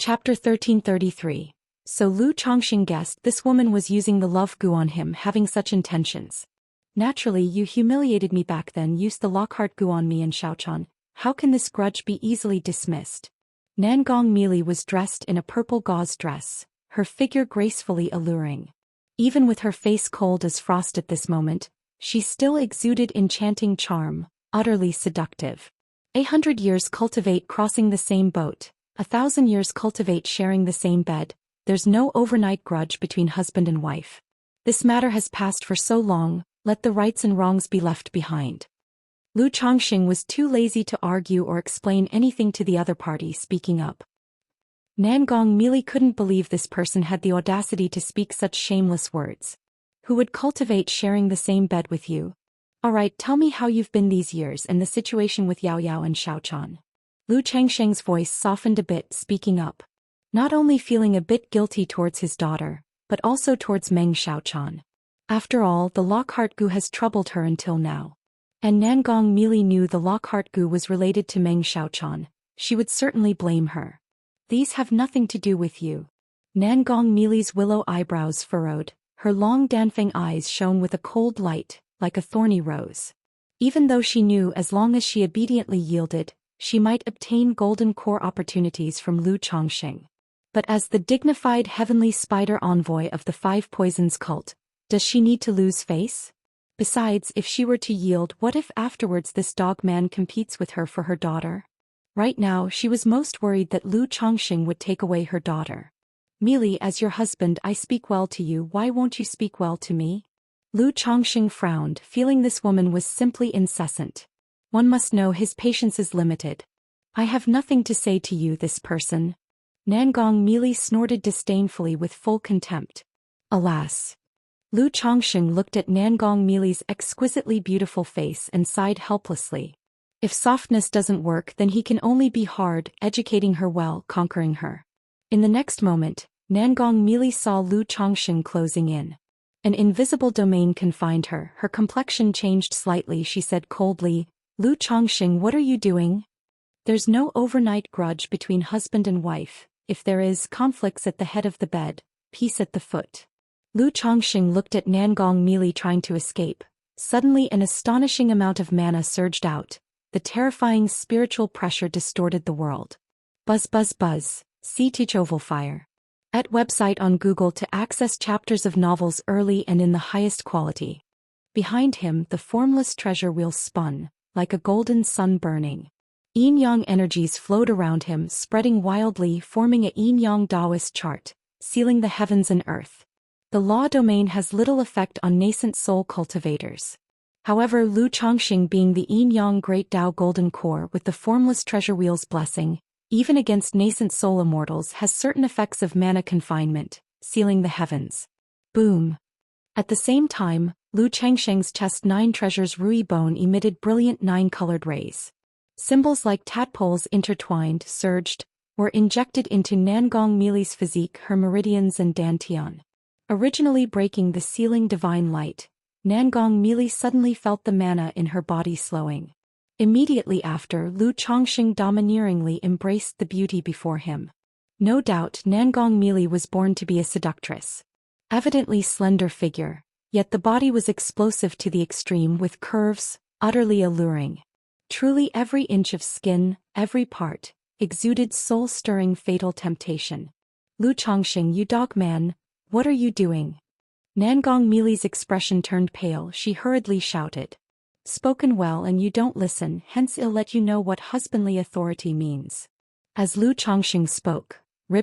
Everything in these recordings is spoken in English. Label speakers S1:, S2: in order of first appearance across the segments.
S1: Chapter 1333. So Lu Chongqing guessed this woman was using the love goo on him, having such intentions. Naturally, you humiliated me back then, used the Lockhart goo on me and Xiaochuan. How can this grudge be easily dismissed? Nangong Meili was dressed in a purple gauze dress, her figure gracefully alluring. Even with her face cold as frost at this moment, she still exuded enchanting charm, utterly seductive. 800 years cultivate crossing the same boat, 1,000 years cultivate sharing the same bed. There's no overnight grudge between husband and wife. This matter has passed for so long, let the rights and wrongs be left behind. Lu Chongqing was too lazy to argue or explain anything to the other party, speaking up. Nangong Meili couldn't believe this person had the audacity to speak such shameless words. Who would cultivate sharing the same bed with you? Alright, tell me how you've been these years and the situation with Yao Yao and Xiaochuan. Lu Changsheng's voice softened a bit, speaking up. Not only feeling a bit guilty towards his daughter, but also towards Meng Xiaochuan. After all, the Lockhart goo has troubled her until now. And Nangong Meili knew the Lockhart goo was related to Meng Xiaochuan. She would certainly blame her. These have nothing to do with you. Nangong Meili's willow eyebrows furrowed, her long Danfeng eyes shone with a cold light, like a thorny rose. Even though she knew as long as she obediently yielded, she might obtain golden core opportunities from Lu Chongqing. But as the dignified heavenly spider envoy of the Five Poisons cult, does she need to lose face? Besides, if she were to yield, what if afterwards this dog man competes with her for her daughter? Right now she was most worried that Lu Chongqing would take away her daughter. Meili, as your husband I speak well to you, why won't you speak well to me? Lu Chongqing frowned, feeling this woman was simply incessant. One must know his patience is limited. I have nothing to say to you, this person. Nangong Meili snorted disdainfully with full contempt. Alas. Lu Chongqing looked at Nangong Meili's exquisitely beautiful face and sighed helplessly. If softness doesn't work, then he can only be hard, educating her well, conquering her. In the next moment, Nangong Meili saw Lu Chongqing closing in. An invisible domain confined her. Her complexion changed slightly. She said coldly, Lu Chongqing, what are you doing? There's no overnight grudge between husband and wife. If there is, conflicts at the head of the bed, peace at the foot. Lu Chongqing looked at Nangong Meili trying to escape. Suddenly an astonishing amount of mana surged out. The terrifying spiritual pressure distorted the world. Buzz buzz buzz, see Teach Oval Fire. At website on Google to access chapters of novels early and in the highest quality. Behind him, the formless treasure wheel spun, like a golden sun burning. Yin-yang energies flowed around him, spreading wildly, forming a yin-yang Daoist chart, sealing the heavens and earth. The law domain has little effect on nascent soul cultivators. However, Lu Chongqing, being the yin-yang great Dao golden core with the formless treasure wheel's blessing, even against nascent soul immortals, has certain effects of mana confinement, sealing the heavens. Boom. At the same time, Lu Changsheng's chest 9 treasures Rui bone emitted brilliant 9-colored rays. Symbols like tadpoles intertwined, surged, were injected into Nangong Meili's physique, her meridians and dantian. Originally breaking the sealing divine light, Nangong Meili suddenly felt the mana in her body slowing. Immediately after, Lu Chongqing domineeringly embraced the beauty before him. No doubt Nangong Meili was born to be a seductress. Evidently slender figure, yet the body was explosive to the extreme with curves, utterly alluring. Truly every inch of skin, every part, exuded soul-stirring fatal temptation. Lu Chongqing, you dog man, what are you doing? Nangong Meili's expression turned pale. She hurriedly shouted. Spoken well and you don't listen, hence I'll let you know what husbandly authority means. As Lu Chongqing spoke,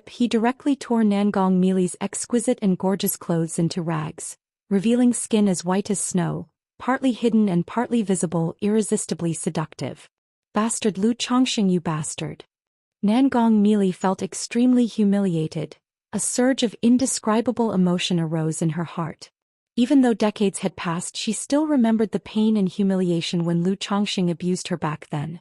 S1: he directly tore Nangong Meili's exquisite and gorgeous clothes into rags, revealing skin as white as snow, partly hidden and partly visible, irresistibly seductive. Bastard Lu Chongqing, you bastard. Nangong Meili felt extremely humiliated. A surge of indescribable emotion arose in her heart. Even though decades had passed, she still remembered the pain and humiliation when Lu Chongqing abused her back then.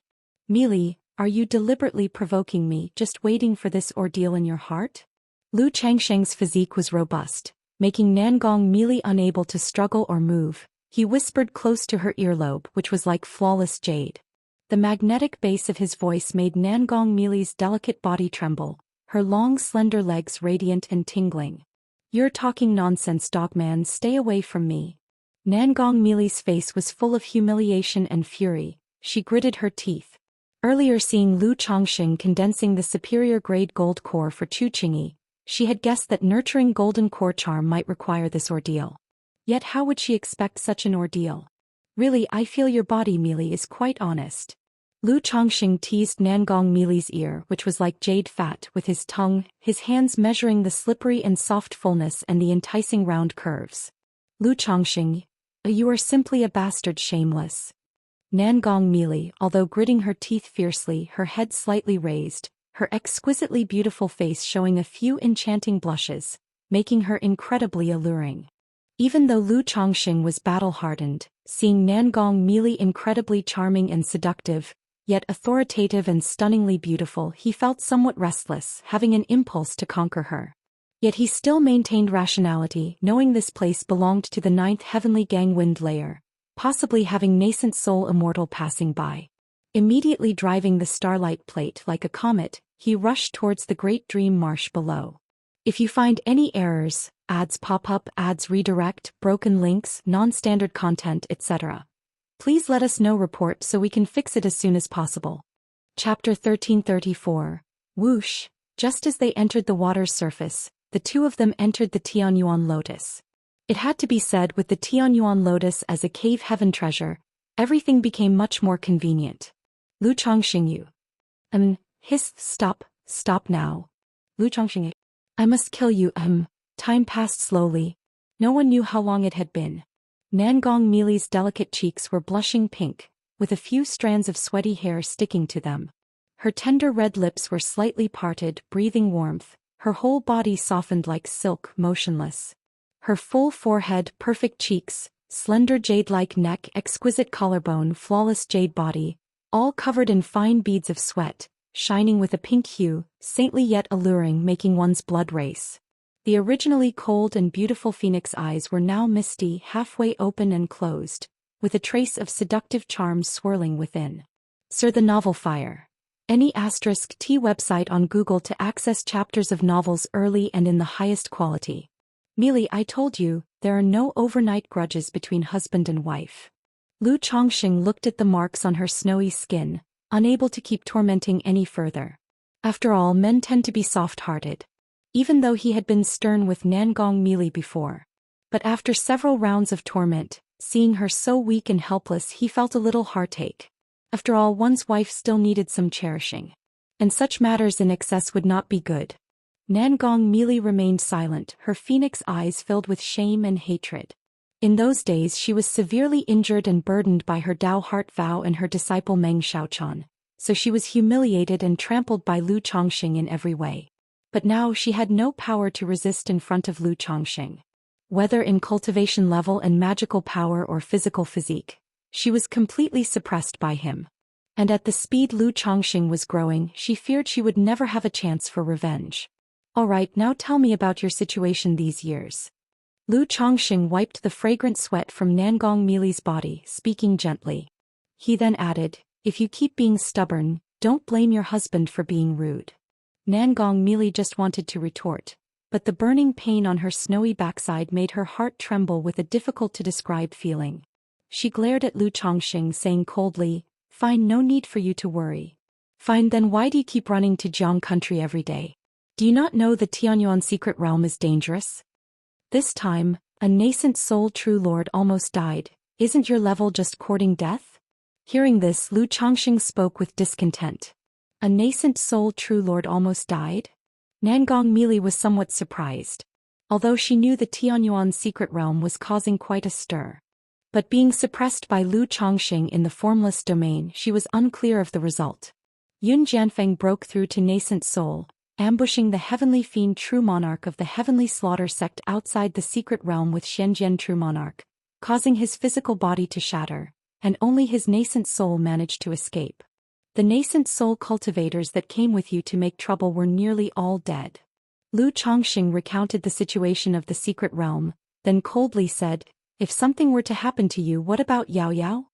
S1: Meili, are you deliberately provoking me, just waiting for this ordeal in your heart? Lu Changsheng's physique was robust, making Nangong Meili unable to struggle or move. He whispered close to her earlobe, which was like flawless jade. The magnetic bass of his voice made Nangong Meili's delicate body tremble, her long slender legs radiant and tingling. "You're talking nonsense, dogman, stay away from me." Nangong Mili's face was full of humiliation and fury. She gritted her teeth. Earlier, seeing Lu Chongqing condensing the superior-grade gold core for Chu Qingyi, she had guessed that nurturing golden core charm might require this ordeal. Yet how would she expect such an ordeal? "Really, I feel your body, Mili, is quite honest." Lu Chongqing teased Nangong Mili's ear, which was like jade fat, with his tongue, his hands measuring the slippery and soft fullness and the enticing round curves. "Lu Chongqing, you are simply a bastard, shameless." Nangong Mili, although gritting her teeth fiercely, her head slightly raised, her exquisitely beautiful face showing a few enchanting blushes, making her incredibly alluring. Even though Lu Chongqing was battle-hardened, seeing Nangong Mili incredibly charming and seductive, yet authoritative and stunningly beautiful, he felt somewhat restless, having an impulse to conquer her. Yet he still maintained rationality, knowing this place belonged to the 9th heavenly Gangwind layer, possibly having nascent soul immortal passing by. Immediately driving the starlight plate like a comet, he rushed towards the great dream marsh below. If you find any errors, ads pop up, ads redirect, broken links, non-standard content, etc., please let us know. Report so we can fix it as soon as possible. Chapter 1334. Whoosh. Just as they entered the water's surface, the two of them entered the Tianyuan lotus. It had to be said, with the Tianyuan lotus as a cave heaven treasure, everything became much more convenient. Lu Chongqing, you. Stop now. Lu Chongqing, I must kill you. Time passed slowly. No one knew how long it had been. Nangong Mili's delicate cheeks were blushing pink, with a few strands of sweaty hair sticking to them. Her tender red lips were slightly parted, breathing warmth, her whole body softened like silk, motionless. Her full forehead, perfect cheeks, slender jade-like neck, exquisite collarbone, flawless jade body, all covered in fine beads of sweat, shining with a pink hue, saintly yet alluring, making one's blood race. The originally cold and beautiful phoenix eyes were now misty, halfway open and closed, with a trace of seductive charms swirling within. Sir, the novel Fire. Any *T website on Google to access chapters of novels early and in the highest quality. Mili, I told you, there are no overnight grudges between husband and wife. Lu Chongqing looked at the marks on her snowy skin, unable to keep tormenting any further. After all, men tend to be soft-hearted. Even though he had been stern with Nangong Mili before. But after several rounds of torment, seeing her so weak and helpless, he felt a little heartache. After all, one's wife still needed some cherishing. And such matters in excess would not be good. Nangong Mili remained silent, her phoenix eyes filled with shame and hatred. In those days she was severely injured and burdened by her Dao heart vow and her disciple Meng Xiaochan, so she was humiliated and trampled by Lu Chongqing in every way. But now she had no power to resist in front of Lu Chongqing. Whether in cultivation level and magical power or physical physique, she was completely suppressed by him. And at the speed Lu Chongqing was growing, she feared she would never have a chance for revenge. All right, now tell me about your situation these years. Lu Chongqing wiped the fragrant sweat from Nangong Mili's body, speaking gently. He then added, if you keep being stubborn, don't blame your husband for being rude. Nangong Mili just wanted to retort, but the burning pain on her snowy backside made her heart tremble with a difficult-to-describe feeling. She glared at Lu Chongqing, saying coldly, fine, no need for you to worry. Fine, then why do you keep running to Jiang country every day? Do you not know the Tianyuan secret realm is dangerous? This time, a nascent soul true lord almost died. Isn't your level just courting death? Hearing this, Lu Chongqing spoke with discontent. A nascent soul true lord almost died? Nangong Mili was somewhat surprised. Although she knew the Tianyuan secret realm was causing quite a stir. But being suppressed by Lu Chongqing in the formless domain, she was unclear of the result. Yun Jianfeng broke through to nascent soul, ambushing the heavenly fiend true monarch of the heavenly slaughter sect outside the secret realm with Shenzhen true monarch, causing his physical body to shatter, and only his nascent soul managed to escape. The nascent soul cultivators that came with you to make trouble were nearly all dead. Lu Chongqing recounted the situation of the secret realm, then coldly said, if something were to happen to you, what about Yao Yao?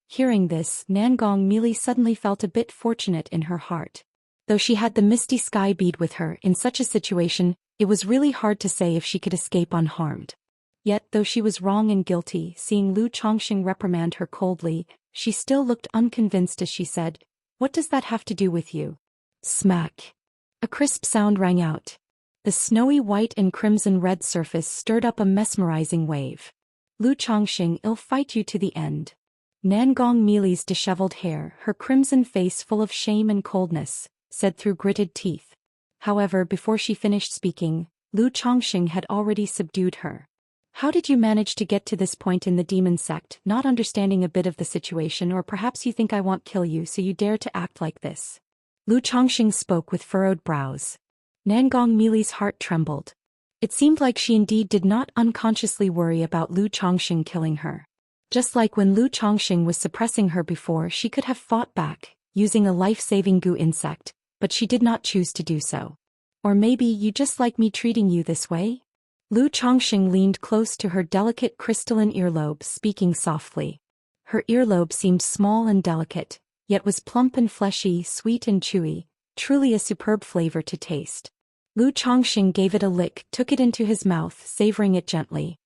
S1: Hearing this, Nangong Mili suddenly felt a bit fortunate in her heart. Though she had the misty sky bead with her in such a situation, it was really hard to say if she could escape unharmed. Yet, though she was wrong and guilty, seeing Lu Chongxing reprimand her coldly, she still looked unconvinced as she said, "What does that have to do with you?" Smack. A crisp sound rang out. The snowy white and crimson-red surface stirred up a mesmerizing wave. Lu Chongxing, I'll fight you to the end. Nangong Mili's disheveled hair, her crimson face full of shame and coldness, said through gritted teeth. However, before she finished speaking, Lu Chongxing had already subdued her. How did you manage to get to this point in the demon sect, not understanding a bit of the situation, or perhaps you think I won't kill you so you dare to act like this? Lu Chongxing spoke with furrowed brows. Nangong Mili's heart trembled. It seemed like she indeed did not unconsciously worry about Lu Chongxing killing her. Just like when Lu Chongxing was suppressing her before, she could have fought back, using a life-saving goo insect, but she did not choose to do so. Or maybe you just like me treating you this way? Lu Chongxing leaned close to her delicate crystalline earlobe, speaking softly. Her earlobe seemed small and delicate, yet was plump and fleshy, sweet and chewy, truly a superb flavor to taste. Lu Chongxing gave it a lick, took it into his mouth, savoring it gently.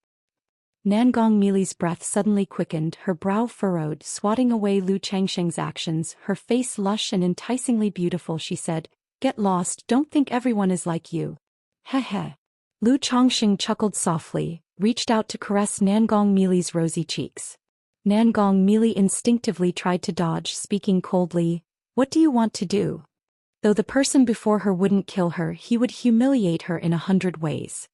S1: Nangong Mili's breath suddenly quickened, her brow furrowed, swatting away Lu Chongxing's actions, her face lush and enticingly beautiful. She said, "Get lost, don't think everyone is like you." Heh. Lu Chongxing chuckled softly, reached out to caress Nangong Mili's rosy cheeks. Nangong Mili instinctively tried to dodge, speaking coldly, "What do you want to do?" Though the person before her wouldn't kill her, he would humiliate her in 100 ways.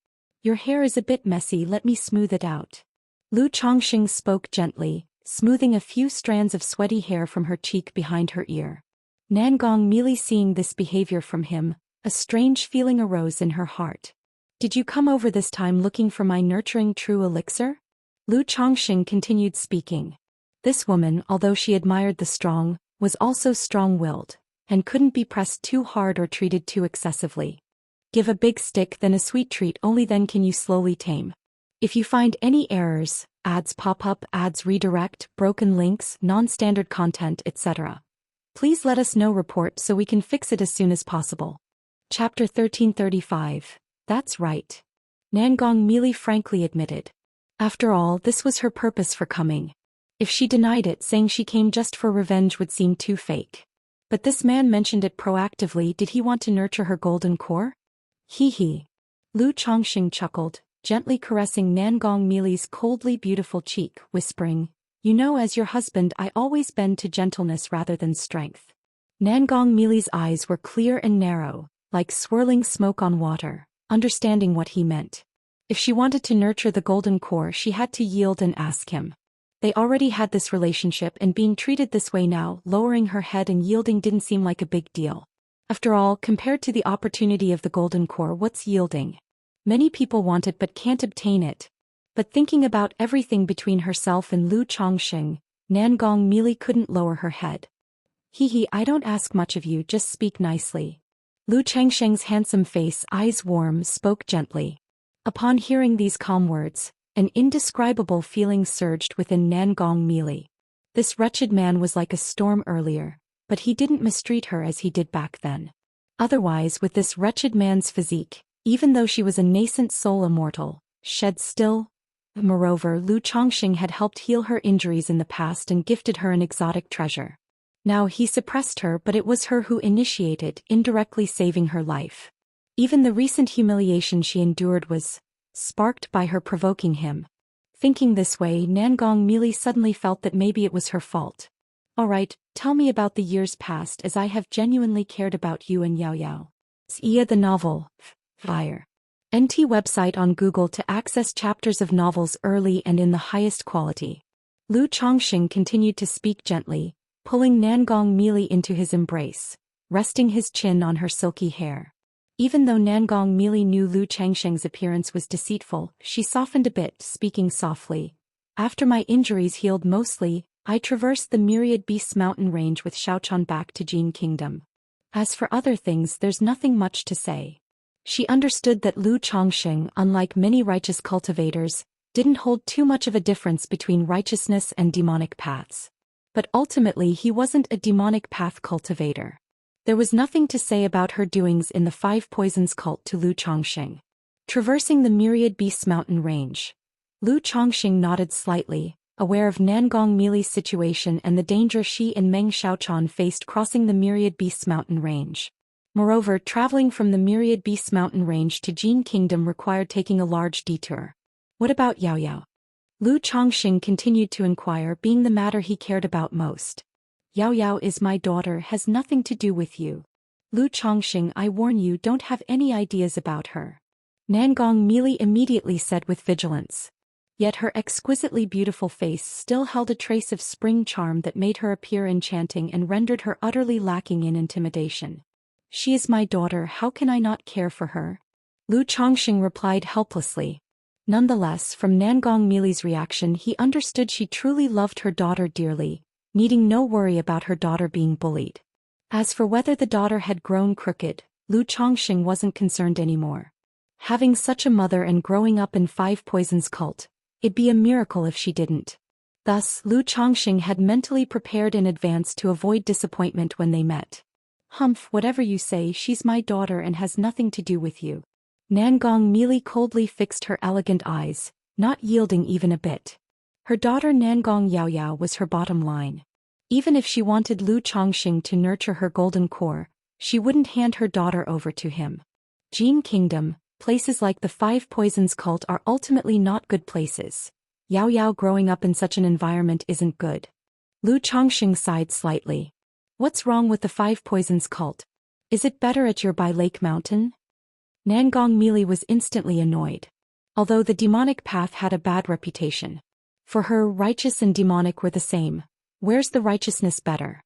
S1: "Your hair is a bit messy, let me smooth it out." Lu Chongxing spoke gently, smoothing a few strands of sweaty hair from her cheek behind her ear. Nangong Mili, seeing this behavior from him, a strange feeling arose in her heart. "Did you come over this time looking for my nurturing true elixir?" Lu Chongxing continued speaking. This woman, although she admired the strong, was also strong-willed, and couldn't be pressed too hard or treated too excessively. Give a big stick, then a sweet treat, only then can you slowly tame. If you find any errors, ads pop up, ads redirect, broken links, non-standard content, etc., please let us know, report so we can fix it as soon as possible. Chapter 1335. That's right. Nangong Mili frankly admitted. After all, this was her purpose for coming. If she denied it, saying she came just for revenge would seem too fake. But this man mentioned it proactively. Did he want to nurture her golden core? Hee. Lu Chongxing chuckled, gently caressing Nangong Mili's coldly beautiful cheek, whispering, "You know, as your husband I always bend to gentleness rather than strength." Nangong Mili's eyes were clear and narrow, like swirling smoke on water, understanding what he meant. If she wanted to nurture the golden core, she had to yield and ask him. They already had this relationship, and being treated this way now, lowering her head and yielding, didn't seem like a big deal. After all, compared to the opportunity of the golden core, what's yielding? Many people want it but can't obtain it. But thinking about everything between herself and Lu Chongxing, Nangong Mili couldn't lower her head. I don't ask much of you, just speak nicely. Lu Chongxing's handsome face, eyes warm, spoke gently. Upon hearing these calm words, an indescribable feeling surged within Nangong Mili. This wretched man was like a storm earlier, but he didn't mistreat her as he did back then. Otherwise, with this wretched man's physique, even though she was a nascent soul immortal, shed still. Moreover, Lu Chongxing had helped heal her injuries in the past and gifted her an exotic treasure. Now he suppressed her, but it was her who initiated, indirectly saving her life. Even the recent humiliation she endured was sparked by her provoking him. Thinking this way, Nangong Mili suddenly felt that maybe it was her fault. "Alright, tell me about the years past, as I have genuinely cared about you and Yao Yao." Xia the novel. Fire. NT website on Google to access chapters of novels early and in the highest quality. Lu Chongxing continued to speak gently, pulling Nangong Mili into his embrace, resting his chin on her silky hair. Even though Nangong Mili knew Lu Chongxing's appearance was deceitful, she softened a bit, speaking softly. "After my injuries healed mostly, I traversed the myriad beasts mountain range with Xiaochuan back to Jin Kingdom. As for other things, there's nothing much to say." She understood that Lu Chongxing, unlike many righteous cultivators, didn't hold too much of a difference between righteousness and demonic paths. But ultimately he wasn't a demonic path cultivator. There was nothing to say about her doings in the Five Poisons cult to Lu Chongqing. Traversing the Myriad Beasts mountain range, Lu Chongqing nodded slightly, aware of Nangong Mili's situation and the danger she and Meng Xiaochuan faced crossing the Myriad Beasts mountain range. Moreover, traveling from the Myriad Beasts mountain range to Jin Kingdom required taking a large detour. What about Yao Yao? Lu Chongqing continued to inquire, being the matter he cared about most. Yao Yao is my daughter, has nothing to do with you. Lu Chongqing, I warn you, don't have any ideas about her. Nangong Mili immediately said with vigilance. Yet her exquisitely beautiful face still held a trace of spring charm that made her appear enchanting and rendered her utterly lacking in intimidation. She is my daughter, how can I not care for her? Lu Chongqing replied helplessly. Nonetheless, from Nangong Mili's reaction he understood she truly loved her daughter dearly, needing no worry about her daughter being bullied. As for whether the daughter had grown crooked, Lu Chongqing wasn't concerned anymore. Having such a mother and growing up in Five Poisons cult, it'd be a miracle if she didn't. Thus, Lu Chongqing had mentally prepared in advance to avoid disappointment when they met. Humph, whatever you say, she's my daughter and has nothing to do with you. Nangong Mili coldly fixed her elegant eyes, not yielding even a bit. Her daughter Nangong Yao Yao was her bottom line. Even if she wanted Lu Chongqing to nurture her golden core, she wouldn't hand her daughter over to him. Jin Kingdom, places like the Five Poisons cult are ultimately not good places. Yao Yao growing up in such an environment isn't good. Lu Chongqing sighed slightly. What's wrong with the Five Poisons cult? Is it better at your by Lake Mountain? Nangong Mili was instantly annoyed. Although the demonic path had a bad reputation. For her, righteous and demonic were the same. Where's the righteousness better?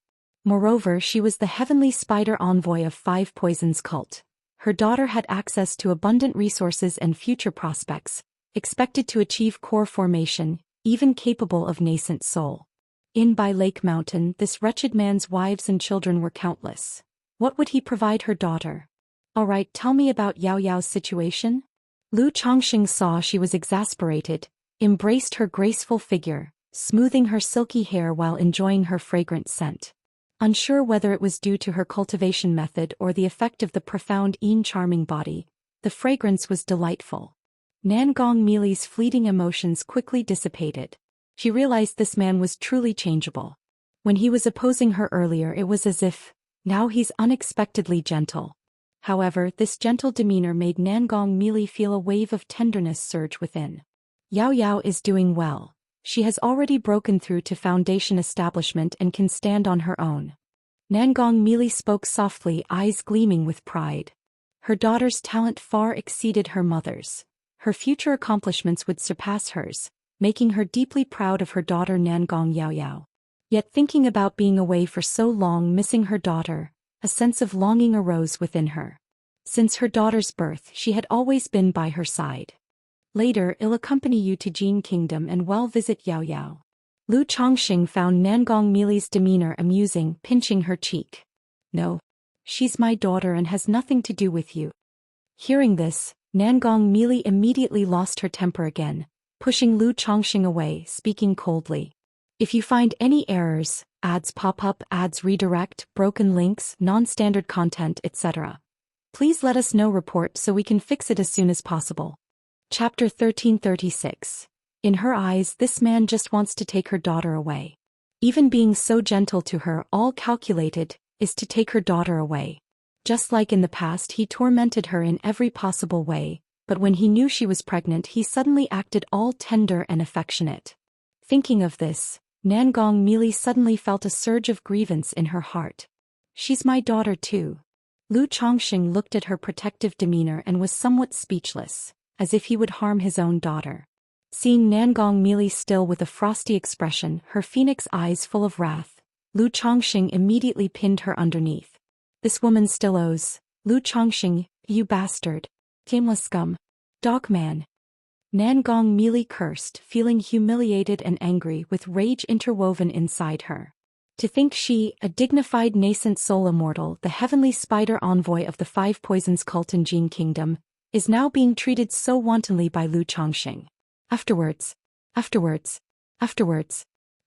S1: Moreover, she was the heavenly spider envoy of Five Poisons cult. Her daughter had access to abundant resources and future prospects, expected to achieve core formation, even capable of nascent soul. In by Lake Mountain, this wretched man's wives and children were countless. What would he provide her daughter? All right, tell me about Yao Yao's situation? Lu Chongqing saw she was exasperated, embraced her graceful figure, smoothing her silky hair while enjoying her fragrant scent. Unsure whether it was due to her cultivation method or the effect of the profound charming body, the fragrance was delightful. Nangong Mili's fleeting emotions quickly dissipated. She realized this man was truly changeable. When he was opposing her earlier it was as if, now he's unexpectedly gentle. However, this gentle demeanor made Nangong Mili feel a wave of tenderness surge within. Yao Yao is doing well. She has already broken through to foundation establishment and can stand on her own. Nangong Mili spoke softly, eyes gleaming with pride. Her daughter's talent far exceeded her mother's. Her future accomplishments would surpass hers, making her deeply proud of her daughter Nangong Yao Yao. Yet thinking about being away for so long, missing her daughter, a sense of longing arose within her. Since her daughter's birth, she had always been by her side. Later, I'll accompany you to Jin Kingdom and visit Yao Yao. Lu Chongqing found Nangong Mili's demeanor amusing, pinching her cheek. No. She's my daughter and has nothing to do with you. Hearing this, Nangong Mili immediately lost her temper again, pushing Lu Chongqing away, speaking coldly. If you find any errors, ads pop up, ads redirect, broken links, non-standard content, etc., please let us know report so we can fix it as soon as possible. Chapter 1336. In her eyes, this man just wants to take her daughter away. Even being so gentle to her, all calculated, is to take her daughter away. Just like in the past, he tormented her in every possible way, but when he knew she was pregnant, he suddenly acted all tender and affectionate. Thinking of this, Nangong Mili suddenly felt a surge of grievance in her heart. She's my daughter too. Lu Chongqing looked at her protective demeanor and was somewhat speechless, as if he would harm his own daughter. Seeing Nangong Mili still with a frosty expression, her phoenix eyes full of wrath, Lu Chongqing immediately pinned her underneath. This woman still owes. Lu Chongqing, you bastard. Shameless scum. Dog man. Nangong Mili cursed, feeling humiliated and angry with rage interwoven inside her. To think she, a dignified nascent soul immortal, the heavenly spider envoy of the Five Poisons cult in Jin Kingdom, is now being treated so wantonly by Lu Chongqing. Afterwards,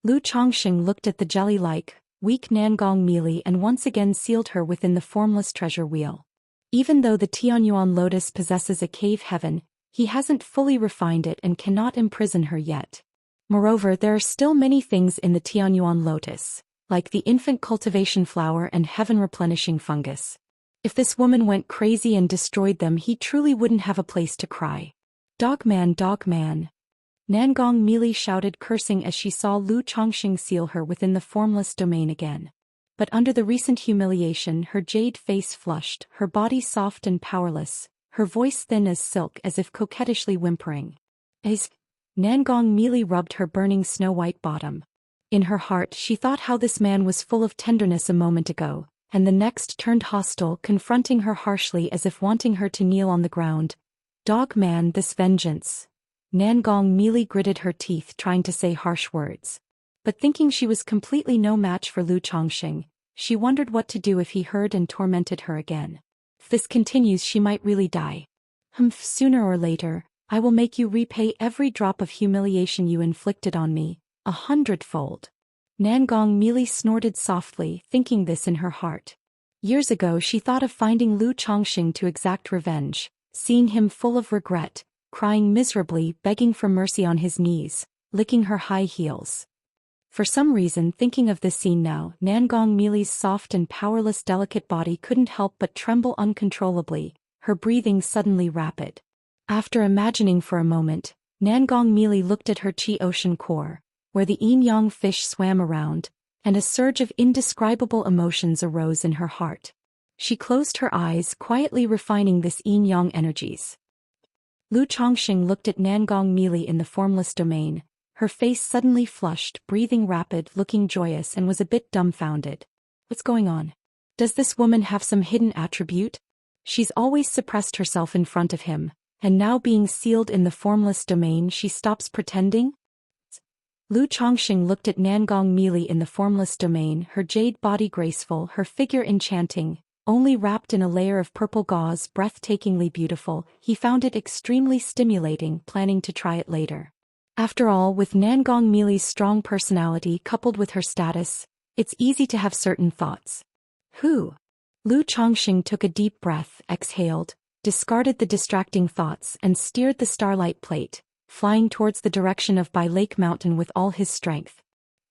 S1: Lu Chongqing looked at the jelly-like, weak Nangong melee and once again sealed her within the formless treasure wheel. Even though the Tianyuan lotus possesses a cave heaven, he hasn't fully refined it and cannot imprison her yet. Moreover, there are still many things in the Tianyuan lotus, like the infant cultivation flower and heaven-replenishing fungus. If this woman went crazy and destroyed them, he truly wouldn't have a place to cry. Dogman, dogman. Nangong melee shouted, cursing as she saw Lu Chongqing seal her within the formless domain again. But under the recent humiliation, her jade face flushed, her body soft and powerless, her voice thin as silk as if coquettishly whimpering. As Nangong melee rubbed her burning snow-white bottom. In her heart she thought how this man was full of tenderness a moment ago, and the next turned hostile, confronting her harshly as if wanting her to kneel on the ground. Dog man, this vengeance. Nangong melee gritted her teeth, trying to say harsh words. But thinking she was completely no match for Lu Chongqing, she wondered what to do if he heard and tormented her again. If this continues, she might really die. Sooner or later, I will make you repay every drop of humiliation you inflicted on me, 100-fold. Nangong melee snorted softly, thinking this in her heart. Years ago she thought of finding Lu Chongqing to exact revenge, seeing him full of regret, crying miserably, begging for mercy on his knees, licking her high heels. For some reason, thinking of this scene now, Nangong melee's soft and powerless delicate body couldn't help but tremble uncontrollably, her breathing suddenly rapid. After imagining for a moment, Nangong melee looked at her chi ocean core, where the yin-yang fish swam around, and a surge of indescribable emotions arose in her heart. She closed her eyes, quietly refining this yin-yang energies. Lu Chongqing looked at Nangong melee in the formless domain, her face suddenly flushed, breathing rapid, looking joyous, and was a bit dumbfounded. What's going on? Does this woman have some hidden attribute? She's always suppressed herself in front of him, and now being sealed in the formless domain she stops pretending? Lu Chongqing looked at Nangong melee in the formless domain, her jade body graceful, her figure enchanting, only wrapped in a layer of purple gauze, breathtakingly beautiful. He found it extremely stimulating, planning to try it later. After all, with Nangong melee's strong personality coupled with her status, it's easy to have certain thoughts. Who? Lu Chongqing took a deep breath, exhaled, discarded the distracting thoughts and steered the starlight plate, flying towards the direction of Bai Lake Mountain with all his strength.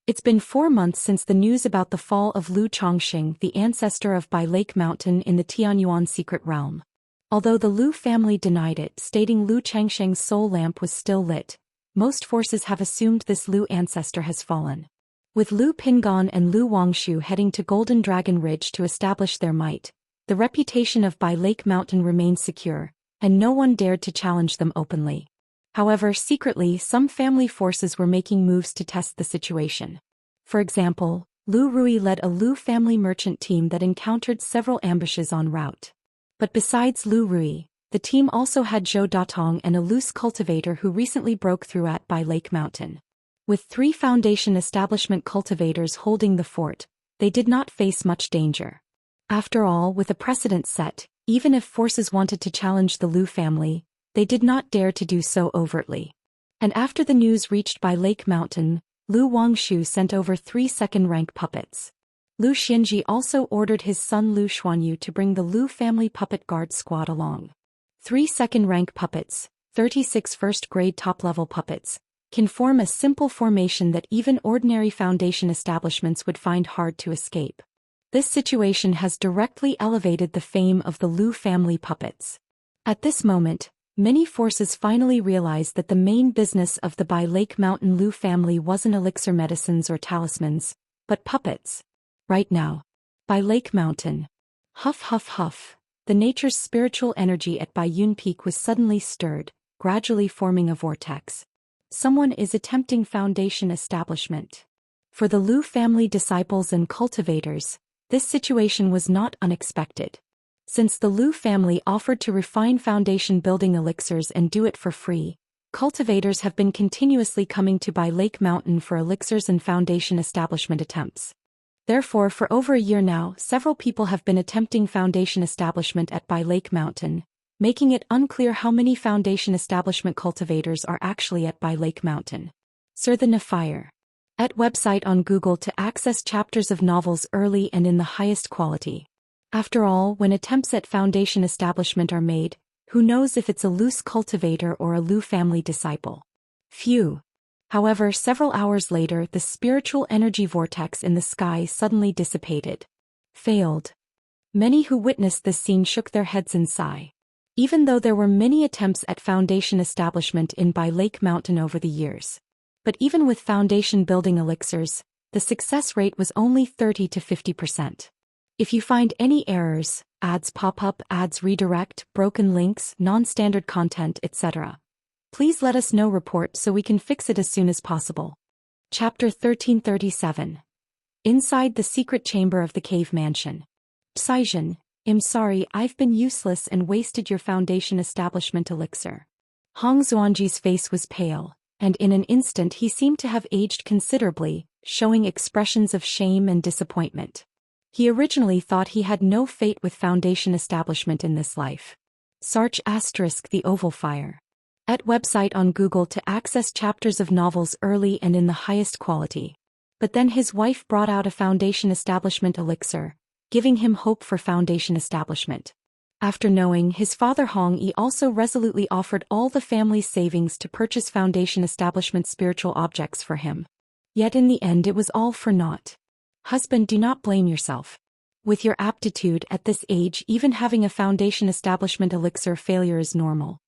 S1: It's been 4 months since the news about the fall of Lu Chongqing, the ancestor of Bai Lake Mountain in the Tianyuan secret realm. Although the Lu family denied it, stating Lu Changsheng's soul lamp was still lit, most forces have assumed this Lu ancestor has fallen. With Lu Pingon and Lu Wangshu heading to Golden Dragon Ridge to establish their might, the reputation of Bai Lake Mountain remained secure, and no one dared to challenge them openly. However, secretly, some family forces were making moves to test the situation. For example, Lu Rui led a Lu family merchant team that encountered several ambushes en route. But besides Lu Rui, the team also had Zhou Datong and a loose cultivator who recently broke through at Bai Lake Mountain. With 3 Foundation establishment cultivators holding the fort, they did not face much danger. After all, with a precedent set, even if forces wanted to challenge the Lu family, they did not dare to do so overtly. And after the news reached Bai Lake Mountain, Lu Wangshu sent over 3 second-rank puppets. Lu Xianji also ordered his son Lu Xuanyu to bring the Lu family puppet guard squad along. 3 second-rank puppets, 36 first-grade top-level puppets, can form a simple formation that even ordinary Foundation establishments would find hard to escape. This situation has directly elevated the fame of the Lu family puppets. At this moment, many forces finally realized that the main business of the Bai Lake Mountain Lu family wasn't elixir medicines or talismans, but puppets. Right now. Bai Lake Mountain. Huff huff huff. The nature's spiritual energy at Bai Yun Peak was suddenly stirred, gradually forming a vortex. Someone is attempting Foundation establishment. For the Lu family disciples and cultivators, this situation was not unexpected. Since the Lu family offered to refine Foundation building elixirs and do it for free, cultivators have been continuously coming to Bai Lake Mountain for elixirs and Foundation establishment attempts. Therefore, for over a year now, several people have been attempting Foundation establishment at Bai Lake Mountain, making it unclear how many Foundation establishment cultivators are actually at Bai Lake Mountain. Sir the Nephire. At website on Google to access chapters of novels early and in the highest quality. After all, when attempts at foundation establishment are made, who knows if it's a loose cultivator or a Lu family disciple? Phew. However, several hours later, the spiritual energy vortex in the sky suddenly dissipated. Failed. Many who witnessed this scene shook their heads in sigh. Even though there were many attempts at foundation establishment in Bai Lake Mountain over the years. But even with foundation building elixirs, the success rate was only 30 to 50%. If you find any errors, ads pop up, ads redirect, broken links, non-standard content, etc., please let us know report so we can fix it as soon as possible. Chapter 1337. Inside the secret chamber of the cave mansion. Xian, I'm sorry, I've been useless and wasted your foundation establishment elixir. Hong Xuanji's face was pale, and in an instant he seemed to have aged considerably, showing expressions of shame and disappointment. He originally thought he had no fate with foundation establishment in this life. Sarch * the Oval Fire. At website on Google to access chapters of novels early and in the highest quality. But then his wife brought out a foundation establishment elixir, giving him hope for foundation establishment. After knowing his father Hong Yi also resolutely offered all the family's savings to purchase foundation establishment spiritual objects for him. Yet in the end it was all for naught. Husband, do not blame yourself. With your aptitude at this age, even having a foundation establishment elixir failure is normal.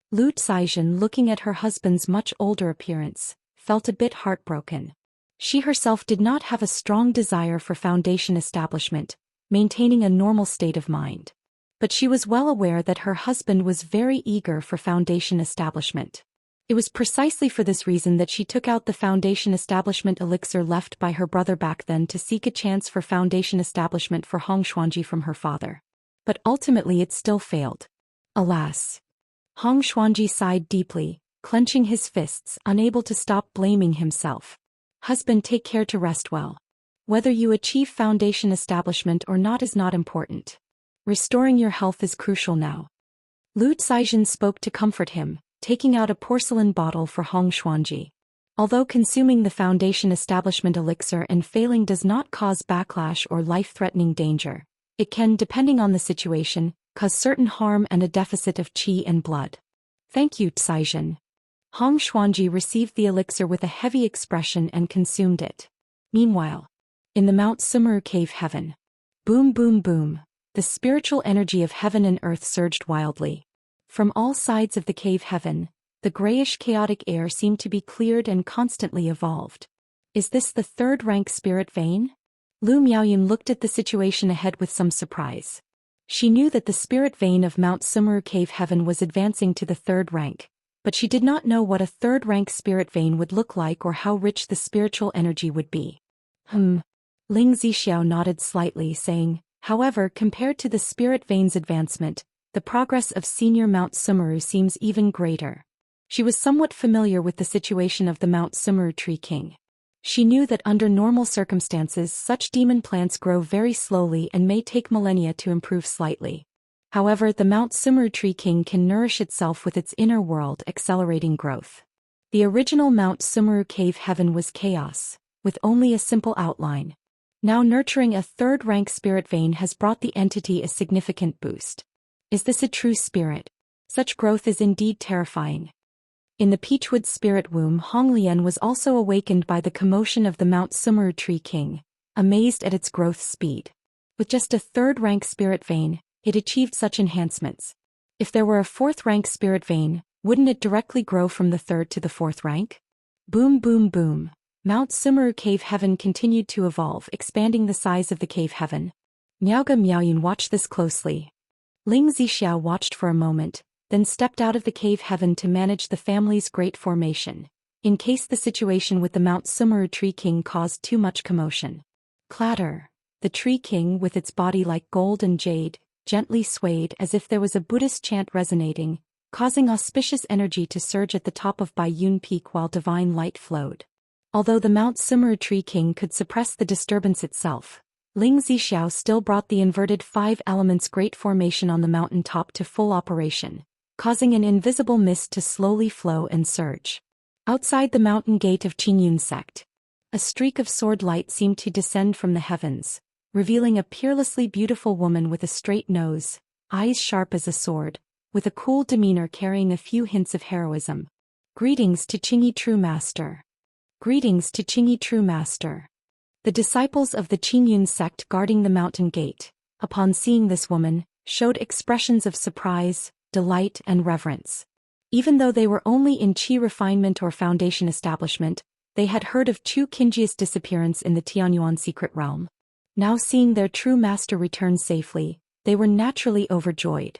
S1: Lu Xian, looking at her husband's much older appearance, felt a bit heartbroken. She herself did not have a strong desire for foundation establishment, maintaining a normal state of mind. But she was well aware that her husband was very eager for foundation establishment. It was precisely for this reason that she took out the foundation establishment elixir left by her brother back then to seek a chance for foundation establishment for Hong Xuanji from her father. But ultimately it still failed. Alas. Hong Xuanji sighed deeply, clenching his fists, unable to stop blaming himself. Husband, take care to rest well. Whether you achieve foundation establishment or not is not important. Restoring your health is crucial now. Lu Xian spoke to comfort him, taking out a porcelain bottle for Hong Xuanji. Although consuming the foundation establishment elixir and failing does not cause backlash or life-threatening danger, it can, depending on the situation, cause certain harm and a deficit of qi and blood. Thank you, Xian. Hong Xuanji received the elixir with a heavy expression and consumed it. Meanwhile, in the Mount Sumeru cave heaven. Boom boom boom, the spiritual energy of heaven and earth surged wildly. From all sides of the cave heaven, the grayish chaotic air seemed to be cleared and constantly evolved. Is this the third-rank spirit vein? Lu Miaoyun looked at the situation ahead with some surprise. She knew that the spirit vein of Mount Sumeru cave heaven was advancing to the third rank, but she did not know what a third-rank spirit vein would look like or how rich the spiritual energy would be. Ling Zixiao nodded slightly, saying, however, compared to the spirit vein's advancement, the progress of senior Mount Sumeru seems even greater. She was somewhat familiar with the situation of the Mount Sumeru Tree King. She knew that under normal circumstances such demon plants grow very slowly and may take millennia to improve slightly. However, the Mount Sumeru Tree King can nourish itself with its inner world, accelerating growth. The original Mount Sumeru cave heaven was chaos, with only a simple outline. Now nurturing a third-rank spirit vein has brought the entity a significant boost. Is this a true spirit? Such growth is indeed terrifying. In the Peachwood spirit womb, Hong Lian was also awakened by the commotion of the Mount Sumeru Tree King, amazed at its growth speed. With just a third-rank spirit vein, it achieved such enhancements. If there were a fourth-rank spirit vein, wouldn't it directly grow from the third to the fourth rank? Boom boom boom. Mount Sumeru cave heaven continued to evolve, expanding the size of the cave heaven. Miaoga Miaoyun watched this closely. Ling Zixiao watched for a moment, then stepped out of the cave heaven to manage the family's great formation, in case the situation with the Mount Sumeru Tree King caused too much commotion. Clatter. The Tree King, with its body like gold and jade, gently swayed as if there was a Buddhist chant resonating, causing auspicious energy to surge at the top of Baiyun Peak while divine light flowed. Although the Mount Sumeru Tree King could suppress the disturbance itself, Ling Zixiao still brought the inverted five elements great formation on the mountain top to full operation, causing an invisible mist to slowly flow and surge. Outside the mountain gate of Qingyun sect. A streak of sword light seemed to descend from the heavens, revealing a peerlessly beautiful woman with a straight nose, eyes sharp as a sword, with a cool demeanor carrying a few hints of heroism. Greetings to Qingyi True Master. Greetings to Qingyi True Master. The disciples of the Qingyun sect guarding the mountain gate, upon seeing this woman, showed expressions of surprise, delight and reverence. Even though they were only in Qi refinement or foundation establishment, they had heard of Chu Qingji's disappearance in the Tianyuan secret realm. Now seeing their true master return safely, they were naturally overjoyed.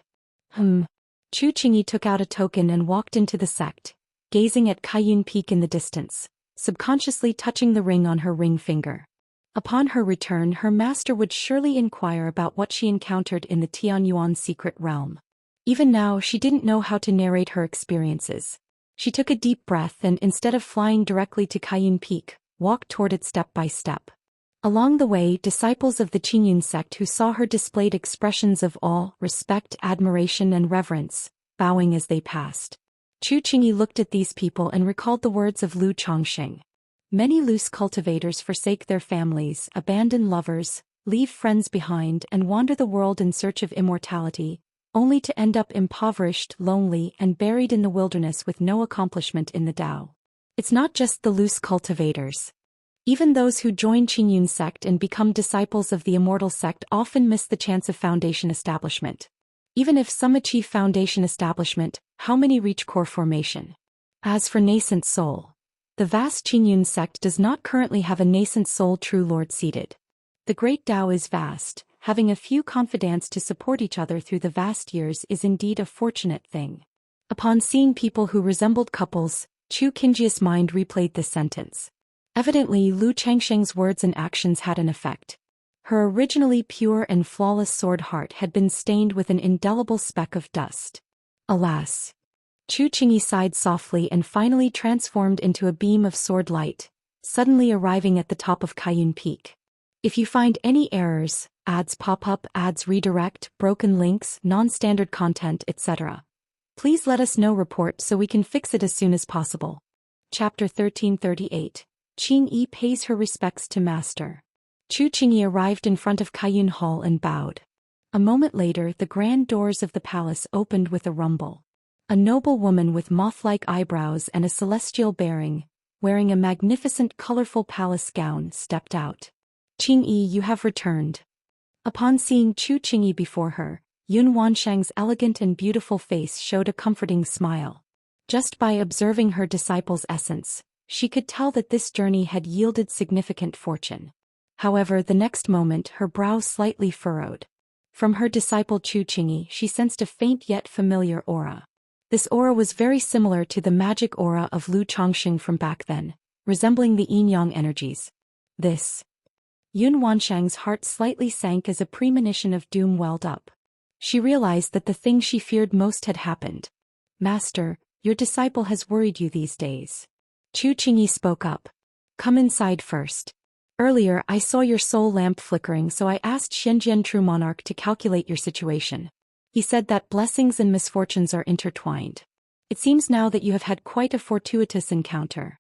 S1: Chu Qingyi took out a token and walked into the sect, gazing at Kaiyun Peak in the distance, subconsciously touching the ring on her ring finger. Upon her return, her master would surely inquire about what she encountered in the Tianyuan secret realm. Even now, she didn't know how to narrate her experiences. She took a deep breath and, instead of flying directly to Kaiyun Peak, walked toward it step by step. Along the way, disciples of the Qingyun sect who saw her displayed expressions of awe, respect, admiration and reverence, bowing as they passed. Chu Qingyi looked at these people and recalled the words of Lu Chongxing. Many loose cultivators forsake their families, abandon lovers, leave friends behind and wander the world in search of immortality, only to end up impoverished, lonely and buried in the wilderness with no accomplishment in the Tao. It's not just the loose cultivators. Even those who join Qingyun sect and become disciples of the Immortal sect often miss the chance of foundation establishment. Even if some achieve foundation establishment, how many reach core formation? As for nascent soul, the vast Qingyun sect does not currently have a nascent soul true lord seated. The great Tao is vast, having a few confidants to support each other through the vast years is indeed a fortunate thing. Upon seeing people who resembled couples, Chu Qingji's mind replayed this sentence. Evidently, Lu Changsheng's words and actions had an effect. Her originally pure and flawless sword heart had been stained with an indelible speck of dust. Alas! Chu Qingyi sighed softly and finally transformed into a beam of sword light, suddenly arriving at the top of Kaiyun Peak. If you find any errors, ads pop up, ads redirect, broken links, non-standard content, etc., please let us know report so we can fix it as soon as possible. Chapter 1338. Qingyi pays her respects to Master. Chu Qingyi arrived in front of Kaiyun Hall and bowed. A moment later, the grand doors of the palace opened with a rumble. A noble woman with moth-like eyebrows and a celestial bearing, wearing a magnificent colorful palace gown, stepped out. Qingyi, you have returned. Upon seeing Chu Qingyi before her, Yun Wanshang's elegant and beautiful face showed a comforting smile. Just by observing her disciple's essence, she could tell that this journey had yielded significant fortune. However, the next moment her brow slightly furrowed. From her disciple Chu Qingyi she sensed a faint yet familiar aura. This aura was very similar to the magic aura of Lu Chongxing from back then, resembling the yin-yang energies. This. Yun Wanshang's heart slightly sank as a premonition of doom welled up. She realized that the thing she feared most had happened. Master, your disciple has worried you these days. Chu Qingyi spoke up. Come inside first. Earlier I saw your soul lamp flickering, so I asked Xianxia True Monarch to calculate your situation. He said that blessings and misfortunes are intertwined. It seems now that you have had quite a fortuitous encounter.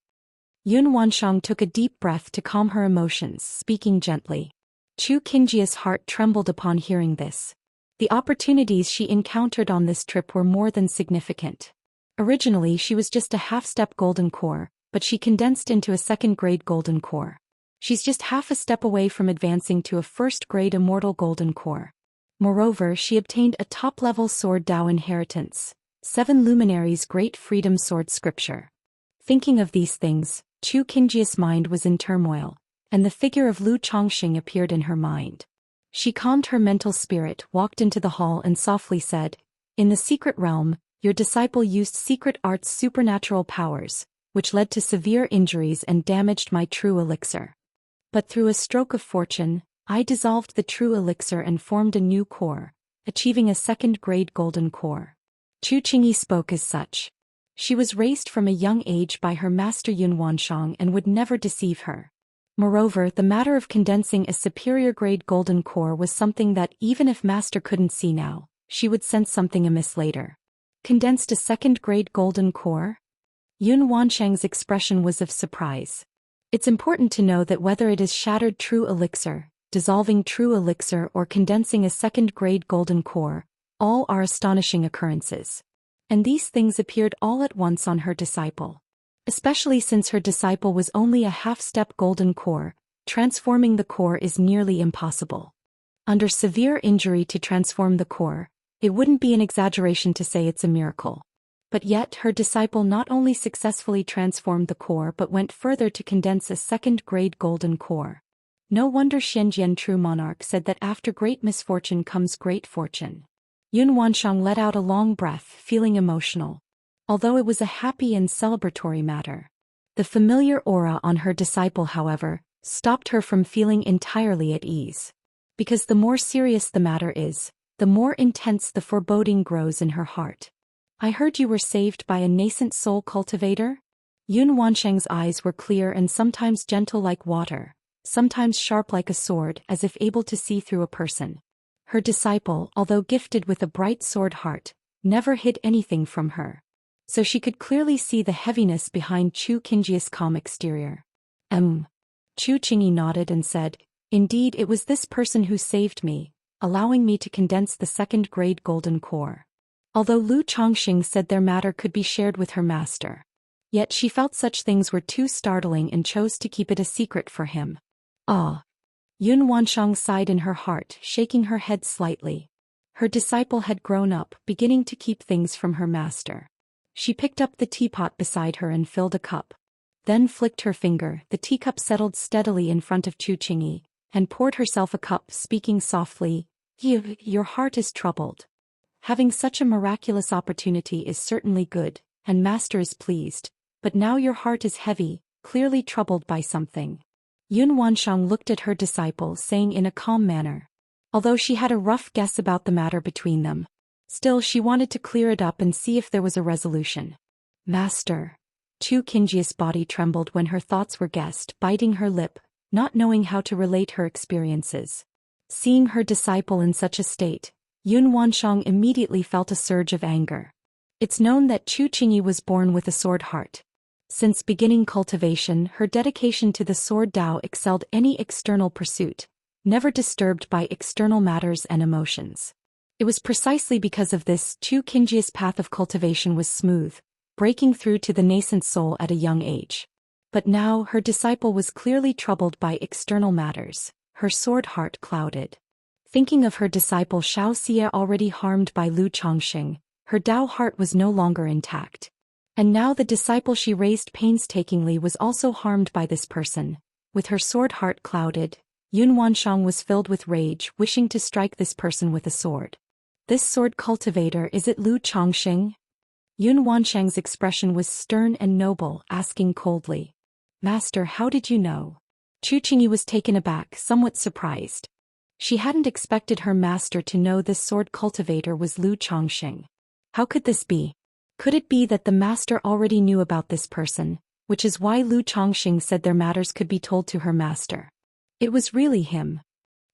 S1: Yun Wanshang took a deep breath to calm her emotions, speaking gently. Chu Qingji's heart trembled upon hearing this. The opportunities she encountered on this trip were more than significant. Originally she was just a half-step golden core, but she condensed into a second-grade golden core. She's just half a step away from advancing to a first-grade immortal golden core. Moreover, she obtained a top-level sword Dao inheritance, 7 luminaries great freedom sword scripture. Thinking of these things, Chu Qingji's mind was in turmoil, and the figure of Lu Chongxing appeared in her mind. She calmed her mental spirit, walked into the hall and softly said, In the secret realm, your disciple used secret art's supernatural powers, which led to severe injuries and damaged my true elixir. But through a stroke of fortune, I dissolved the true elixir and formed a new core, achieving a second-grade golden core. Chu Qingyi spoke as such. She was raised from a young age by her master Yun Wanshang and would never deceive her. Moreover, the matter of condensing a superior-grade golden core was something that even if master couldn't see now, she would sense something amiss later. Condensed a second-grade golden core? Yun Wanshang's expression was of surprise. It's important to know that whether it is shattered true elixir, dissolving true elixir or condensing a second-grade golden core, all are astonishing occurrences. And these things appeared all at once on her disciple. Especially since her disciple was only a half-step golden core, transforming the core is nearly impossible. Under severe injury to transform the core, it wouldn't be an exaggeration to say it's a miracle. But yet her disciple not only successfully transformed the core but went further to condense a second-grade golden core. No wonder Xianxia, true monarch, said that after great misfortune comes great fortune. Yun Wanshang let out a long breath, feeling emotional. Although it was a happy and celebratory matter. The familiar aura on her disciple, however, stopped her from feeling entirely at ease. Because the more serious the matter is, the more intense the foreboding grows in her heart. I heard you were saved by a nascent soul cultivator? Yun Wansheng's eyes were clear and sometimes gentle like water, sometimes sharp like a sword, as if able to see through a person. Her disciple, although gifted with a bright sword heart, never hid anything from her. So she could clearly see the heaviness behind Chu Qingji's calm exterior. Chu Qingyi nodded and said, "Indeed, it was this person who saved me, allowing me to condense the second-grade golden core." Although Lu Chongqing said their matter could be shared with her master. Yet she felt such things were too startling and chose to keep it a secret for him. Ah! Yun Wanshang sighed in her heart, shaking her head slightly. Her disciple had grown up, beginning to keep things from her master. She picked up the teapot beside her and filled a cup. Then flicked her finger, the teacup settled steadily in front of Chu Qingyi, and poured herself a cup, speaking softly, Your heart is troubled. Having such a miraculous opportunity is certainly good, and master is pleased, but now your heart is heavy, clearly troubled by something. Yun Wanshang looked at her disciple, saying in a calm manner. Although she had a rough guess about the matter between them, still she wanted to clear it up and see if there was a resolution. Master. Chu Qingji's body trembled when her thoughts were guessed, biting her lip, not knowing how to relate her experiences. Seeing her disciple in such a state, Yun Wanshang immediately felt a surge of anger. It's known that Chu Qingyi was born with a sword heart. Since beginning cultivation, her dedication to the sword Dao excelled any external pursuit, never disturbed by external matters and emotions. It was precisely because of this Chu Qingji's path of cultivation was smooth, breaking through to the nascent soul at a young age. But now her disciple was clearly troubled by external matters, her sword heart clouded. Thinking of her disciple Xianxia already harmed by Lu Chongqing, her Dao heart was no longer intact. And now the disciple she raised painstakingly was also harmed by this person. With her sword heart clouded, Yun Wanshang was filled with rage, wishing to strike this person with a sword. This sword cultivator, is it Lu Chongqing? Yun Wanshang's expression was stern and noble, asking coldly. Master, how did you know? Chu Qingyi was taken aback, somewhat surprised. She hadn't expected her master to know this sword cultivator was Lu Chongqing. How could this be? Could it be that the master already knew about this person, which is why Lu Chongqing said their matters could be told to her master? It was really him.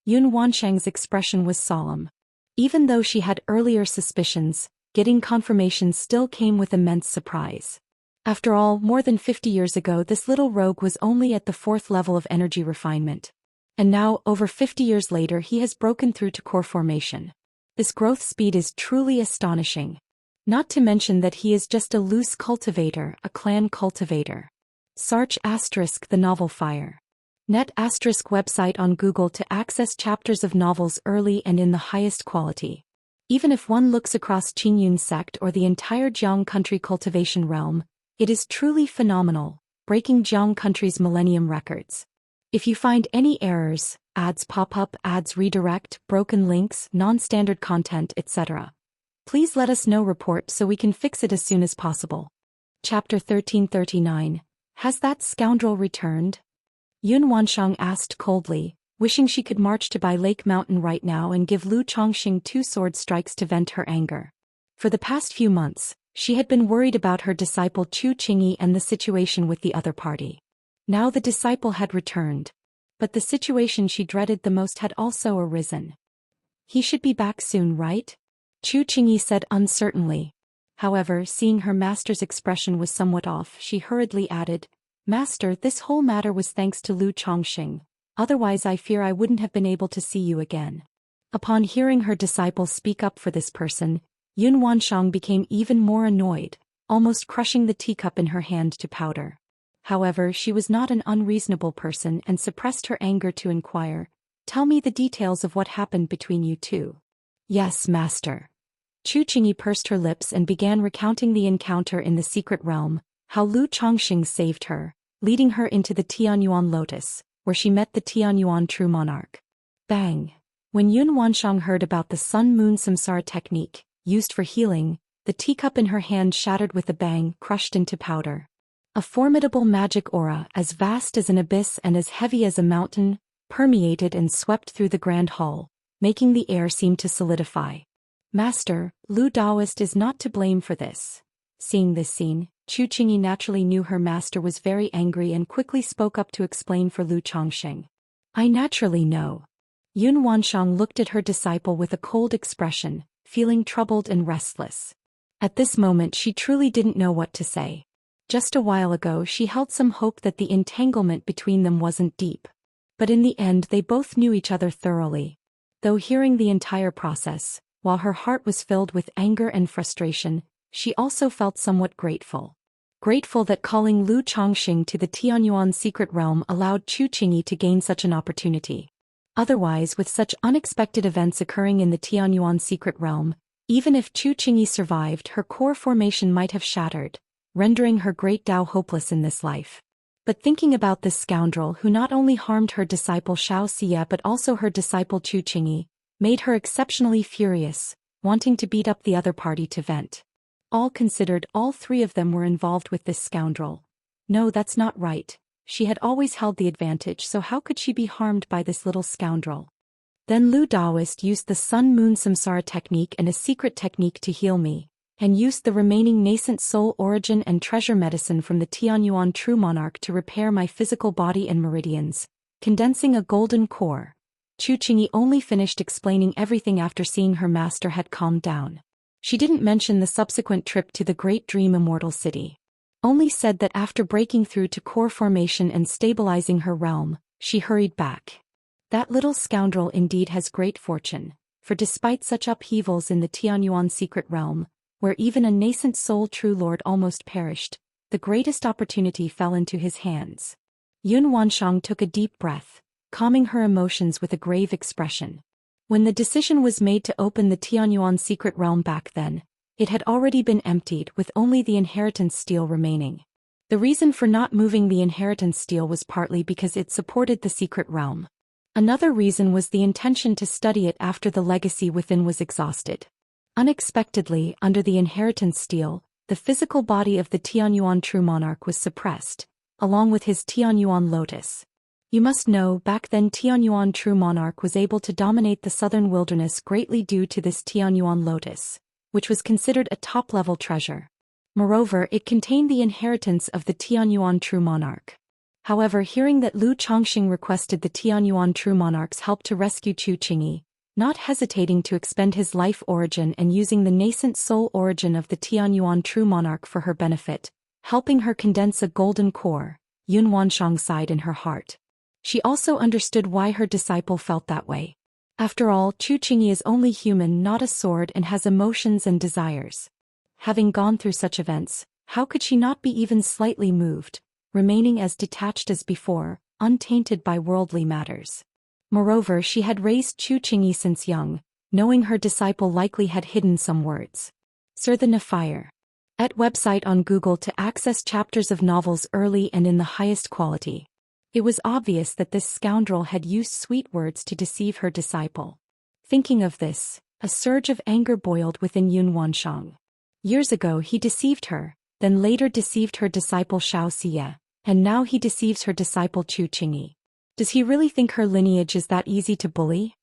S1: Yun Wanshang's expression was solemn. Even though she had earlier suspicions, getting confirmation still came with immense surprise. After all, more than 50 years ago this little rogue was only at the 4th level of energy refinement. And now, over 50 years later, he has broken through to core formation. This growth speed is truly astonishing. Not to mention that he is just a loose cultivator, a clan cultivator. Search * the novel Fire. Net * website on Google to access chapters of novels early and in the highest quality. Even if one looks across Qingyun sect or the entire Jiang country cultivation realm, it is truly phenomenal, breaking Jiang country's millennium records. If you find any errors, ads pop up, ads redirect, broken links, non-standard content, etc., please let us know report so we can fix it as soon as possible. Chapter 1339. Has that scoundrel returned? Yun Wanshang asked coldly, wishing she could march to Bai Lake Mountain right now and give Lu Chongqing 2 sword strikes to vent her anger. For the past few months, she had been worried about her disciple Chu Qingyi and the situation with the other party. Now the disciple had returned. But the situation she dreaded the most had also arisen. He should be back soon, right? Chu Qingyi said uncertainly. However, seeing her master's expression was somewhat off, she hurriedly added, Master, this whole matter was thanks to Lu Chongqing. Otherwise I fear I wouldn't have been able to see you again. Upon hearing her disciple speak up for this person, Yun Wanshang became even more annoyed, almost crushing the teacup in her hand to powder. However, she was not an unreasonable person and suppressed her anger to inquire, "Tell me the details of what happened between you two." "Yes, master." Chu Qingyi pursed her lips and began recounting the encounter in the secret realm, how Lu Chongqing saved her, leading her into the Tianyuan Lotus, where she met the Tianyuan true monarch. Bang! When Yun Wanshang heard about the Sun-Moon Samsara technique, used for healing, the teacup in her hand shattered with a bang, crushed into powder. A formidable magic aura, as vast as an abyss and as heavy as a mountain, permeated and swept through the grand hall, making the air seem to solidify. "Master, Lu Daoist is not to blame for this." Seeing this scene, Chu Qingyi naturally knew her master was very angry and quickly spoke up to explain for Lu Chongqing. "I naturally know." Yun Wanshang looked at her disciple with a cold expression, feeling troubled and restless. At this moment she truly didn't know what to say. Just a while ago she held some hope that the entanglement between them wasn't deep. But in the end they both knew each other thoroughly. Though hearing the entire process, while her heart was filled with anger and frustration, she also felt somewhat grateful. Grateful that calling Lu Chongqing to the Tianyuan secret realm allowed Chu Qingyi to gain such an opportunity. Otherwise, with such unexpected events occurring in the Tianyuan secret realm, even if Chu Qingyi survived, her core formation might have shattered, rendering her great Dao hopeless in this life. But thinking about this scoundrel who not only harmed her disciple Xianxia but also her disciple Chu Qingyi, made her exceptionally furious, wanting to beat up the other party to vent. All considered, all three of them were involved with this scoundrel. No, that's not right. She had always held the advantage, so how could she be harmed by this little scoundrel? Then Lu Daoist used the Sun-Moon Samsara technique and a secret technique to heal me, and used the remaining nascent soul origin and treasure medicine from the Tianyuan true monarch to repair my physical body and meridians, condensing a golden core. Chu Qingyi only finished explaining everything after seeing her master had calmed down. She didn't mention the subsequent trip to the Great Dream Immortal City. Only said that after breaking through to core formation and stabilizing her realm, she hurried back. That little scoundrel indeed has great fortune, for despite such upheavals in the Tianyuan secret realm, where even a nascent soul true lord almost perished, the greatest opportunity fell into his hands. Yun Wanshang took a deep breath, calming her emotions with a grave expression. When the decision was made to open the Tianyuan secret realm back then, it had already been emptied with only the inheritance stele remaining. The reason for not moving the inheritance stele was partly because it supported the secret realm. Another reason was the intention to study it after the legacy within was exhausted. Unexpectedly, under the inheritance stele, the physical body of the Tianyuan true monarch was suppressed, along with his Tianyuan lotus. You must know, back then Tianyuan true monarch was able to dominate the southern wilderness greatly due to this Tianyuan lotus, which was considered a top-level treasure. Moreover, it contained the inheritance of the Tianyuan true monarch. However, hearing that Lu Chongqing requested the Tianyuan true monarch's help to rescue Chu Qingyi, not hesitating to expend his life origin and using the nascent soul origin of the Tianyuan true monarch for her benefit, helping her condense a golden core, Yun Wanshang sighed in her heart. She also understood why her disciple felt that way. After all, Chu Qingyi is only human, not a sword, and has emotions and desires. Having gone through such events, how could she not be even slightly moved, remaining as detached as before, untainted by worldly matters? Moreover, she had raised Chu Qingyi since young, knowing her disciple likely had hidden some words. Sir the Nafire. At website on Google to access chapters of novels early and in the highest quality. It was obvious that this scoundrel had used sweet words to deceive her disciple. Thinking of this, a surge of anger boiled within Yun Wanshang. Years ago he deceived her, then later deceived her disciple Xianxia, and now he deceives her disciple Chu Qingyi. Does he really think her lineage is that easy to bully?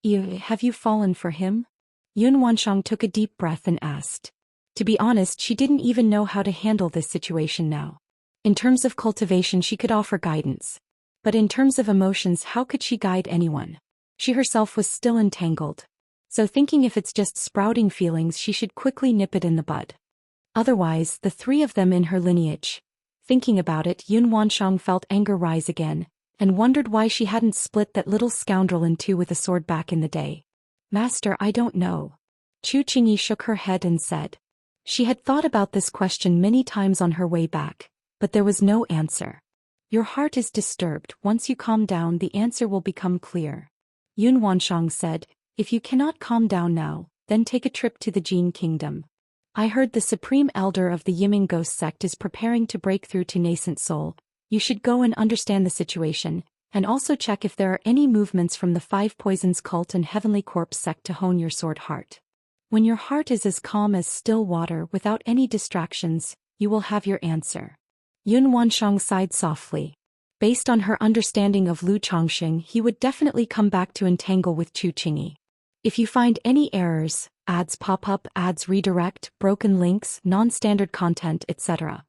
S1: Have you fallen for him? Yun Wanshang took a deep breath and asked. To be honest, she didn't even know how to handle this situation now. In terms of cultivation she could offer guidance. But in terms of emotions, how could she guide anyone? She herself was still entangled. So thinking if it's just sprouting feelings she should quickly nip it in the bud. Otherwise, the three of them in her lineage. Thinking about it, Yun Wansheng felt anger rise again, and wondered why she hadn't split that little scoundrel in two with a sword back in the day. Master, I don't know. Chu Qingyi shook her head and said. She had thought about this question many times on her way back, but there was no answer. Your heart is disturbed. Once you calm down, the answer will become clear. Yun Wansheng said, if you cannot calm down now, then take a trip to the Jin Kingdom. I heard the Supreme Elder of the Yiming Ghost Sect is preparing to break through to Nascent Soul. You should go and understand the situation, and also check if there are any movements from the Five Poisons cult and Heavenly Corpse sect to hone your sword heart. When your heart is as calm as still water without any distractions, you will have your answer. Yun Wansheng sighed softly. Based on her understanding of Lu Chongqing, he would definitely come back to entangle with Chu Qingyi. If you find any errors, ads pop up, ads redirect, broken links, non-standard content, etc.,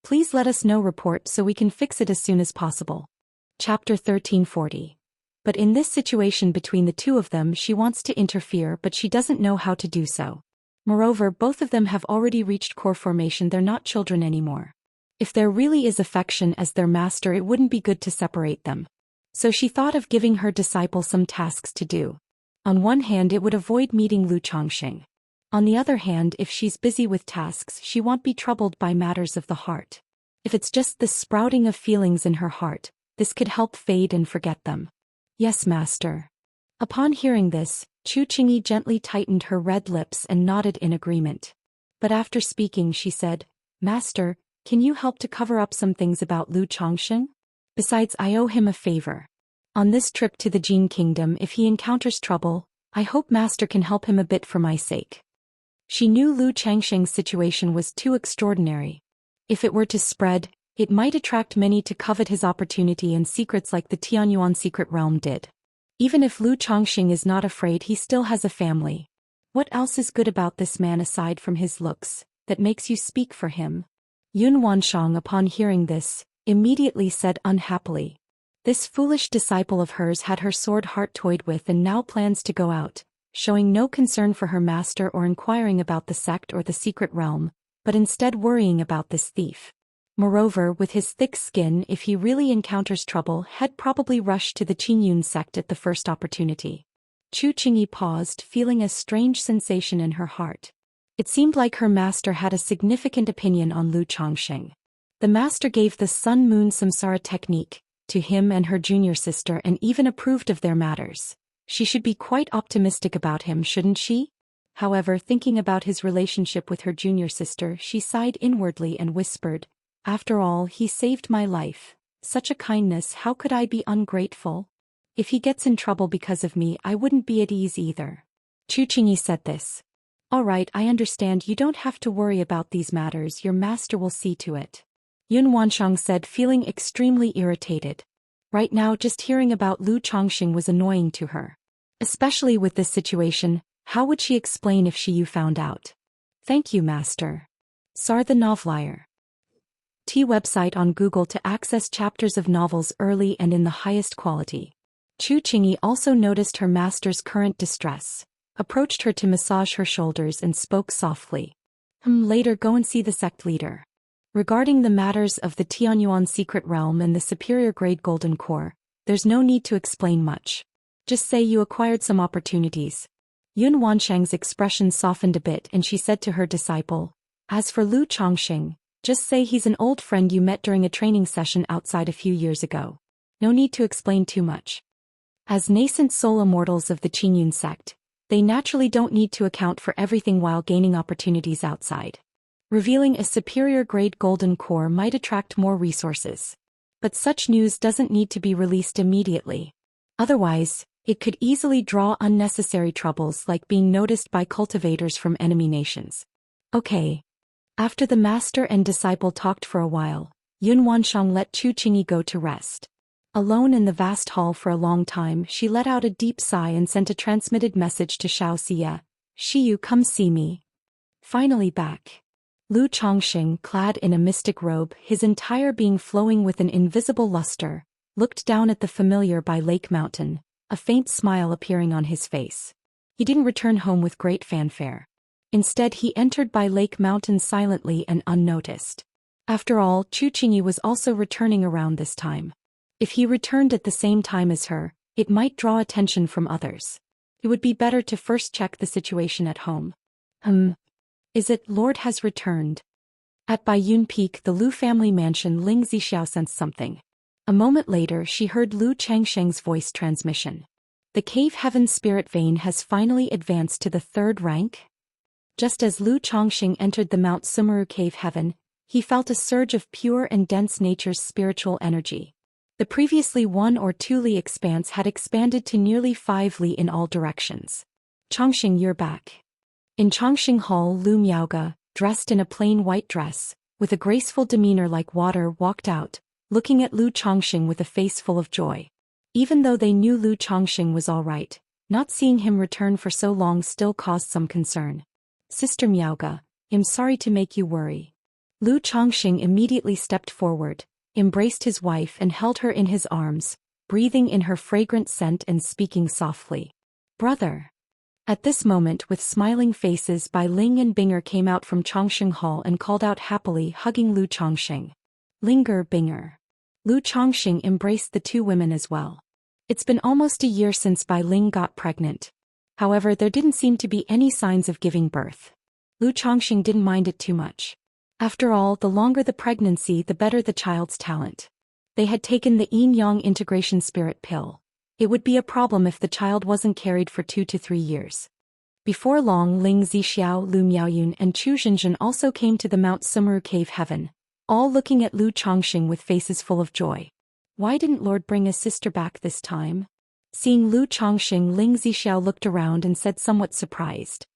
S1: please let us know. Report so we can fix it as soon as possible. Chapter 1340. But in this situation between the two of them, she wants to interfere, but she doesn't know how to do so. Moreover, both of them have already reached core formation. They're not children anymore. If there really is affection as their master, it wouldn't be good to separate them. So she thought of giving her disciple some tasks to do. On one hand, it would avoid meeting Lu Chongqing. On the other hand, if she's busy with tasks, she won't be troubled by matters of the heart. If it's just the sprouting of feelings in her heart, this could help fade and forget them. Yes, master. Upon hearing this, Chu Qingyi gently tightened her red lips and nodded in agreement. But after speaking, she said, Master, can you help to cover up some things about Lu Chongqing? Besides, I owe him a favor. On this trip to the Jin Kingdom, if he encounters trouble, I hope Master can help him a bit for my sake. She knew Lu Chongqing's situation was too extraordinary. If it were to spread, it might attract many to covet his opportunity and secrets like the Tianyuan secret realm did. Even if Lu Chongqing is not afraid, he still has a family. What else is good about this man aside from his looks, that makes you speak for him? Yun Wansheng, upon hearing this, immediately said unhappily. This foolish disciple of hers had her sword heart toyed with and now plans to go out, showing no concern for her master or inquiring about the sect or the secret realm, but instead worrying about this thief. Moreover, with his thick skin, if he really encounters trouble, he'd probably rush to the Qinyun sect at the first opportunity. Chu Qingyi paused, feeling a strange sensation in her heart. It seemed like her master had a significant opinion on Lu Chongqing. The master gave the Sun-Moon Samsara technique to him and her junior sister and even approved of their matters. She should be quite optimistic about him, shouldn't she? However, thinking about his relationship with her junior sister, she sighed inwardly and whispered, After all, he saved my life. Such a kindness, how could I be ungrateful? If he gets in trouble because of me, I wouldn't be at ease either. Chu Qingyi said this. All right, I understand. You don't have to worry about these matters. Your master will see to it. Yun Wansheng said, feeling extremely irritated. Right now, just hearing about Lu Chongqing was annoying to her. Especially with this situation, how would she explain if Shiyu found out? Thank you, master. Sar the Novelier. T website on Google to access chapters of novels early and in the highest quality. Chu Qingyi also noticed her master's current distress, approached her to massage her shoulders and spoke softly. Later go and see the sect leader. Regarding the matters of the Tianyuan secret realm and the superior grade golden core, there's no need to explain much. Just say you acquired some opportunities. Yun Wansheng's expression softened a bit and she said to her disciple, As for Lu Chongqing, just say he's an old friend you met during a training session outside a few years ago. No need to explain too much. As nascent soul immortals of the Qinyun sect, they naturally don't need to account for everything while gaining opportunities outside. Revealing a superior grade golden core might attract more resources. But such news doesn't need to be released immediately. Otherwise, it could easily draw unnecessary troubles like being noticed by cultivators from enemy nations. Okay. After the master and disciple talked for a while, Yun Wansheng let Chu Qingyi go to rest. Alone in the vast hall for a long time, she let out a deep sigh and sent a transmitted message to Xianxia. Shiyu, come see me. Finally back. Lu Chongqing, clad in a mystic robe, his entire being flowing with an invisible luster, looked down at the familiar by Lake Mountain, a faint smile appearing on his face. He didn't return home with great fanfare. Instead, he entered by Lake Mountain silently and unnoticed. After all, Chu Qingyi was also returning around this time. If he returned at the same time as her, it might draw attention from others. It would be better to first check the situation at home. Is it Lord has returned? At Baiyun Peak, the Lu family mansion, Ling Zixiao sensed something. A moment later, she heard Lu Changsheng's voice transmission. The cave heaven spirit vein has finally advanced to the 3rd rank. Just as Lu Changsheng entered the Mount Sumeru cave heaven, he felt a surge of pure and dense nature's spiritual energy. The previously 1 or 2 li expanse had expanded to nearly 5 li in all directions. Changsheng, you're back. In Changsheng Hall, Lu Miaoge, dressed in a plain white dress, with a graceful demeanor like water, walked out, looking at Lu Changsheng with a face full of joy. Even though they knew Lu Changsheng was all right, not seeing him return for so long still caused some concern. Sister Miaoge, I'm sorry to make you worry. Lu Changsheng immediately stepped forward, embraced his wife and held her in his arms, breathing in her fragrant scent and speaking softly. Brother. At this moment, with smiling faces, Bai Ling and Binger came out from Changsheng Hall and called out happily, hugging Lu Changsheng. Linger, Binger. Lu Changsheng embraced the 2 women as well. It's been almost a year since Bai Ling got pregnant. However, there didn't seem to be any signs of giving birth. Lu Changsheng didn't mind it too much. After all, the longer the pregnancy, the better the child's talent. They had taken the yin-yang integration spirit pill. It would be a problem if the child wasn't carried for 2 to 3 years. Before long, Ling Zixiao, Lu Miaoyun and Chu Zhinzhen also came to the Mount Sumeru cave heaven, all looking at Lu Changsheng with faces full of joy. Why didn't Lord bring a sister back this time? Seeing Lu Changsheng, Ling Zixiao looked around and said, somewhat surprised.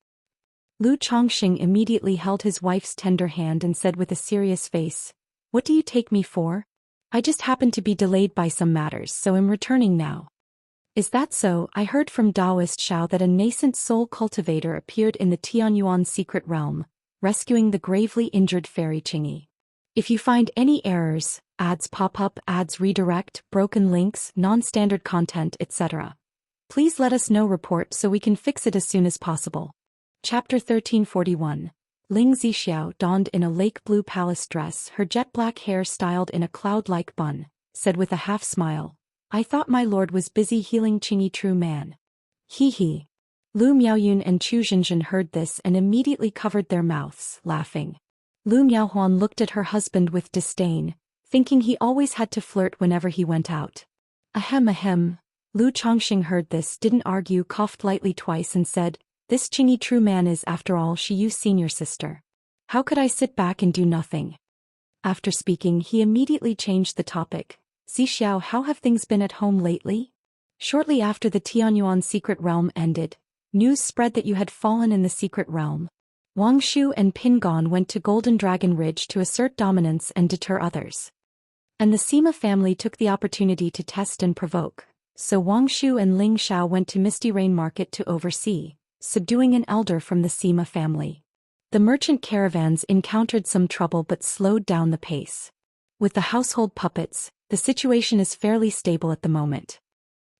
S1: Lu Changsheng immediately held his wife's tender hand and said with a serious face, What do you take me for? I just happened to be delayed by some matters, so I'm returning now. Is that so? I heard from Daoist Xiao that a nascent soul cultivator appeared in the Tianyuan secret realm, rescuing the gravely injured fairy Qingyi. If you find any errors, ads pop up, ads redirect, broken links, non-standard content, etc., please let us know. Report so we can fix it as soon as possible. Chapter 1341. Ling Zixiao, donned in a lake blue palace dress, her jet black hair styled in a cloud-like bun, said with a half-smile, I thought my lord was busy healing Qingyi, true man. He. Lu Miaoyun and Chu Zhinzhen heard this and immediately covered their mouths, laughing. Lu Miaohuan looked at her husband with disdain, thinking he always had to flirt whenever he went out. Ahem. Lu Changsheng heard this, didn't argue, coughed lightly twice and said, This Qingyi true man is, after all, Shiyu's senior sister. How could I sit back and do nothing? After speaking, he immediately changed the topic. Zixiao, how have things been at home lately? Shortly after the Tianyuan secret realm ended, news spread that you had fallen in the secret realm. Wang Shu and Pin Gon went to Golden Dragon Ridge to assert dominance and deter others. And the Sima family took the opportunity to test and provoke, so Wang Shu and Ling Xiao went to Misty Rain Market to oversee, subduing an elder from the Sima family. The merchant caravans encountered some trouble but slowed down the pace. With the household puppets, the situation is fairly stable at the moment.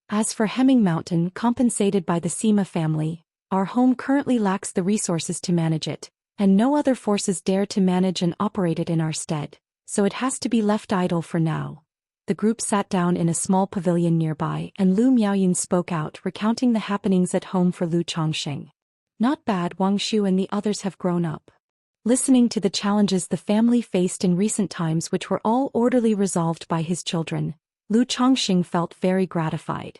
S1: As for Hemming Mountain, compensated by the Sima family, our home currently lacks the resources to manage it, and no other forces dare to manage and operate it in our stead, so it has to be left idle for now. The group sat down in a small pavilion nearby and Lu Miaoyun spoke out, recounting the happenings at home for Lu Changsheng. Not bad, Wang Shu and the others have grown up. Listening to the challenges the family faced in recent times, which were all orderly resolved by his children, Lu Changsheng felt very gratified.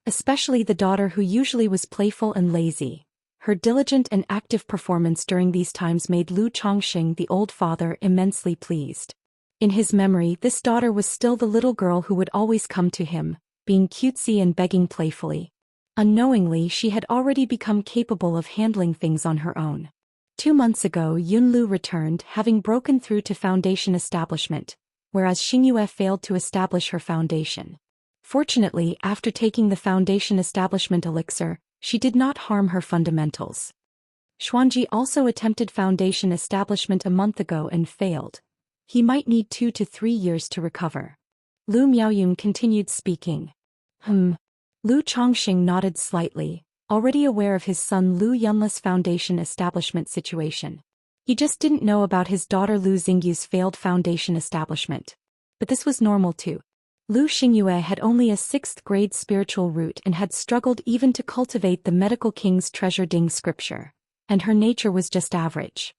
S1: Especially the daughter, who usually was playful and lazy. Her diligent and active performance during these times made Lu Changsheng, the old father, immensely pleased. In his memory, this daughter was still the little girl who would always come to him, being cutesy and begging playfully. Unknowingly, she had already become capable of handling things on her own. 2 months ago, Yunlu returned, having broken through to foundation establishment, whereas Xingyue failed to establish her foundation. Fortunately, after taking the foundation establishment elixir, she did not harm her fundamentals. Xuanji also attempted foundation establishment a month ago and failed. He might need 2 to 3 years to recover. Lu Miaoyun continued speaking. Lu Changsheng nodded slightly, already aware of his son Lu Yunla's foundation establishment situation. He just didn't know about his daughter Lu Xingyu's failed foundation establishment. But this was normal too. Lu Xingyue had only a 6th grade spiritual root and had struggled even to cultivate the medical king's treasure Ding scripture. And her nature was just average.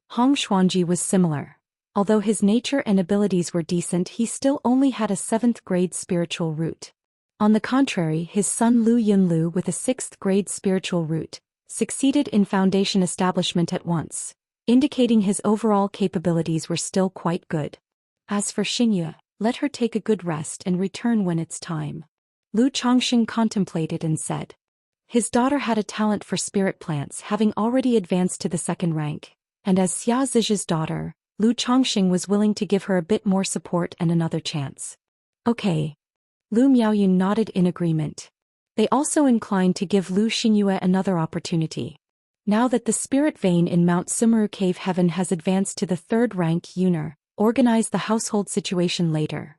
S1: Hong Xuanji was similar. Although his nature and abilities were decent, he still only had a 7th grade spiritual root. On the contrary, his son Lu Yunlu with a 6th grade spiritual root succeeded in foundation establishment at once, indicating his overall capabilities were still quite good. As for Xingyue, let her take a good rest and return when it's time. Lu Chongxing contemplated and said. His daughter had a talent for spirit plants, having already advanced to the 2nd rank, and as Xia Zizhi's daughter, Lu Chongxing was willing to give her a bit more support and another chance. Okay. Lu Miaoyun nodded in agreement. They also inclined to give Lu Xingyue another opportunity. Now that the spirit vein in Mount Sumeru Cave Heaven has advanced to the 3rd rank, Yuner, organize the household situation later.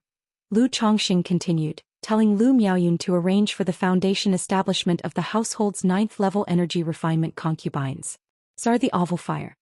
S1: Lu Chongxing continued, telling Lu Miaoyun to arrange for the foundation establishment of the household's 9th level energy refinement concubines. Sar the Ovalfire.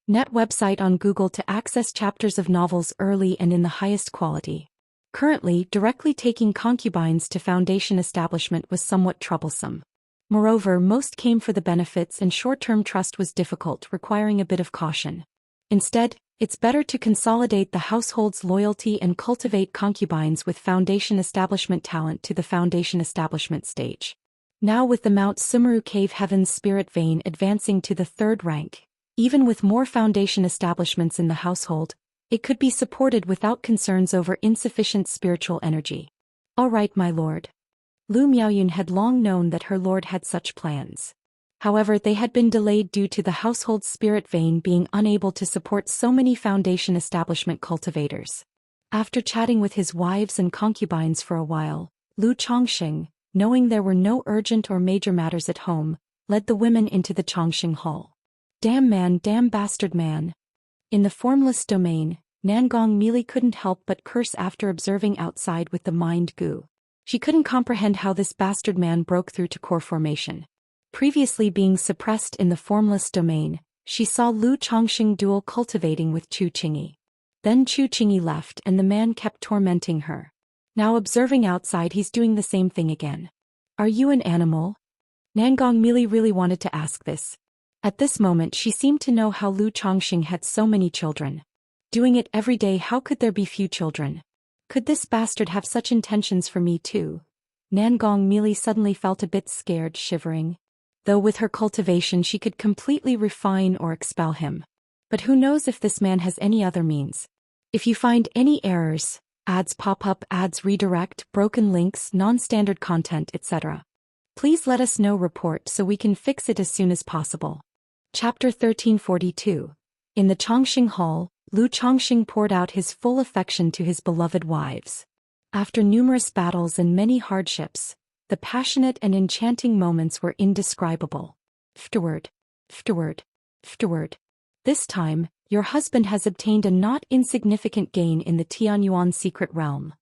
S1: Net website on Google to access chapters of novels early and in the highest quality. Currently, directly taking concubines to foundation establishment was somewhat troublesome. Moreover, most came for the benefits and short-term trust was difficult, requiring a bit of caution. Instead, it's better to consolidate the household's loyalty and cultivate concubines with foundation establishment talent to the foundation establishment stage. Now with the Mount Sumeru Cave Heaven's spirit vein advancing to the 3rd rank, even with more foundation establishments in the household, it could be supported without concerns over insufficient spiritual energy. All right, my lord. Lu Miaoyun had long known that her lord had such plans. However, they had been delayed due to the household's spirit vein being unable to support so many foundation establishment cultivators. After chatting with his wives and concubines for a while, Lu Chongxing, knowing there were no urgent or major matters at home, led the women into the Chongxing Hall. Damn man, damn bastard man. In the formless domain, Nangong Mili couldn't help but curse after observing outside with the mind goo. She couldn't comprehend how this bastard man broke through to core formation. Previously being suppressed in the formless domain, she saw Lu Chongxing dual cultivating with Chu Qingyi. Then Chu Qingyi left and the man kept tormenting her. Now observing outside, he's doing the same thing again. Are you an animal? Nangong Mili really wanted to ask this. At this moment she seemed to know how Lu Chongxing had so many children. Doing it every day, how could there be few children? Could this bastard have such intentions for me too? Nangong Mili suddenly felt a bit scared, shivering. Though with her cultivation she could completely refine or expel him. But who knows if this man has any other means. If you find any errors, ads pop up, ads redirect, broken links, non-standard content, etc. please let us know, report so we can fix it as soon as possible. Chapter 1342. In the Chongxing Hall, Lu Chongxing poured out his full affection to his beloved wives. After numerous battles and many hardships, the passionate and enchanting moments were indescribable. Afterward. This time, your husband has obtained a not insignificant gain in the Tianyuan secret realm.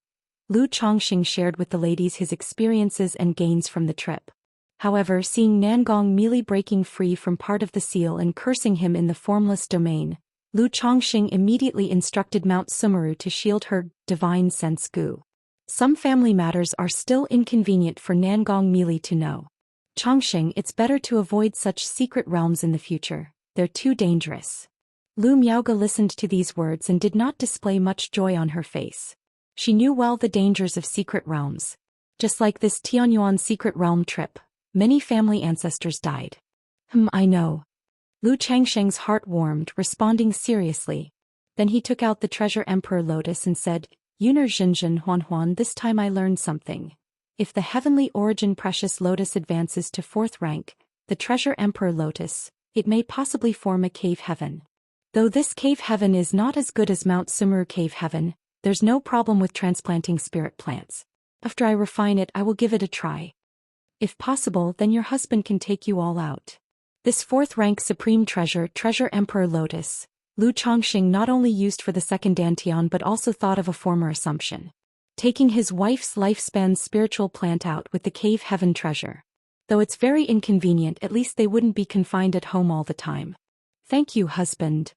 S1: Lu Chongxing shared with the ladies his experiences and gains from the trip. However, seeing Nangong Mili breaking free from part of the seal and cursing him in the formless domain, Lu Chongxing immediately instructed Mount Sumeru to shield her divine sense goo. Some family matters are still inconvenient for Nangong Mili to know. Chongxing, it's better to avoid such secret realms in the future, they're too dangerous. Lu Miaoge listened to these words and did not display much joy on her face. She knew well the dangers of secret realms. Just like this Tianyuan secret realm trip, many family ancestors died. I know. Lu Changsheng's heart warmed, responding seriously. Then he took out the treasure Emperor Lotus and said, Yuner Zhinzhin Huan, this time I learned something. If the heavenly origin precious lotus advances to 4th rank, the treasure Emperor Lotus, it may possibly form a cave heaven. Though this cave heaven is not as good as Mount Sumeru Cave Heaven, there's no problem with transplanting spirit plants. After I refine it, I will give it a try. If possible, then your husband can take you all out. This 4th rank supreme treasure Emperor Lotus, Lu Chongxing not only used for the 2nd Dantian but also thought of a former assumption. Taking his wife's lifespan spiritual plant out with the cave heaven treasure. Though it's very inconvenient, at least they wouldn't be confined at home all the time. Thank you, husband.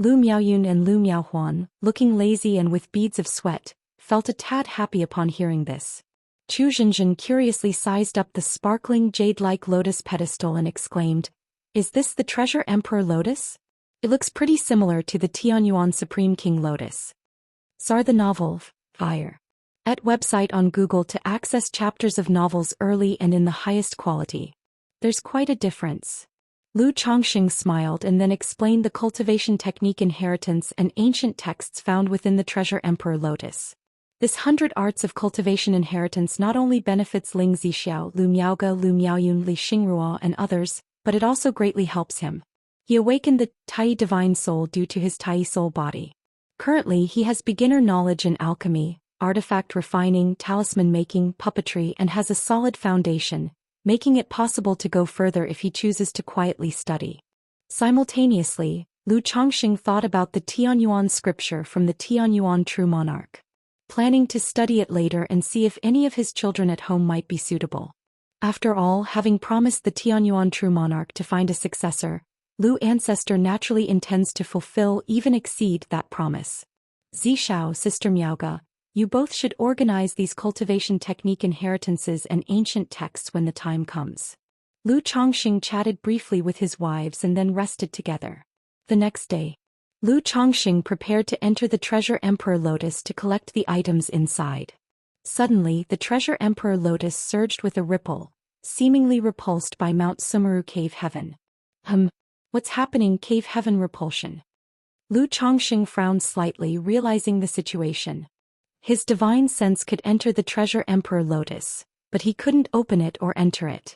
S1: Lu Miaoyun and Lu Miaohuan, looking lazy and with beads of sweat, felt a tad happy upon hearing this. Chu Zhenzhen curiously sized up the sparkling jade-like lotus pedestal and exclaimed, "Is this the Treasure Emperor Lotus? It looks pretty similar to the Tianyuan Supreme King Lotus." Sar the novel, Fire. At website on Google to access chapters of novels early and in the highest quality. There's quite a difference. Lu Chongqing smiled and then explained the cultivation technique inheritance and ancient texts found within the Treasure Emperor Lotus. This 100 arts of cultivation inheritance not only benefits Ling Zixiao, Lu Miaoge, Lu Miaoyun, Li Xingrua and others, but it also greatly helps him. He awakened the Tai divine soul due to his Tai soul body. Currently he has beginner knowledge in alchemy, artifact refining, talisman making, puppetry and has a solid foundation, making it possible to go further if he chooses to quietly study. Simultaneously, Lu Chongqing thought about the Tianyuan scripture from the Tianyuan True Monarch, planning to study it later and see if any of his children at home might be suitable. After all, having promised the Tianyuan True Monarch to find a successor, Lu ancestor naturally intends to fulfill, even exceed, that promise. Zishao, Sister Miaoge, you both should organize these cultivation technique inheritances and ancient texts when the time comes. Lu Chongqing chatted briefly with his wives and then rested together. The next day, Lu Chongqing prepared to enter the Treasure Emperor Lotus to collect the items inside. Suddenly, the Treasure Emperor Lotus surged with a ripple, seemingly repulsed by Mount Sumeru Cave Heaven. What's happening? Cave Heaven repulsion. Lu Chongqing frowned slightly, realizing the situation. His divine sense could enter the Treasure Emperor Lotus, but he couldn't open it or enter it.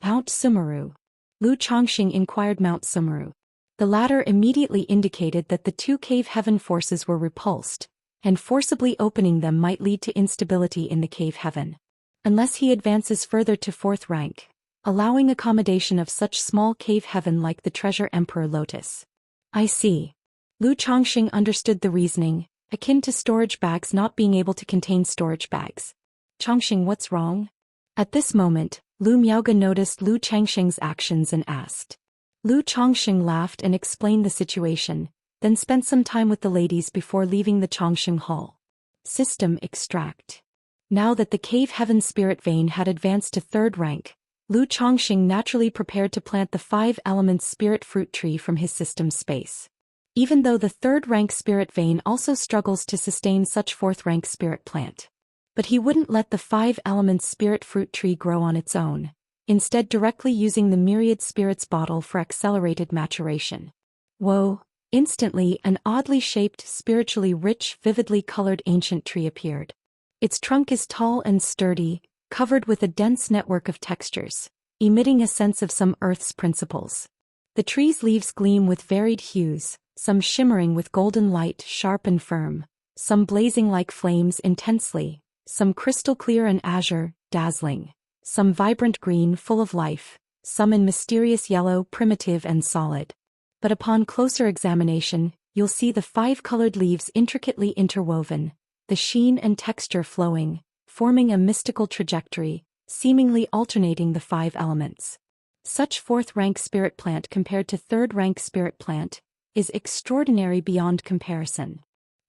S1: Mount Sumeru. Lu Chongqing inquired Mount Sumeru. The latter immediately indicated that the two Cave Heaven forces were repulsed, and forcibly opening them might lead to instability in the Cave Heaven. Unless he advances further to 4th rank, allowing accommodation of such small Cave Heaven like the Treasure Emperor Lotus. I see. Lu Chongqing understood the reasoning, akin to storage bags not being able to contain storage bags. Chongqing, what's wrong? At this moment, Lu Miaoge noticed Lu Changqing's actions and asked. Lu Chongqing laughed and explained the situation, then spent some time with the ladies before leaving the Chongqing Hall. System extract. Now that the Cave Heaven Spirit Vein had advanced to 3rd rank, Lu Chongqing naturally prepared to plant the 5 elements spirit fruit tree from his system space. Even though the 3rd rank spirit vein also struggles to sustain such 4th rank spirit plant. But he wouldn't let the 5 elements spirit fruit tree grow on its own, instead directly using the myriad spirits bottle for accelerated maturation. Whoa! Instantly an oddly shaped, spiritually rich, vividly colored ancient tree appeared. Its trunk is tall and sturdy, covered with a dense network of textures, emitting a sense of some Earth's principles. The tree's leaves gleam with varied hues, some shimmering with golden light, sharp and firm, some blazing like flames intensely, some crystal clear and azure, dazzling, some vibrant green full of life, some in mysterious yellow, primitive and solid. But upon closer examination, you'll see the 5 colored leaves intricately interwoven, the sheen and texture flowing, forming a mystical trajectory, seemingly alternating the 5 elements. Such 4th rank spirit plant compared to 3rd rank spirit plant is extraordinary beyond comparison.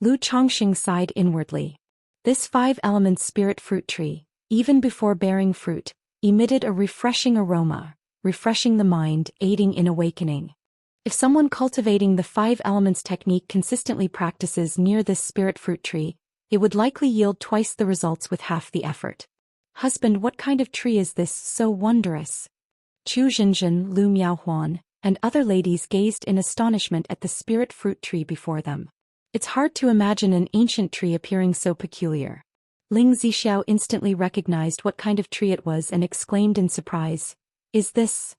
S1: Lu Chongqing sighed inwardly. This 5 elements spirit fruit tree, even before bearing fruit, emitted a refreshing aroma, refreshing the mind, aiding in awakening. If someone cultivating the 5 elements technique consistently practices near this spirit fruit tree, it would likely yield twice the results with half the effort. Husband, what kind of tree is this, so wondrous? Chu Zhenzhen, Lu Miaohuan, and other ladies gazed in astonishment at the spirit fruit tree before them. It's hard to imagine an ancient tree appearing so peculiar. Ling Zixiao instantly recognized what kind of tree it was and exclaimed in surprise, "Is this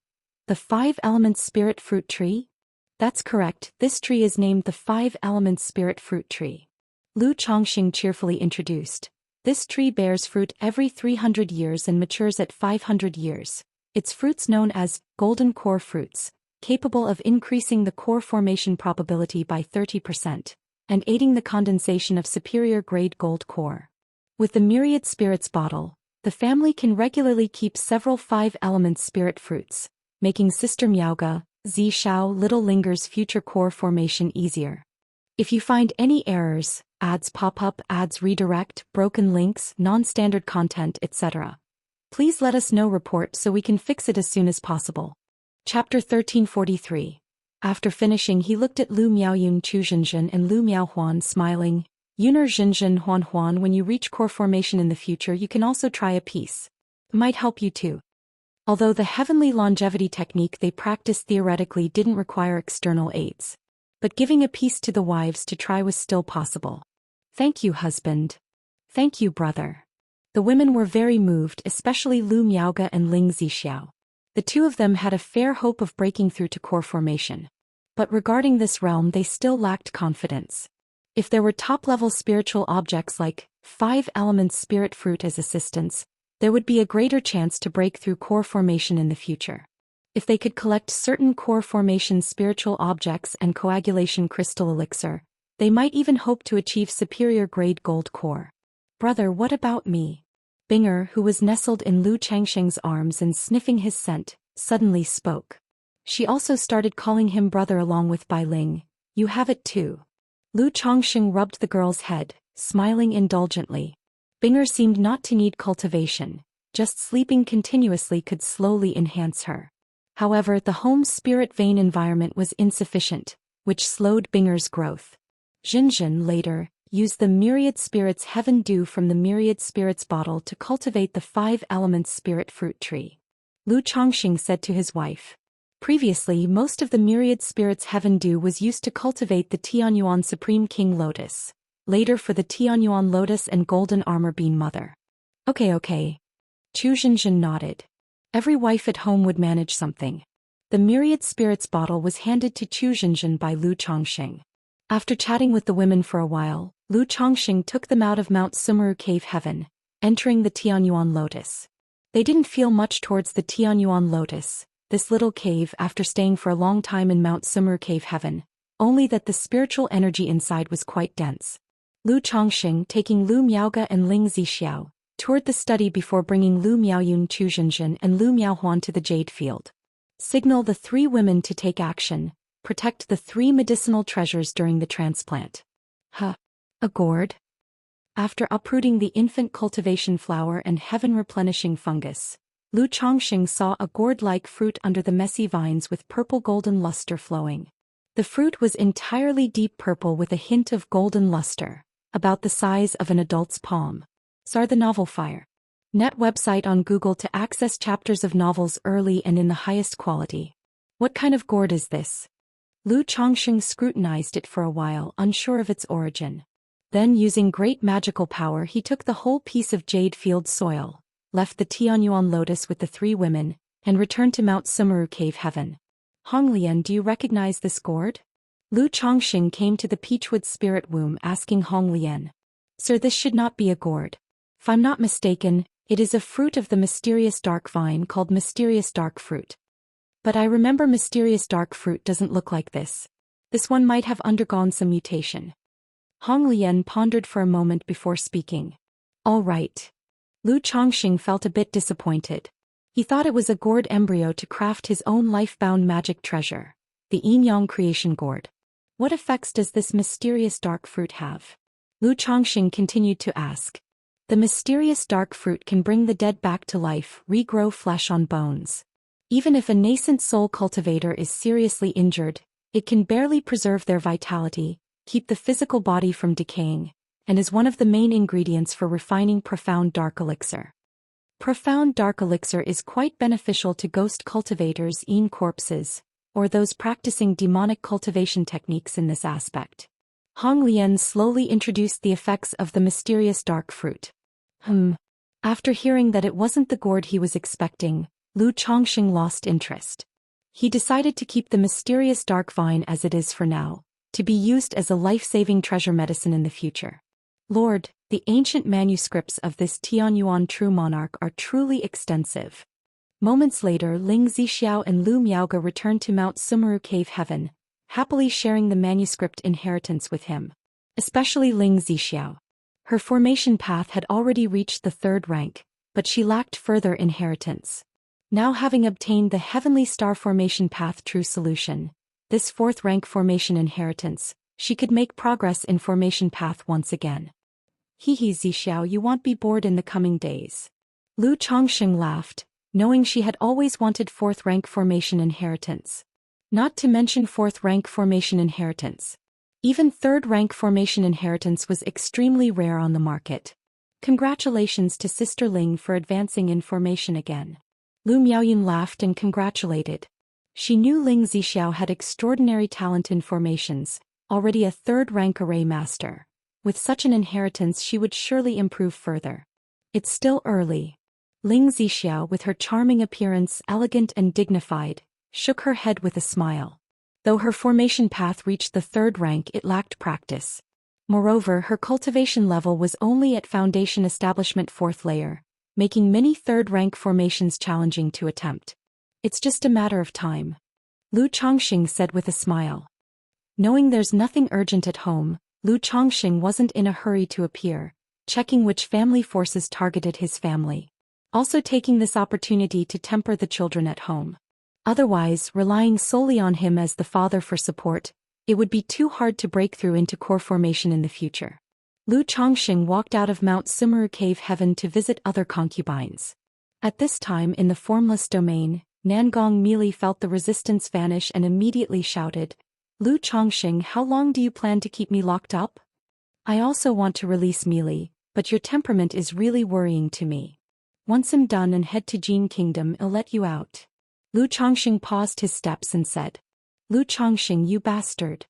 S1: the 5 elements spirit fruit tree?" That's correct, this tree is named the 5 elements spirit fruit tree. Lu Chongqing cheerfully introduced. This tree bears fruit every 300 years and matures at 500 years. Its fruits known as golden core fruits, capable of increasing the core formation probability by 30%, and aiding the condensation of superior grade gold core. With the myriad spirits bottle, the family can regularly keep several 5 elements spirit fruits, making Sister Miaoge, Xiao little lingers future core formation easier. If you find any errors, ads pop up, ads redirect, broken links, non-standard content, etc., please let us know report so we can fix it as soon as possible. Chapter 1343. After finishing he looked at Lu Miaoyun Chu Zhinzhin and Lu Miaohuan smiling. Yuner Zhinzhin Huan, when you reach core formation in the future you can also try a piece. It might help you too. Although the heavenly longevity technique they practiced theoretically didn't require external aids, but giving a piece to the wives to try was still possible. Thank you, husband. Thank you, brother. The women were very moved, especially Lu Miaoge and Ling Zixiao. The two of them had a fair hope of breaking through to core formation. But regarding this realm they still lacked confidence. If there were top-level spiritual objects like 5 elements spirit fruit as assistants, there would be a greater chance to break through core formation in the future. If they could collect certain core formation spiritual objects and coagulation crystal elixir, they might even hope to achieve superior grade gold core. Brother, what about me? Binger, who was nestled in Lu Changsheng's arms and sniffing his scent, suddenly spoke. She also started calling him brother along with Bai Ling. You have it too. Lu Changsheng rubbed the girl's head, smiling indulgently. Binger seemed not to need cultivation, just sleeping continuously could slowly enhance her. However, the home spirit vein environment was insufficient, which slowed Binger's growth. Zhinzhin later used the Myriad Spirits Heaven Dew from the Myriad Spirits bottle to cultivate the 5 elements spirit fruit tree. Lu Changxing said to his wife. Previously, most of the Myriad Spirits Heaven Dew was used to cultivate the Tianyuan Supreme King Lotus, later for the Tianyuan Lotus and Golden Armor Bean Mother. Okay. Chu Zhinzhin nodded. Every wife at home would manage something. The Myriad Spirits bottle was handed to Chu Zhinzhin by Lu Changxing. After chatting with the women for a while, Lu Changxing took them out of Mount Sumeru Cave Heaven, entering the Tianyuan Lotus. They didn't feel much towards the Tianyuan Lotus, this little cave after staying for a long time in Mount Sumeru Cave Heaven, only that the spiritual energy inside was quite dense. Lu Changxing, taking Lu Miaoge and Ling Zixiao, toured the study before bringing Lu Miaoyun Chu Zhinzhin and Lu Miaohuan to the Jade Field. Signal the 3 women to take action, protect the 3 medicinal treasures during the transplant. A gourd? After uprooting the infant cultivation flower and heaven-replenishing fungus, Lu Changxing saw a gourd-like fruit under the messy vines with purple-golden luster flowing. The fruit was entirely deep purple with a hint of golden luster, about the size of an adult's palm. The Novel Fire. Net website on Google to access chapters of novels early and in the highest quality. What kind of gourd is this? Lu Changxing scrutinized it for a while, unsure of its origin. Then, using great magical power, he took the whole piece of jade field soil, left the Tianyuan Lotus with the 3 women, and returned to Mount Sumeru Cave Heaven. Honglian, do you recognize this gourd? Lu Changxing came to the Peachwood Spirit Womb asking Honglian. Sir, this should not be a gourd. If I'm not mistaken, it is a fruit of the mysterious dark vine called mysterious dark fruit. But I remember mysterious dark fruit doesn't look like this. This one might have undergone some mutation. Honglian pondered for a moment before speaking. All right. Lu Changxing felt a bit disappointed. He thought it was a gourd embryo to craft his own life-bound magic treasure, the Yin-Yang creation gourd. What effects does this mysterious dark fruit have? Lu Changxing continued to ask. The mysterious dark fruit can bring the dead back to life, regrow flesh on bones. Even if a nascent soul cultivator is seriously injured, it can barely preserve their vitality, keep the physical body from decaying, and is one of the main ingredients for refining profound dark elixir. Profound dark elixir is quite beneficial to ghost cultivators in corpses, or those practicing demonic cultivation techniques in this aspect. Honglian slowly introduced the effects of the mysterious dark fruit. After hearing that it wasn't the gourd he was expecting, Lu Changxing lost interest. He decided to keep the mysterious dark vine as it is for now, to be used as a life-saving treasure medicine in the future. Lord, the ancient manuscripts of this Tianyuan true monarch are truly extensive. Moments later, Ling Zixiao and Lu Miaoge returned to Mount Sumeru Cave Heaven, happily sharing the manuscript inheritance with him. Especially Ling Zixiao. Her formation path had already reached the 3rd rank, but she lacked further inheritance. Now having obtained the Heavenly Star Formation Path True Solution, this 4th rank formation inheritance, she could make progress in formation path once again. Hehe Zixiao, you won't be bored in the coming days. Lu Chongqing laughed, knowing she had always wanted 4th rank formation inheritance. Not to mention 4th rank formation inheritance. Even 3rd rank formation inheritance was extremely rare on the market. Congratulations to Sister Ling for advancing in formation again. Lu Miaoyun laughed and congratulated. She knew Ling Zixiao had extraordinary talent in formations, already a 3rd rank array master. With such an inheritance she would surely improve further. It's still early. Ling Zixiao, with her charming appearance, elegant and dignified, shook her head with a smile. Though her formation path reached the 3rd rank, it lacked practice. Moreover, her cultivation level was only at foundation establishment 4th layer, making many 3rd rank formations challenging to attempt. It's just a matter of time. Lu Chongqing said with a smile. Knowing there's nothing urgent at home, Lu Chongqing wasn't in a hurry to appear, checking which family forces targeted his family. Also taking this opportunity to temper the children at home. Otherwise, relying solely on him as the father for support, it would be too hard to break through into core formation in the future. Lu Chongqing walked out of Mount Sumeru Cave Heaven to visit other concubines. At this time in the formless domain, Nangong Mili felt the resistance vanish and immediately shouted, Lu Chongqing, how long do you plan to keep me locked up? I also want to release Mili, but your temperament is really worrying to me. Once I'm done and head to Jin Kingdom, I'll let you out. Lu Chongqing paused his steps and said, Lu Chongqing, you bastard.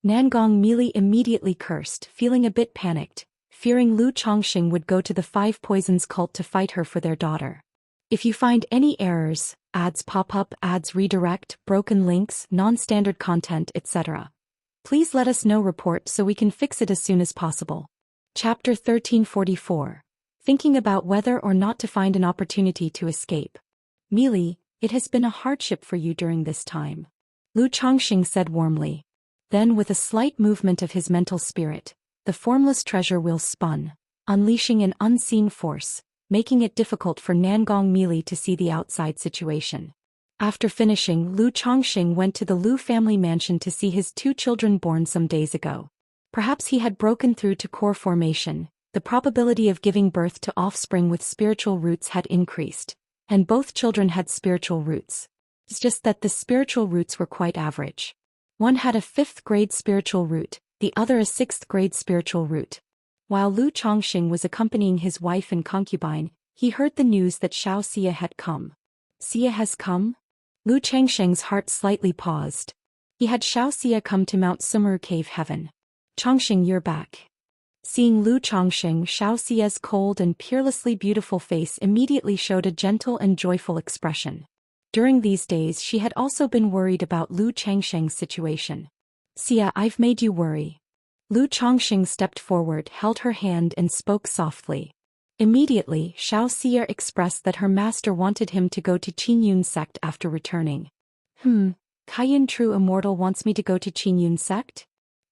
S1: Nangong Mili immediately cursed, feeling a bit panicked, fearing Lu Chongqing would go to the 5 Poisons cult to fight her for their daughter. If you find any errors, ads pop up, ads redirect, broken links, non-standard content, etc., please let us know. Report so we can fix it as soon as possible. Chapter 1344. Thinking about whether or not to find an opportunity to escape. Mili, it has been a hardship for you during this time. Lu Chongqing said warmly. Then with a slight movement of his mental spirit, the formless treasure wheel spun, unleashing an unseen force, making it difficult for Nangong Mili to see the outside situation. After finishing, Lu Chongqing went to the Lu family mansion to see his 2 children born some days ago. Perhaps he had broken through to core formation, the probability of giving birth to offspring with spiritual roots had increased, and both children had spiritual roots. It's just that the spiritual roots were quite average. One had a 5th grade spiritual root, the other a 6th grade spiritual root. While Lu Chongqing was accompanying his wife and concubine, he heard the news that Xianxia had come. Xia has come? Lu Chongqing's heart slightly paused. He had Xianxia come to Mount Sumeru Cave Heaven. Chongqing, you're back. Seeing Lu Chongqing, Xiaoxia's cold and peerlessly beautiful face immediately showed a gentle and joyful expression. During these days she had also been worried about Lu Chongqing's situation. Xia, I've made you worry. Lu Chongqing stepped forward, held her hand and spoke softly. Immediately, Xiaoxia expressed that her master wanted him to go to Qinyun sect after returning. Kaiyun True Immortal wants me to go to Qinyun sect?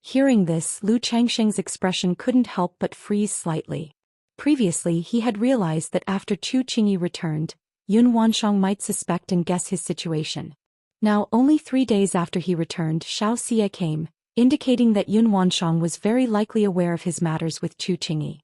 S1: Hearing this, Lu Chongqing's expression couldn't help but freeze slightly. Previously he had realized that after Chu Qingyi returned, Yun Wansheng might suspect and guess his situation. Now only 3 days after he returned, Xiaoxia came, indicating that Yun Wansheng was very likely aware of his matters with Chu Qingyi.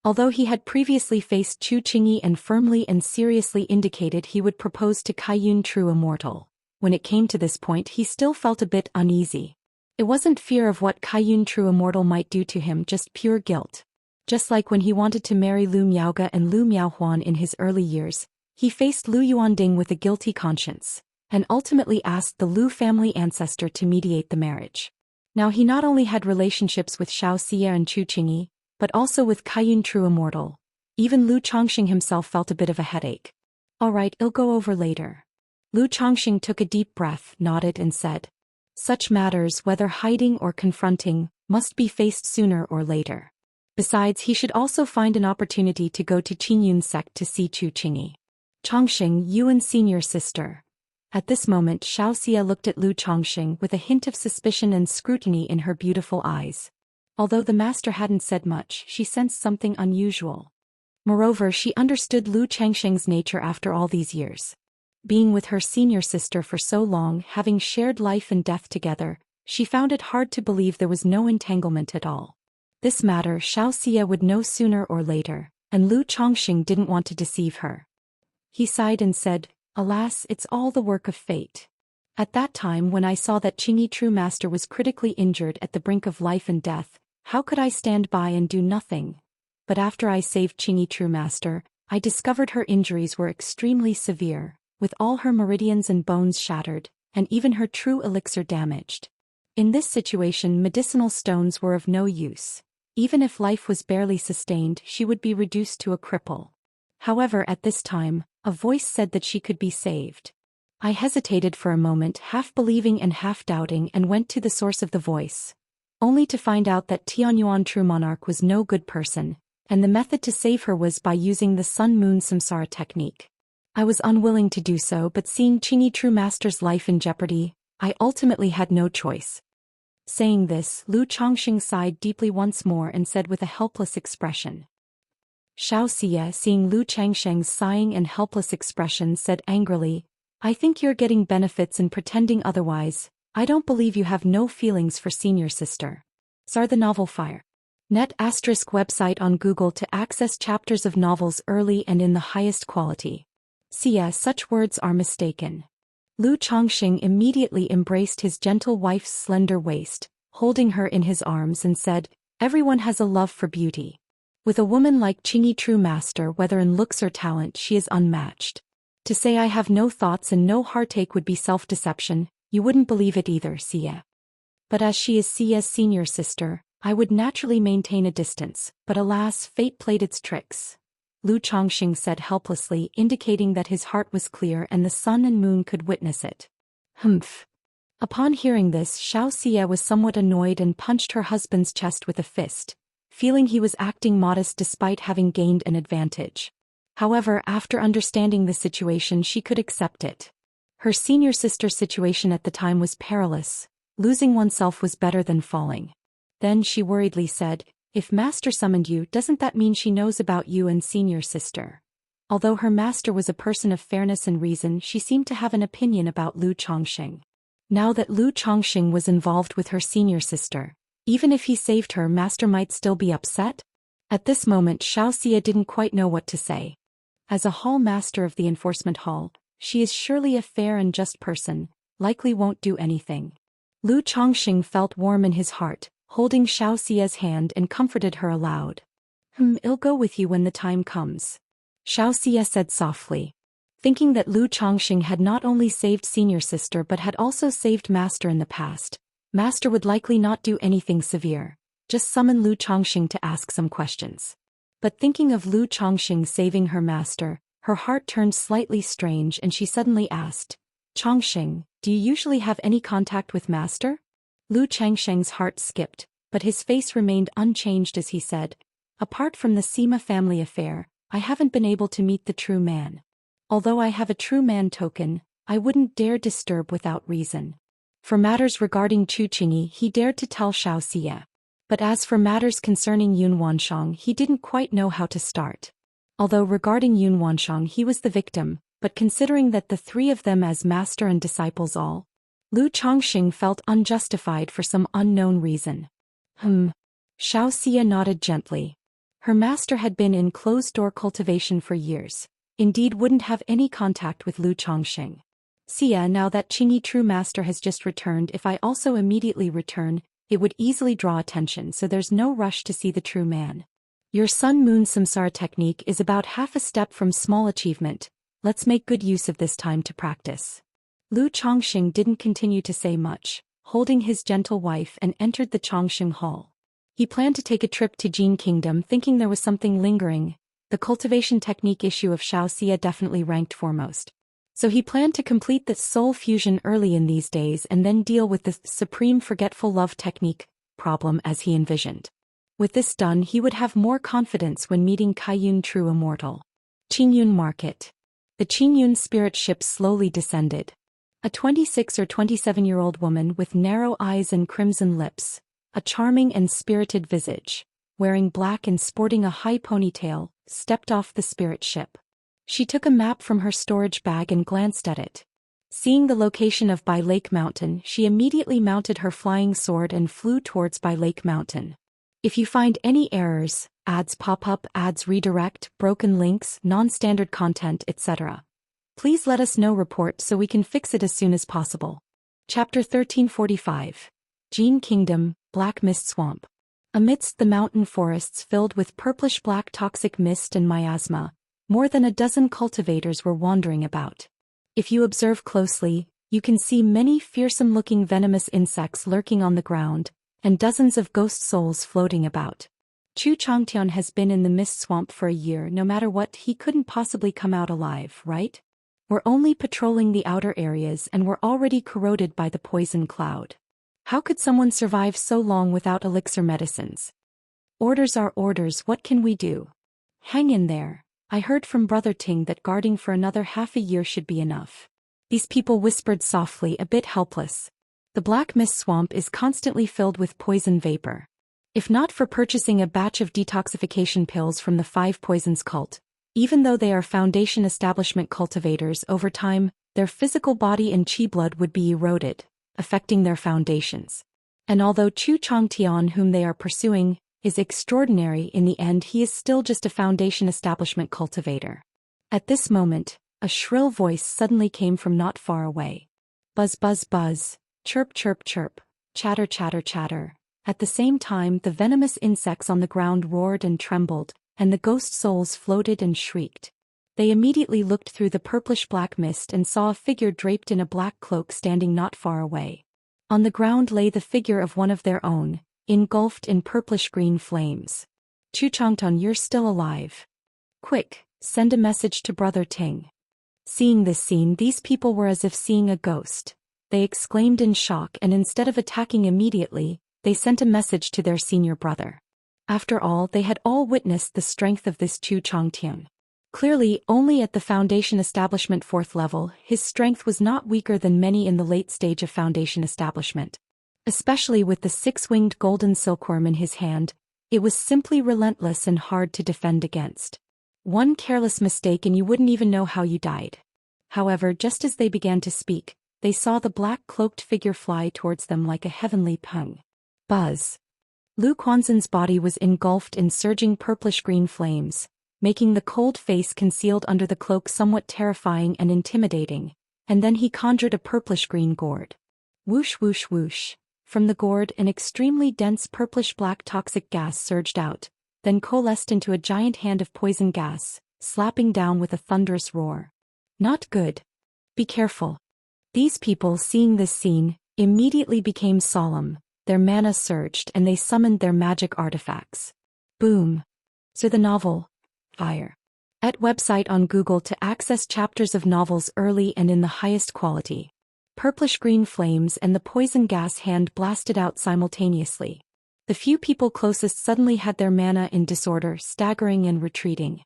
S1: Although he had previously faced Chu Qingyi and firmly and seriously indicated he would propose to Kaiyun True Immortal, when it came to this point he still felt a bit uneasy. It wasn't fear of what Kaiyun True Immortal might do to him, just pure guilt. Just like when he wanted to marry Lu Miaoge and Lu Miaohuan in his early years, he faced Lu Yuanding with a guilty conscience, and ultimately asked the Lu family ancestor to mediate the marriage. Now he not only had relationships with Xiaoxia and Chu Qingyi, but also with Kaiyun True Immortal. Even Lu Chongqing himself felt a bit of a headache. Alright, I'll go over later. Lu Chongqing took a deep breath, nodded and said, such matters, whether hiding or confronting, must be faced sooner or later. Besides, he should also find an opportunity to go to Qinyun sect to see Chu Qingyi. Chongqing, you and senior sister. At this moment Xiaoxia looked at Lu Chongqing with a hint of suspicion and scrutiny in her beautiful eyes. Although the master hadn't said much, she sensed something unusual. Moreover, she understood Lu Chongqing's nature after all these years. Being with her senior sister for so long, having shared life and death together, she found it hard to believe there was no entanglement at all. This matter Xianxia would know sooner or later, and Lu Chongqing didn't want to deceive her. He sighed and said, "Alas, it's all the work of fate. At that time when I saw that Qingyi True Master was critically injured at the brink of life and death, how could I stand by and do nothing? But after I saved Qingyi True Master, I discovered her injuries were extremely severe, with all her meridians and bones shattered, and even her true elixir damaged. In this situation medicinal stones were of no use. Even if life was barely sustained, she would be reduced to a cripple. However, at this time, a voice said that she could be saved. I hesitated for a moment, half believing and half doubting, and went to the source of the voice, only to find out that Tianyuan True Monarch was no good person, and the method to save her was by using the Sun-Moon Samsara technique. I was unwilling to do so, but seeing Qingyi True Master's life in jeopardy, I ultimately had no choice." Saying this, Lu Chongqing sighed deeply once more and said with a helpless expression. Xianxia, seeing Lu Chongqing's sighing and helpless expression, said angrily, "I think you're getting benefits in pretending otherwise. I don't believe you have no feelings for senior sister." Sar the novel Fire. Net ** website on Google to access chapters of novels early and in the highest quality. Such words are mistaken. Lu Chongqing immediately embraced his gentle wife's slender waist, holding her in his arms, and said, "Everyone has a love for beauty. With a woman like Qingyi True Master, whether in looks or talent, she is unmatched. To say I have no thoughts and no heartache would be self-deception. You wouldn't believe it either, Xia. But as she is Xia's senior sister, I would naturally maintain a distance, but alas, fate played its tricks." Lu Chongqing said helplessly, indicating that his heart was clear and the sun and moon could witness it. Humph. Upon hearing this, Xianxia was somewhat annoyed and punched her husband's chest with a fist, feeling he was acting modest despite having gained an advantage. However, after understanding the situation, she could accept it. Her senior sister's situation at the time was perilous. Losing oneself was better than falling. Then she worriedly said, "If Master summoned you, doesn't that mean she knows about you and senior sister?" Although her master was a person of fairness and reason, she seemed to have an opinion about Lu Chongqing. Now that Lu Chongqing was involved with her senior sister, even if he saved her, Master might still be upset? At this moment Xianxia didn't quite know what to say. As a hall master of the enforcement hall, she is surely a fair and just person, likely won't do anything. Lu Chongqing felt warm in his heart, holding Xianxia's hand, and comforted her aloud. I'll go with you when the time comes," Xianxia said softly. Thinking that Lu Chongqing had not only saved senior sister but had also saved Master in the past, Master would likely not do anything severe, just summon Lu Chongqing to ask some questions. But thinking of Lu Chongqing saving her master, her heart turned slightly strange and she suddenly asked, "Chongqing, do you usually have any contact with Master?" Lu Chongqing's heart skipped, but his face remained unchanged as he said, "Apart from the Sima family affair, I haven't been able to meet the true man. Although I have a true man token, I wouldn't dare disturb without reason." For matters regarding Chu Qingyi, he dared to tell Xianxia. But as for matters concerning Yun Wanshang, he didn't quite know how to start. Although regarding Yun Wanshang he was the victim, but considering that the three of them as master and disciples all, Lu Chongqing felt unjustified for some unknown reason. Xianxia nodded gently. Her master had been in closed-door cultivation for years, indeed wouldn't have any contact with Lu Chongqing. "Xia, now that Qingyi True Master has just returned, if I also immediately return, it would easily draw attention, so there's no rush to see the true man. Your Sun-Moon Samsara technique is about half a step from small achievement. Let's make good use of this time to practice." Lu Chongqing didn't continue to say much, holding his gentle wife, and entered the Chongqing Hall. He planned to take a trip to Jin Kingdom, thinking there was something lingering. The cultivation technique issue of Xianxia definitely ranked foremost. So he planned to complete the soul fusion early in these days and then deal with the supreme forgetful love technique problem as he envisioned. With this done, he would have more confidence when meeting Kaiyun True Immortal. Qingyun Market. The Qingyun spirit ship slowly descended. A 26 or 27-year-old woman with narrow eyes and crimson lips, a charming and spirited visage, wearing black and sporting a high ponytail, stepped off the spirit ship. She took a map from her storage bag and glanced at it. Seeing the location of Bai Lake Mountain, she immediately mounted her flying sword and flew towards Bai Lake Mountain. If you find any errors, ads pop up, ads redirect, broken links, non-standard content, etc., please let us know report so we can fix it as soon as possible. Chapter 1345. Jin Kingdom, Black Mist Swamp. Amidst the mountain forests filled with purplish-black toxic mist and miasma, more than a dozen cultivators were wandering about. If you observe closely, you can see many fearsome-looking venomous insects lurking on the ground, and dozens of ghost souls floating about. Chu Changtian has been in the mist swamp for a year. No matter what, he couldn't possibly come out alive, right? We're only patrolling the outer areas and we're already corroded by the poison cloud. How could someone survive so long without elixir medicines? Orders are orders, what can we do? Hang in there. I heard from Brother Ting that guarding for another half a year should be enough. These people whispered softly, a bit helpless. The Black Mist Swamp is constantly filled with poison vapor. If not for purchasing a batch of detoxification pills from the Five Poisons cult, even though they are Foundation establishment cultivators, over time, their physical body and chi blood would be eroded, affecting their foundations. And although Chu Changtian, whom they are pursuing, is extraordinary, in the end he is still just a Foundation establishment cultivator. At this moment, a shrill voice suddenly came from not far away. Buzz buzz buzz, chirp chirp chirp, chatter chatter chatter. At the same time the venomous insects on the ground roared and trembled, and the ghost souls floated and shrieked. They immediately looked through the purplish-black mist and saw a figure draped in a black cloak standing not far away. On the ground lay the figure of one of their own, engulfed in purplish-green flames. Chu Changtian, you're still alive. Quick, send a message to Brother Ting. Seeing this scene, these people were as if seeing a ghost. They exclaimed in shock, and instead of attacking immediately, they sent a message to their senior brother. After all, they had all witnessed the strength of this Chu Changtian. Clearly, only at the Foundation establishment 4th level, his strength was not weaker than many in the late stage of Foundation establishment. Especially with the 6-winged golden silkworm in his hand, it was simply relentless and hard to defend against. One careless mistake and you wouldn't even know how you died. However, just as they began to speak, they saw the black-cloaked figure fly towards them like a heavenly pung. Buzz. Lu Quanzhen's body was engulfed in surging purplish-green flames, making the cold face concealed under the cloak somewhat terrifying and intimidating, and then he conjured a purplish-green gourd. Whoosh whoosh whoosh. From the gourd an extremely dense purplish-black toxic gas surged out, then coalesced into a giant hand of poison gas, slapping down with a thunderous roar. Not good. Be careful. These people, seeing this scene, immediately became solemn. Their mana surged and they summoned their magic artifacts. Boom. So the novel, Fire. At website on Google to access chapters of novels early and in the highest quality. Purplish-green flames and the poison gas hand blasted out simultaneously. The few people closest suddenly had their mana in disorder, staggering and retreating.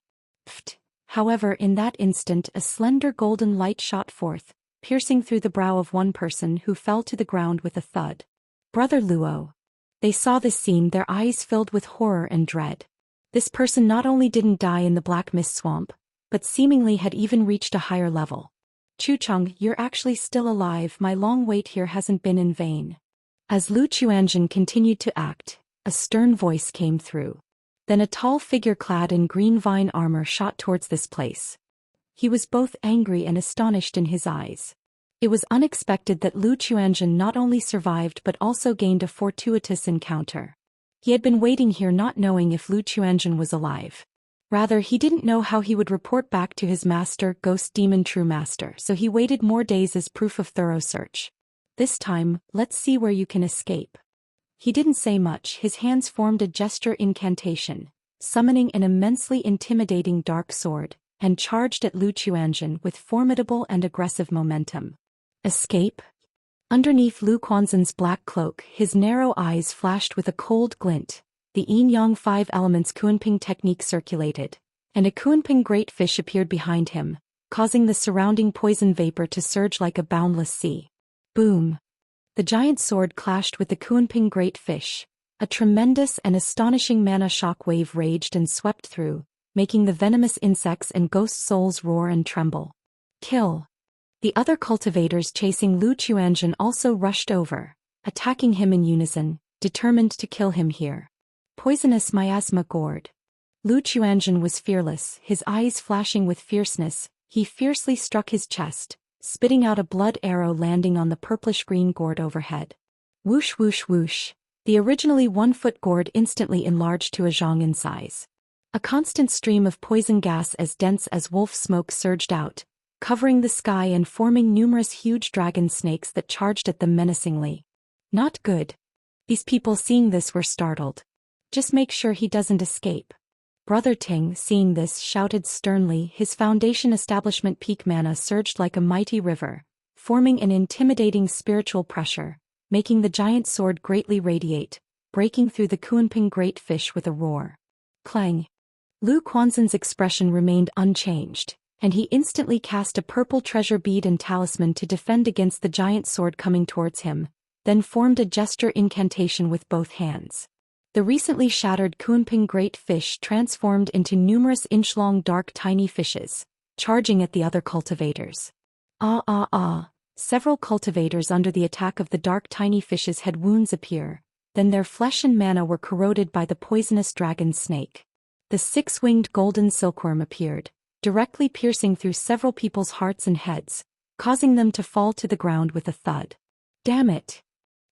S1: Pfft. However, in that instant a slender golden light shot forth, piercing through the brow of one person who fell to the ground with a thud. Brother Luo. They saw this scene, their eyes filled with horror and dread. This person not only didn't die in the Black Mist Swamp, but seemingly had even reached a higher level. Chu Chang, you're actually still alive, my long wait here hasn't been in vain. As Lu Chuanzhen continued to act, a stern voice came through. Then a tall figure clad in green vine armor shot towards this place. He was both angry and astonished in his eyes. It was unexpected that Lu Chuanzhen not only survived but also gained a fortuitous encounter. He had been waiting here not knowing if Lu Chuanzhen was alive. Rather, he didn't know how he would report back to his master, Ghost Demon True Master, so he waited more days as proof of thorough search. This time, let's see where you can escape. He didn't say much, his hands formed a gesture incantation, summoning an immensely intimidating dark sword, and charged at Lu Chuanzhen with formidable and aggressive momentum. Escape? Underneath Lu Quanzhen's black cloak, his narrow eyes flashed with a cold glint. The yin-yang 5 elements Kunping technique circulated, and a Kunping great fish appeared behind him, causing the surrounding poison vapor to surge like a boundless sea. Boom! The giant sword clashed with the Kunping great fish. A tremendous and astonishing mana shock wave raged and swept through, making the venomous insects and ghost souls roar and tremble. Kill! The other cultivators chasing Lu Qianzhen also rushed over, attacking him in unison, determined to kill him here. Poisonous miasma gourd. Lu Qianzhen was fearless, his eyes flashing with fierceness. He fiercely struck his chest, spitting out a blood arrow landing on the purplish-green gourd overhead. Whoosh whoosh whoosh. The originally 1-foot gourd instantly enlarged to a zhang in size. A constant stream of poison gas as dense as wolf smoke surged out, covering the sky and forming numerous huge dragon snakes that charged at them menacingly. Not good. These people seeing this were startled. Just make sure he doesn't escape. Brother Ting, seeing this, shouted sternly. His foundation establishment peak mana surged like a mighty river, forming an intimidating spiritual pressure, making the giant sword greatly radiate, breaking through the Kunping great fish with a roar. Clang! Lu Quanzhen's expression remained unchanged, and he instantly cast a purple treasure bead and talisman to defend against the giant sword coming towards him, then formed a gesture incantation with both hands. The recently shattered Kunping great fish transformed into numerous inch-long dark tiny fishes, charging at the other cultivators. Several cultivators under the attack of the dark tiny fishes had wounds appear, then their flesh and mana were corroded by the poisonous dragon snake. The 6-winged golden silkworm appeared, directly piercing through several people's hearts and heads, causing them to fall to the ground with a thud. Damn it!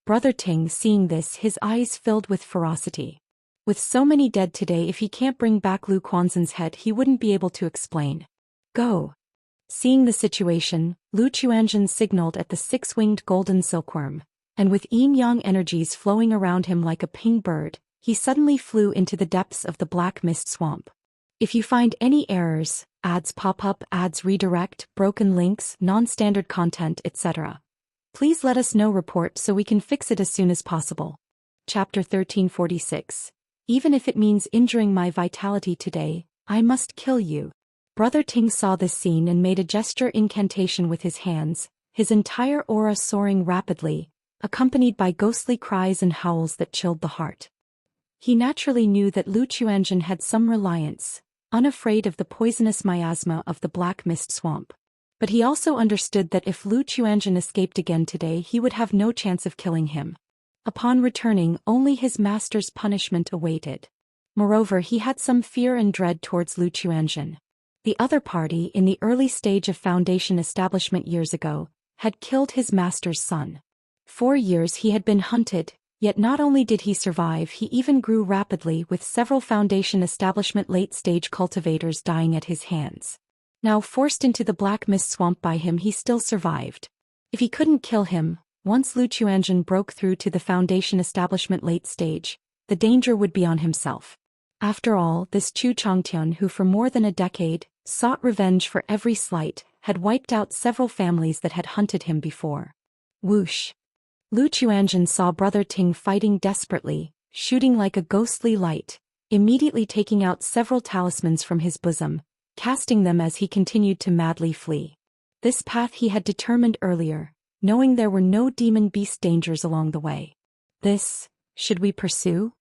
S1: Brother Ting, seeing this, his eyes filled with ferocity. With so many dead today, if he can't bring back Lu Quanzhen's head, he wouldn't be able to explain. Go! Seeing the situation, Lu Qianzhen signaled at the 6-winged golden silkworm, and with yin-yang energies flowing around him like a ping bird, he suddenly flew into the depths of the black mist swamp. If you find any errors, ads pop up, ads redirect, broken links, non-standard content, etc., please let us know. Report so we can fix it as soon as possible. Chapter 1346. Even if it means injuring my vitality today, I must kill you. Brother Ting saw this scene and made a gesture incantation with his hands, his entire aura soaring rapidly, accompanied by ghostly cries and howls that chilled the heart. He naturally knew that Lu Qianzhen had some reliance, unafraid of the poisonous miasma of the black mist swamp. But he also understood that if Lu Qianzhen escaped again today, he would have no chance of killing him. Upon returning, only his master's punishment awaited. Moreover, he had some fear and dread towards Lu Qianzhen. The other party, in the early stage of Foundation establishment years ago, had killed his master's son. 4 years he had been hunted, yet not only did he survive, he even grew rapidly, with several Foundation establishment late-stage cultivators dying at his hands. Now forced into the black mist swamp by him, he still survived. If he couldn't kill him, once Lu Qianzhen broke through to the Foundation establishment late stage, the danger would be on himself. After all, this Chu Changtian, who for more than a decade sought revenge for every slight, had wiped out several families that had hunted him before. Whoosh! Lu Qianzhen saw Brother Ting fighting desperately, shooting like a ghostly light, immediately taking out several talismans from his bosom, casting them as he continued to madly flee. This path he had determined earlier, knowing there were no demon beast dangers along the way. Should we pursue?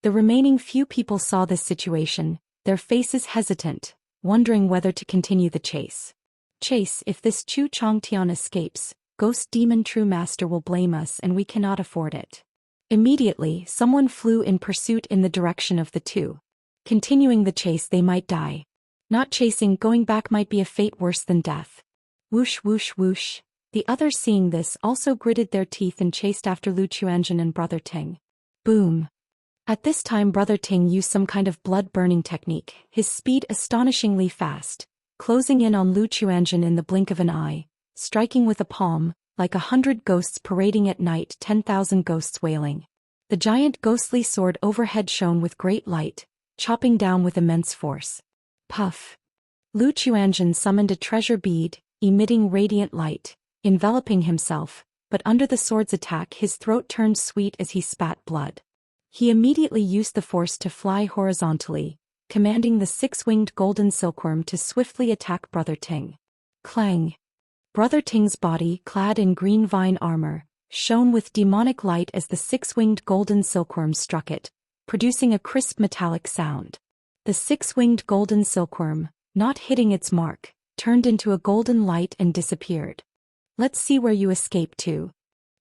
S1: The remaining few people saw this situation, their faces hesitant, wondering whether to continue the chase. If this Chu Changtian escapes, Ghost Demon True Master will blame us and we cannot afford it. Immediately, someone flew in pursuit in the direction of the two. Continuing the chase, they might die. Not chasing, going back might be a fate worse than death. Whoosh whoosh whoosh. The others, seeing this, also gritted their teeth and chased after Lu Qianzhen and Brother Ting. Boom. At this time, Brother Ting used some kind of blood-burning technique, his speed astonishingly fast, closing in on Lu Qianzhen in the blink of an eye, striking with a palm, like 100 ghosts parading at night, 10,000 ghosts wailing. The giant ghostly sword overhead shone with great light, chopping down with immense force. Puff! Lu Qianzhen summoned a treasure bead, emitting radiant light, enveloping himself, but under the sword's attack his throat turned sweet as he spat blood. He immediately used the force to fly horizontally, commanding the 6-winged golden silkworm to swiftly attack Brother Ting. Clang! Brother Ting's body, clad in green vine armor, shone with demonic light as the 6-winged golden silkworm struck it, producing a crisp metallic sound. The six-winged golden silkworm, not hitting its mark, turned into a golden light and disappeared. Let's see where you escape to.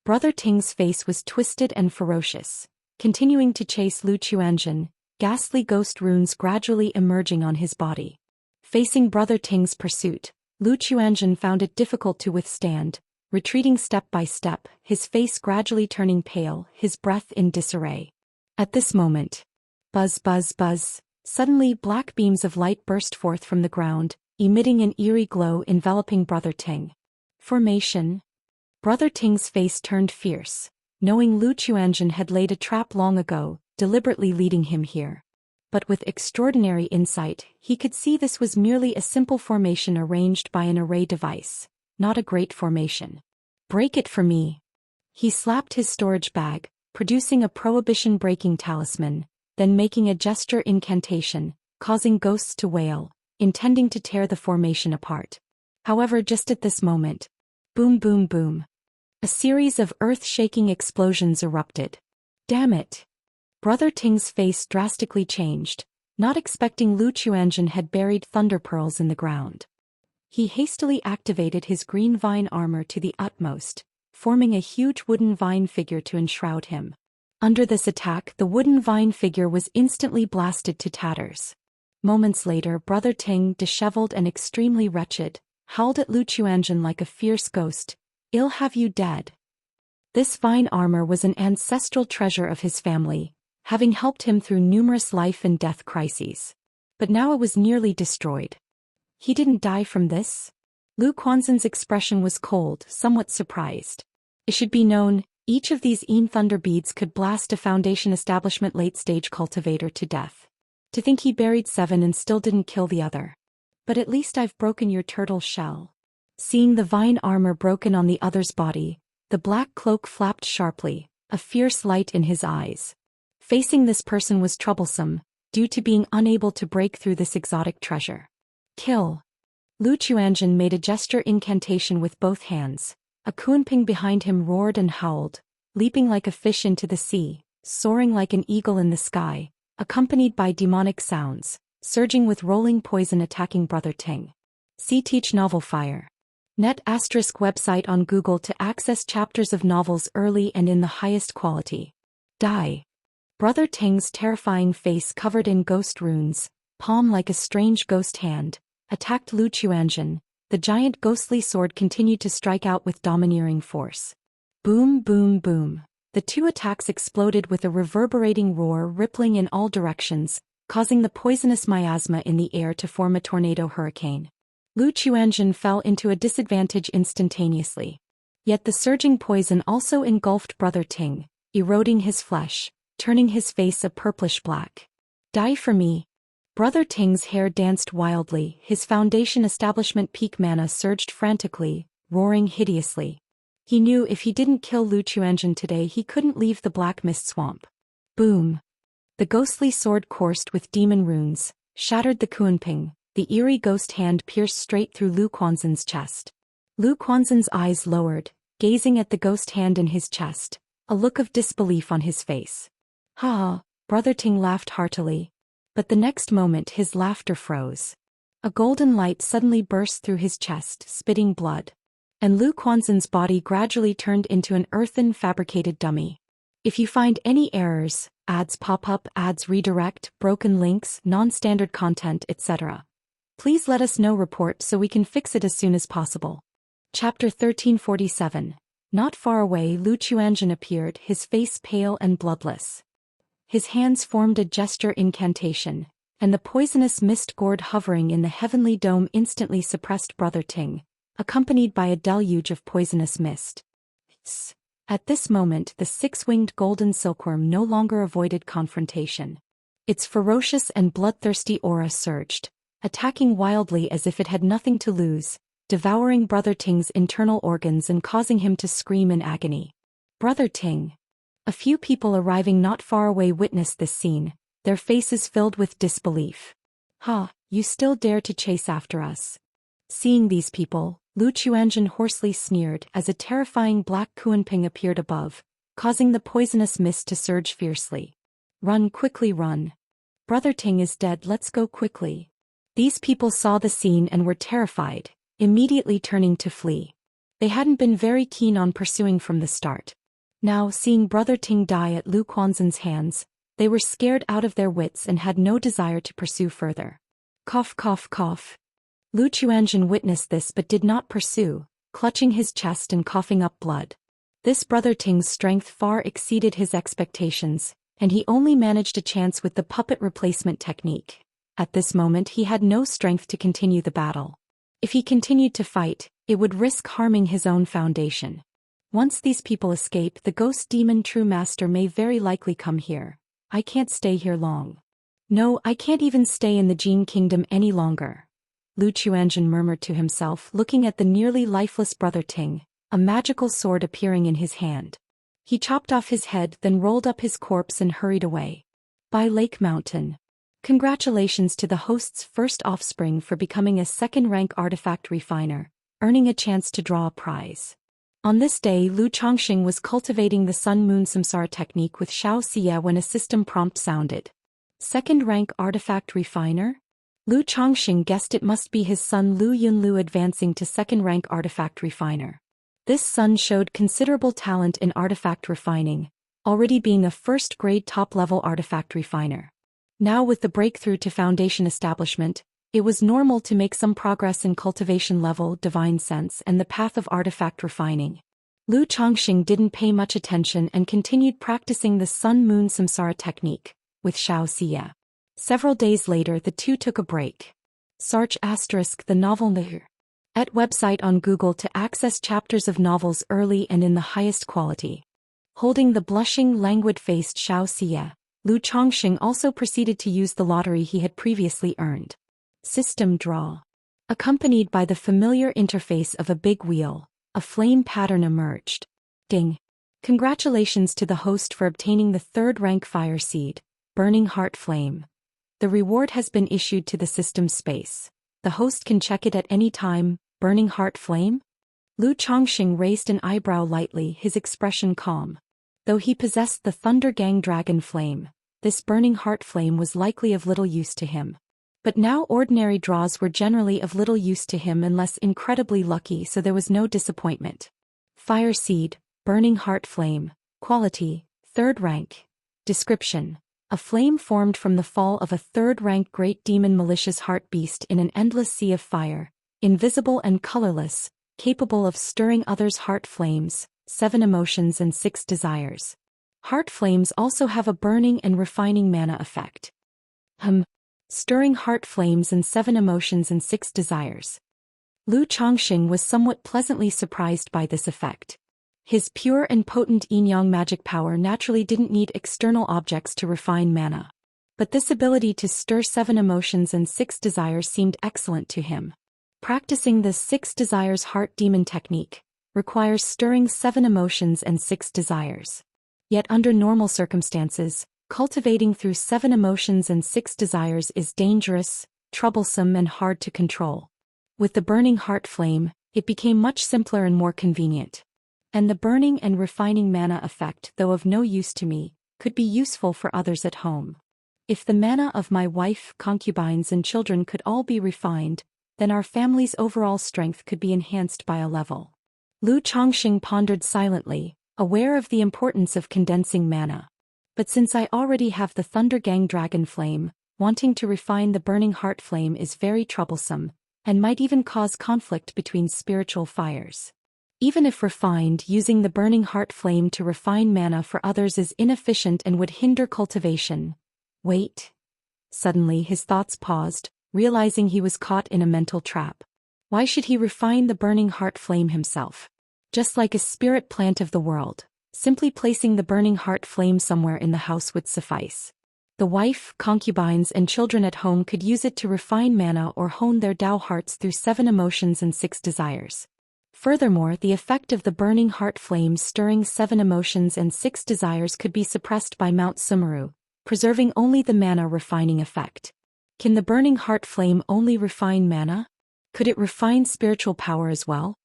S1: Brother Ting's face was twisted and ferocious, continuing to chase Lu Chuanjun, ghastly ghost runes gradually emerging on his body. Facing Brother Ting's pursuit, Lu Chuanjun found it difficult to withstand, retreating step by step, his face gradually turning pale, his breath in disarray. At this moment, buzz buzz buzz, suddenly black beams of light burst forth from the ground, emitting an eerie glow enveloping Brother Ting. Formation. Brother Ting's face turned fierce, knowing Lu Chuanjun had laid a trap long ago, deliberately leading him here. But with extraordinary insight, he could see this was merely a simple formation arranged by an array device, not a great formation. Break it for me. He slapped his storage bag, producing a prohibition-breaking talisman, then making a gesture incantation, causing ghosts to wail, intending to tear the formation apart. However, just at this moment, boom boom boom, a series of earth-shaking explosions erupted. Damn it! Brother Ting's face drastically changed, not expecting Lu Chuanjun had buried thunder pearls in the ground. He hastily activated his green vine armor to the utmost, forming a huge wooden vine figure to enshroud him. Under this attack, the wooden vine figure was instantly blasted to tatters. Moments later, Brother Ting, disheveled and extremely wretched, howled at Lu Chuanjun like a fierce ghost, "I'll have you dead." This vine armor was an ancestral treasure of his family, having helped him through numerous life and death crises. But now it was nearly destroyed. He didn't die from this? Lu Quanzhen's expression was cold, somewhat surprised. It should be known, each of these thunder beads could blast a Foundation establishment late-stage cultivator to death. To think he buried 7 and still didn't kill the other. But at least I've broken your turtle shell. Seeing the vine armor broken on the other's body, the black cloak flapped sharply, a fierce light in his eyes. Facing this person was troublesome, due to being unable to break through this exotic treasure. Kill. Lu Chuanjun made a gesture incantation with both hands. A Kunping behind him roared and howled, leaping like a fish into the sea, soaring like an eagle in the sky, accompanied by demonic sounds, surging with rolling poison attacking Brother Ting. See Teach Novel Fire. Net ** website on Google to access chapters of novels early and in the highest quality. Die. Brother Ting's terrifying face covered in ghost runes, palm like a strange ghost hand, attacked Lu Chuanjun. The giant ghostly sword continued to strike out with domineering force. Boom boom boom. The two attacks exploded with a reverberating roar rippling in all directions, causing the poisonous miasma in the air to form a tornado hurricane. Lu Chuanjun fell into a disadvantage instantaneously. Yet the surging poison also engulfed Brother Ting, eroding his flesh, turning his face a purplish black. Die for me. Brother Ting's hair danced wildly, his Foundation establishment peak mana surged frantically, roaring hideously. He knew if he didn't kill Lu Chuanjun today he couldn't leave the Black Mist Swamp. Boom. The ghostly sword coursed with demon runes, shattered the Kunping, the eerie ghost hand pierced straight through Lu Quanzhen's chest. Lu Quanzhen's eyes lowered, gazing at the ghost hand in his chest, a look of disbelief on his face. Ha! Brother Ting laughed heartily. But the next moment his laughter froze. A golden light suddenly burst through his chest, spitting blood. And Lu Quanzhen's body gradually turned into an earthen fabricated dummy. If you find any errors, ads pop up, ads redirect, broken links, non-standard content, etc., please let us know report so we can fix it as soon as possible. Chapter 1347. Not far away Lu Chuanjun appeared, his face pale and bloodless. His hands formed a gesture incantation, and the poisonous mist gourd hovering in the heavenly dome instantly suppressed Brother Ting, accompanied by a deluge of poisonous mist. At this moment the six-winged golden silkworm no longer avoided confrontation. Its ferocious and bloodthirsty aura surged, attacking wildly as if it had nothing to lose, devouring Brother Ting's internal organs and causing him to scream in agony. Brother Ting. A few people arriving not far away witnessed this scene, their faces filled with disbelief. Ha, you still dare to chase after us. Seeing these people, Lu Chuanjun hoarsely sneered as a terrifying black Kunping appeared above, causing the poisonous mist to surge fiercely. Run, quickly run. Brother Ting is dead, let's go quickly. These people saw the scene and were terrified, immediately turning to flee. They hadn't been very keen on pursuing from the start. Now, seeing Brother Ting die at Lu Quanzhen's hands, they were scared out of their wits and had no desire to pursue further. Cough cough cough. Lu Quanzhen witnessed this but did not pursue, clutching his chest and coughing up blood. This Brother Ting's strength far exceeded his expectations, and he only managed a chance with the puppet replacement technique. At this moment he had no strength to continue the battle. If he continued to fight, it would risk harming his own foundation. Once these people escape, the ghost demon True Master may very likely come here. I can't stay here long. No, I can't even stay in the Jin Kingdom any longer. Lu Quanzhen murmured to himself, looking at the nearly lifeless Brother Ting, a magical sword appearing in his hand. He chopped off his head, then rolled up his corpse and hurried away. By Lake Mountain. Congratulations to the host's first offspring for becoming a second-rank artifact refiner, earning a chance to draw a prize. On this day, Lu Chongqing was cultivating the Sun-Moon Samsara technique with Xianxia when a system prompt sounded. Second-rank artifact refiner? Lu Chongqing guessed it must be his son Lu Yunlu advancing to second-rank artifact refiner. This son showed considerable talent in artifact refining, already being a first-grade top-level artifact refiner. Now with the breakthrough to foundation establishment, it was normal to make some progress in cultivation level, divine sense, and the path of artifact refining. Lu Chongqing didn't pay much attention and continued practicing the Sun-Moon Samsara technique with Xianxia. Several days later the two took a break. Search * the novel Nahu. At website on Google to access chapters of novels early and in the highest quality. Holding the blushing, languid-faced Xianxia, Lu Chongqing also proceeded to use the lottery he had previously earned. System draw. Accompanied by the familiar interface of a big wheel, a flame pattern emerged. Ding. Congratulations to the host for obtaining the third-rank fire seed, Burning Heart Flame. The reward has been issued to the system space. The host can check it at any time. Burning Heart Flame? Lu Chongqing raised an eyebrow lightly, his expression calm. Though he possessed the Thunder Gang Dragon Flame, this Burning Heart Flame was likely of little use to him. But now ordinary draws were generally of little use to him unless incredibly lucky, so there was no disappointment. Fire Seed, Burning Heart Flame, Quality, 3rd rank. Description. A flame formed from the fall of a 3rd-rank great demon malicious heart beast in an endless sea of fire, invisible and colorless, capable of stirring others' heart flames, 7 emotions and 6 desires. Heart flames also have a burning and refining mana effect. Stirring heart flames and 7 emotions and 6 desires. Lu Chongqing was somewhat pleasantly surprised by this effect. His pure and potent yin-yang magic power naturally didn't need external objects to refine mana. But this ability to stir 7 emotions and 6 desires seemed excellent to him. Practicing the 6 desires heart demon technique requires stirring 7 emotions and 6 desires. Yet under normal circumstances, cultivating through 7 emotions and 6 desires is dangerous, troublesome and hard to control. With the burning heart flame, it became much simpler and more convenient. And the burning and refining mana effect, though of no use to me, could be useful for others at home. If the mana of my wife, concubines and children could all be refined, then our family's overall strength could be enhanced by a level. Lu Chongqing pondered silently, aware of the importance of condensing mana. But since I already have the Thunder Gang Dragon Flame, wanting to refine the Burning Heart Flame is very troublesome, and might even cause conflict between spiritual fires. Even if refined, using the Burning Heart Flame to refine mana for others is inefficient and would hinder cultivation. Wait. Suddenly his thoughts paused, realizing he was caught in a mental trap. Why should he refine the Burning Heart Flame himself? Just like a spirit plant of the world, simply placing the Burning Heart Flame somewhere in the house would suffice. The wife, concubines and children at home could use it to refine mana or hone their Tao hearts through 7 emotions and 6 desires. Furthermore, the effect of the Burning Heart Flame stirring 7 emotions and 6 desires could be suppressed by Mount Sumeru, preserving only the mana refining effect. Can the Burning Heart Flame only refine mana? Could it refine spiritual power as well?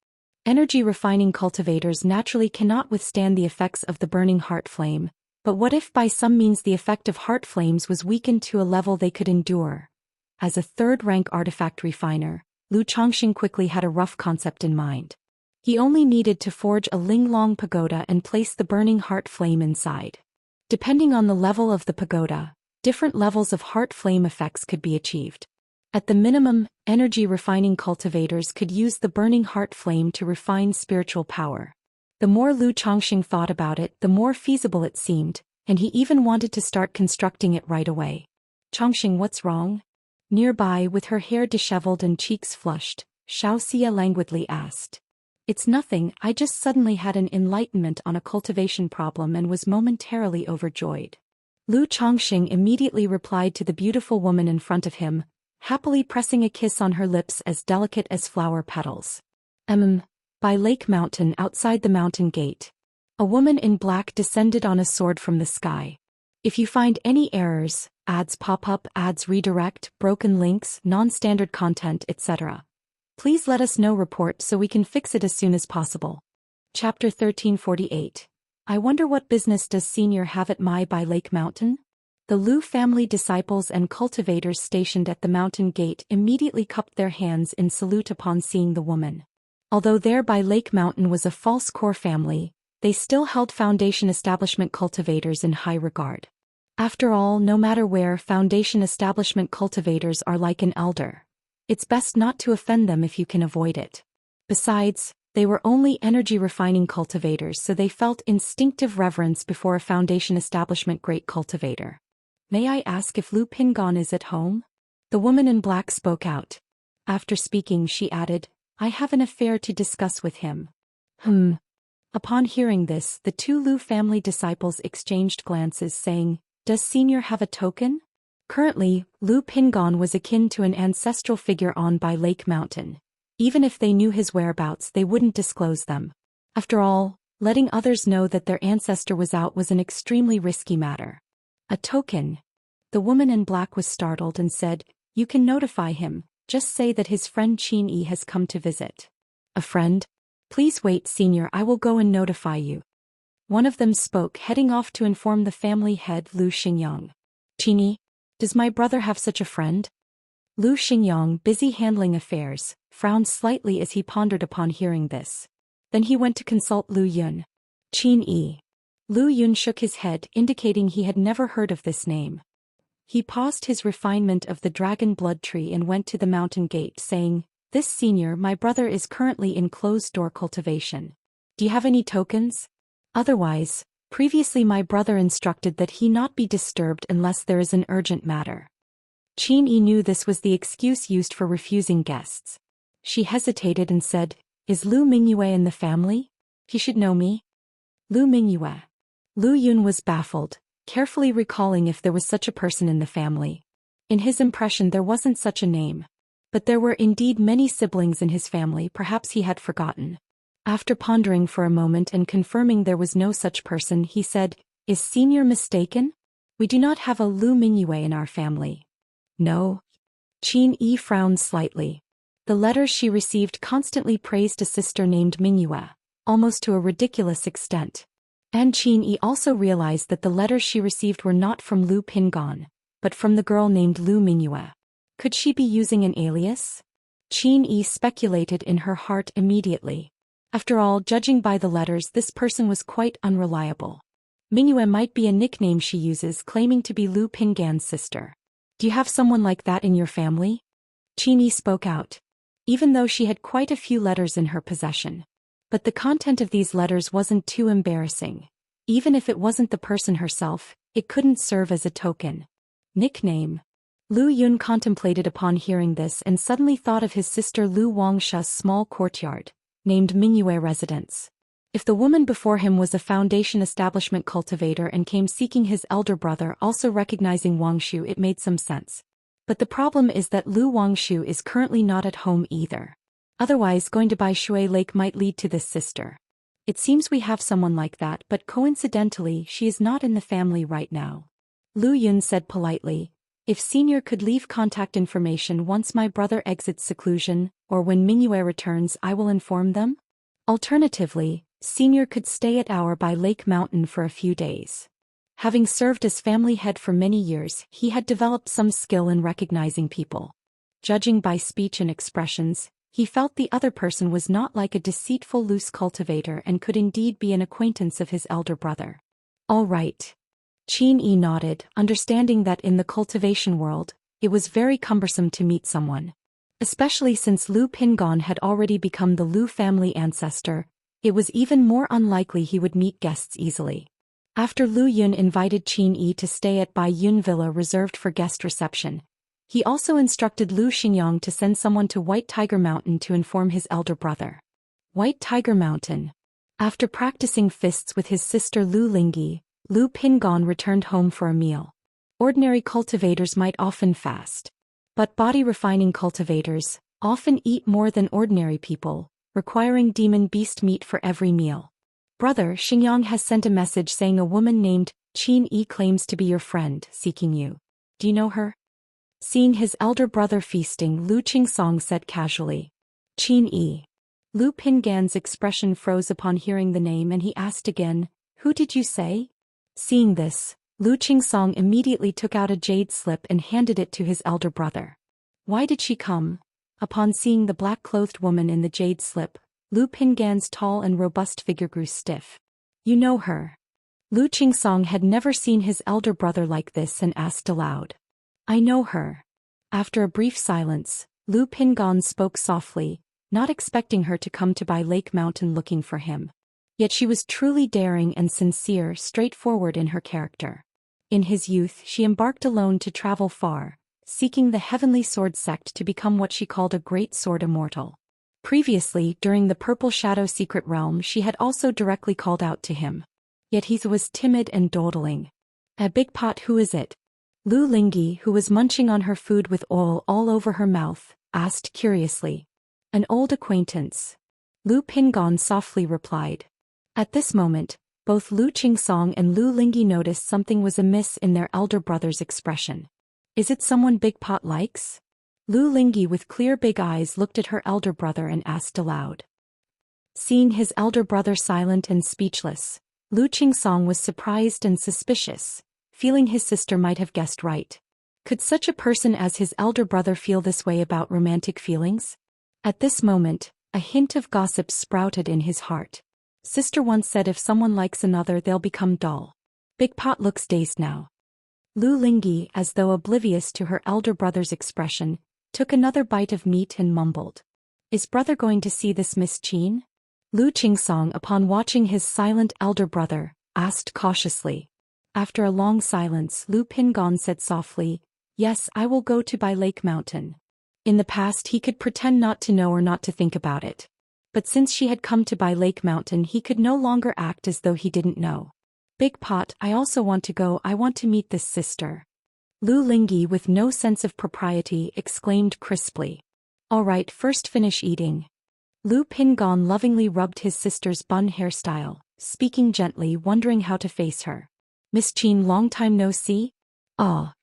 S1: Energy refining cultivators naturally cannot withstand the effects of the Burning Heart Flame, But what if by some means the effect of heart flames was weakened to a level they could endure? As a third-rank artifact refiner, Lu Chongqing quickly had a rough concept in mind. He only needed to forge a Linglong pagoda and place the burning heart flame inside. Depending on the level of the pagoda, different levels of heart flame effects could be achieved. At the minimum, energy refining cultivators could use the burning heart flame to refine spiritual power. The more Lu Chongqing thought about it, the more feasible it seemed, and he even wanted to start constructing it right away. Chongqing, what's wrong? Nearby, with her hair disheveled and cheeks flushed, Xianxia languidly asked. It's nothing, I just suddenly had an enlightenment on a cultivation problem and was momentarily overjoyed. Lu Chongqing immediately replied to the beautiful woman in front of him, happily pressing a kiss on her lips as delicate as flower petals. By Lake Mountain outside the mountain gate. A woman in black descended on a sword from the sky. If you find any errors, ads pop up, ads redirect, broken links, non-standard content, etc., please let us know. Report so we can fix it as soon as possible. Chapter 1348. I wonder what business does Senior have at by Lake Mountain? The Lu family disciples and cultivators stationed at the mountain gate immediately cupped their hands in salute upon seeing the woman. Although there by Lake Mountain was a false core family, they still held Foundation establishment cultivators in high regard. After all, no matter where, Foundation establishment cultivators are like an elder. It's best not to offend them if you can avoid it. Besides, they were only energy refining cultivators, so they felt instinctive reverence before a Foundation establishment great cultivator. May I ask if Lu Pingon is at home? The woman in black spoke out. After speaking, she added, I have an affair to discuss with him. Upon hearing this, the two Lu family disciples exchanged glances, saying, Does Senior have a token? Currently, Lu Pingon was akin to an ancestral figure on by Lake Mountain. Even if they knew his whereabouts, they wouldn't disclose them. After all, letting others know that their ancestor was out was an extremely risky matter. A token? The woman in black was startled and said, You can notify him, just say that his friend Qin Yi has come to visit. A friend? Please wait, Senior, I will go and notify you. One of them spoke, heading off to inform the family head Lu Xingyang. Qin Yi? Does my brother have such a friend? Lu Xingyang, busy handling affairs, frowned slightly as he pondered upon hearing this. Then he went to consult Lu Yun. Qin Yi. Lu Yun shook his head, indicating he had never heard of this name. He paused his refinement of the dragon blood tree and went to the mountain gate, saying, This Senior, my brother is currently in closed-door cultivation. Do you have any tokens? Otherwise, previously my brother instructed that he not be disturbed unless there is an urgent matter. Qin Yi knew this was the excuse used for refusing guests. She hesitated and said, Is Lu Mingyue in the family? He should know me. Lu Mingyue. Lu Yun was baffled, carefully recalling if there was such a person in the family. In his impression there wasn't such a name. But there were indeed many siblings in his family, perhaps he had forgotten. After pondering for a moment and confirming there was no such person, he said, Is Senior mistaken? We do not have a Lu Mingyue in our family. No. Qin Yi frowned slightly. The letters she received constantly praised a sister named Mingyue, almost to a ridiculous extent. And Qin Yi also realized that the letters she received were not from Lu Pingon, but from the girl named Lu Mingyue. Could she be using an alias? Qin Yi speculated in her heart immediately. After all, judging by the letters, this person was quite unreliable. Mingyue might be a nickname she uses, claiming to be Lu Pingan's sister. Do you have someone like that in your family? Qin Yi spoke out. Even though she had quite a few letters in her possession. But the content of these letters wasn't too embarrassing. Even if it wasn't the person herself, it couldn't serve as a token. Nickname. Lu Yun contemplated upon hearing this and suddenly thought of his sister Lu Wangsha's small courtyard, named Mingyue Residence. If the woman before him was a Foundation establishment cultivator and came seeking his elder brother, also recognizing Wangshu, it made some sense. But the problem is that Lu Wangshu is currently not at home either. Otherwise, going to Bai Shui Lake might lead to this sister. It seems we have someone like that, but coincidentally, she is not in the family right now. Lu Yun said politely, If Senior could leave contact information once my brother exits seclusion, or when Mingyue returns, I will inform them. Alternatively, Senior could stay at our by Lake Mountain for a few days. Having served as family head for many years, he had developed some skill in recognizing people. Judging by speech and expressions, he felt the other person was not like a deceitful loose cultivator and could indeed be an acquaintance of his elder brother. All right. Qian nodded, understanding that in the cultivation world, it was very cumbersome to meet someone. Especially since Lu Pingon had already become the Lu family ancestor, it was even more unlikely he would meet guests easily. After Lu Yun invited Qian to stay at Bai Yun Villa reserved for guest reception, he also instructed Lu Xingyang to send someone to White Tiger Mountain to inform his elder brother. White Tiger Mountain. After practicing fists with his sister Lu Lingyi, Lu Pingon returned home for a meal. Ordinary cultivators might often fast. But body-refining cultivators often eat more than ordinary people, requiring demon beast meat for every meal. Brother, Xingyang has sent a message saying a woman named Qian claims to be your friend, seeking you. Do you know her? Seeing his elder brother feasting, Lu Qingsong said casually. Qian. Lu Pingan's expression froze upon hearing the name and he asked again, who did you say? Seeing this, Lu Qingsong immediately took out a jade slip and handed it to his elder brother. Why did she come? Upon seeing the black-clothed woman in the jade slip, Lu Pingan's tall and robust figure grew stiff. You know her. Lu Qingsong had never seen his elder brother like this and asked aloud. I know her. After a brief silence, Lu Pingan spoke softly, not expecting her to come to Bai Lake Mountain looking for him. Yet she was truly daring and sincere, straightforward in her character. In his youth she embarked alone to travel far, seeking the heavenly sword sect to become what she called a great sword immortal. Previously, during the Purple Shadow secret realm, she had also directly called out to him. Yet he was timid and dawdling. A big pot, who is it? Lu Lingyi, who was munching on her food with oil all over her mouth, asked curiously. An old acquaintance. Lu Pingon softly replied. At this moment, both Lu Qingsong and Lu Lingyi noticed something was amiss in their elder brother's expression. Is it someone Big Pot likes? Lu Lingyi with clear big eyes looked at her elder brother and asked aloud. Seeing his elder brother silent and speechless, Lu Qingsong was surprised and suspicious, feeling his sister might have guessed right. Could such a person as his elder brother feel this way about romantic feelings? At this moment, a hint of gossip sprouted in his heart. Sister once said if someone likes another they'll become dull. Big Pot looks dazed now. Lu Lingyi, as though oblivious to her elder brother's expression, took another bite of meat and mumbled. Is brother going to see this Miss Qian? Lu Qingsong, upon watching his silent elder brother, asked cautiously. After a long silence, Lu Pingon said softly, yes, I will go to Bai Lake Mountain. In the past he could pretend not to know or not to think about it. But since she had come to Bai Lake Mountain he could no longer act as though he didn't know. Big Pot, I also want to go, I want to meet this sister. Lu Lingyi, with no sense of propriety, exclaimed crisply. All right, first finish eating. Lu Pingon lovingly rubbed his sister's bun hairstyle, speaking gently, wondering how to face her. Miss Qian, long time no see? Ah.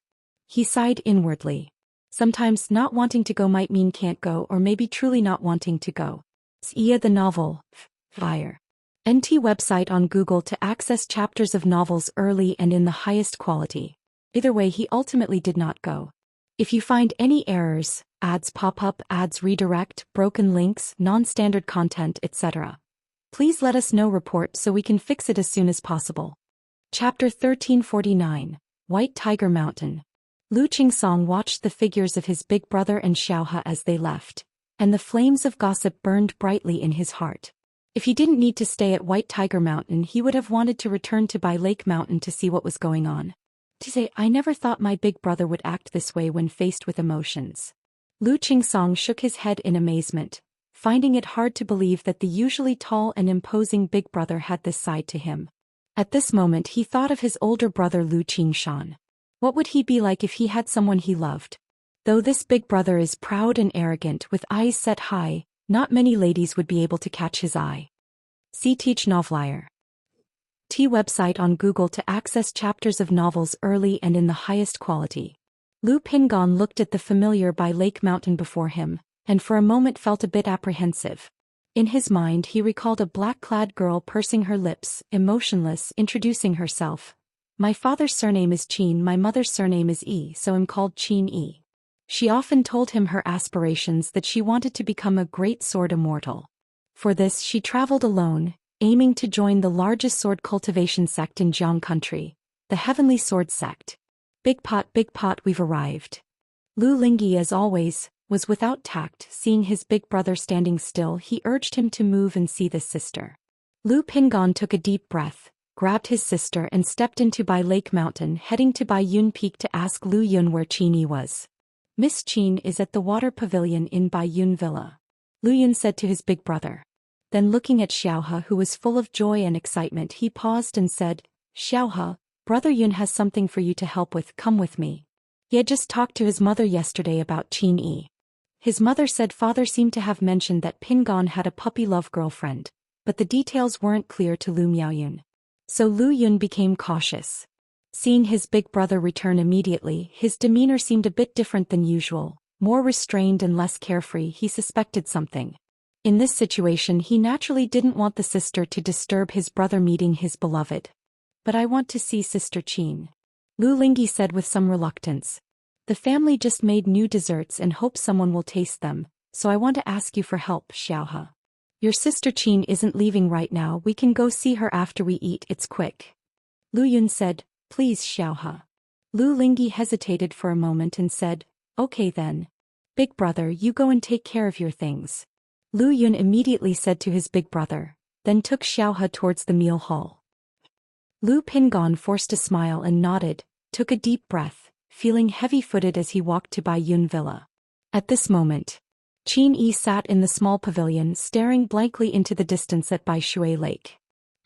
S1: He sighed inwardly. Sometimes not wanting to go might mean can't go, or maybe truly not wanting to go. Xianxia the novel, Fire. NT website on Google to access chapters of novels early and in the highest quality. Either way, he ultimately did not go. If you find any errors, ads pop up, ads redirect, broken links, non-standard content, etc., please let us know, report so we can fix it as soon as possible. Chapter 1349, White Tiger Mountain. Lu Qingsong watched the figures of his big brother and Xiaohe as they left, and the flames of gossip burned brightly in his heart. If he didn't need to stay at White Tiger Mountain, he would have wanted to return to Bai Lake Mountain to see what was going on. To say, I never thought my big brother would act this way when faced with emotions. Lu Qingsong shook his head in amazement, finding it hard to believe that the usually tall and imposing big brother had this side to him. At this moment he thought of his older brother Lu Qingshan. What would he be like if he had someone he loved? Though this big brother is proud and arrogant with eyes set high, not many ladies would be able to catch his eye. See Teach Novelier. T website on Google to access chapters of novels early and in the highest quality. Lu Pingon looked at the familiar Bai Lake Mountain before him, and for a moment felt a bit apprehensive. In his mind he recalled a black-clad girl pursing her lips, emotionless, introducing herself. My father's surname is Qin, my mother's surname is Yi, so I'm called Qin Yi. She often told him her aspirations, that she wanted to become a great sword immortal. For this she traveled alone, aiming to join the largest sword cultivation sect in Jiang country, the Heavenly Sword Sect. Big pot, we've arrived. Lu Lingyi, as always, was without tact. Seeing his big brother standing still, he urged him to move and see this sister. Lu Pingon took a deep breath, grabbed his sister and stepped into Bai Lake Mountain, heading to Bai Yun Peak to ask Lu Yun where Qin Yi was. Miss Qin is at the water pavilion in Bai Yun Villa, Lu Yun said to his big brother. Then looking at Xiaohe, who was full of joy and excitement, he paused and said, Xiaohe, Brother Yun has something for you to help with, come with me. He had just talked to his mother yesterday about Qin Yi. His mother said father seemed to have mentioned that Pingon had a puppy love girlfriend, but the details weren't clear to Lu Miaoyun. So Lu Yun became cautious. Seeing his big brother return immediately, his demeanor seemed a bit different than usual, more restrained and less carefree. He suspected something. In this situation he naturally didn't want the sister to disturb his brother meeting his beloved. But I want to see Sister Qin, Lu Lingyi said with some reluctance. The family just made new desserts and hopes someone will taste them, so I want to ask you for help, Xiaohe. Your sister Qin isn't leaving right now, we can go see her after we eat, it's quick. Lu Yun said, please Xiaohe. Lu Lingyi hesitated for a moment and said, okay then. Big brother, you go and take care of your things. Lu Yun immediately said to his big brother, then took Xiaohe towards the meal hall. Lu Pingon forced a smile and nodded, took a deep breath, feeling heavy-footed as he walked to Bai Yun Villa. At this moment, Qin Yi sat in the small pavilion staring blankly into the distance at Bai Shui Lake.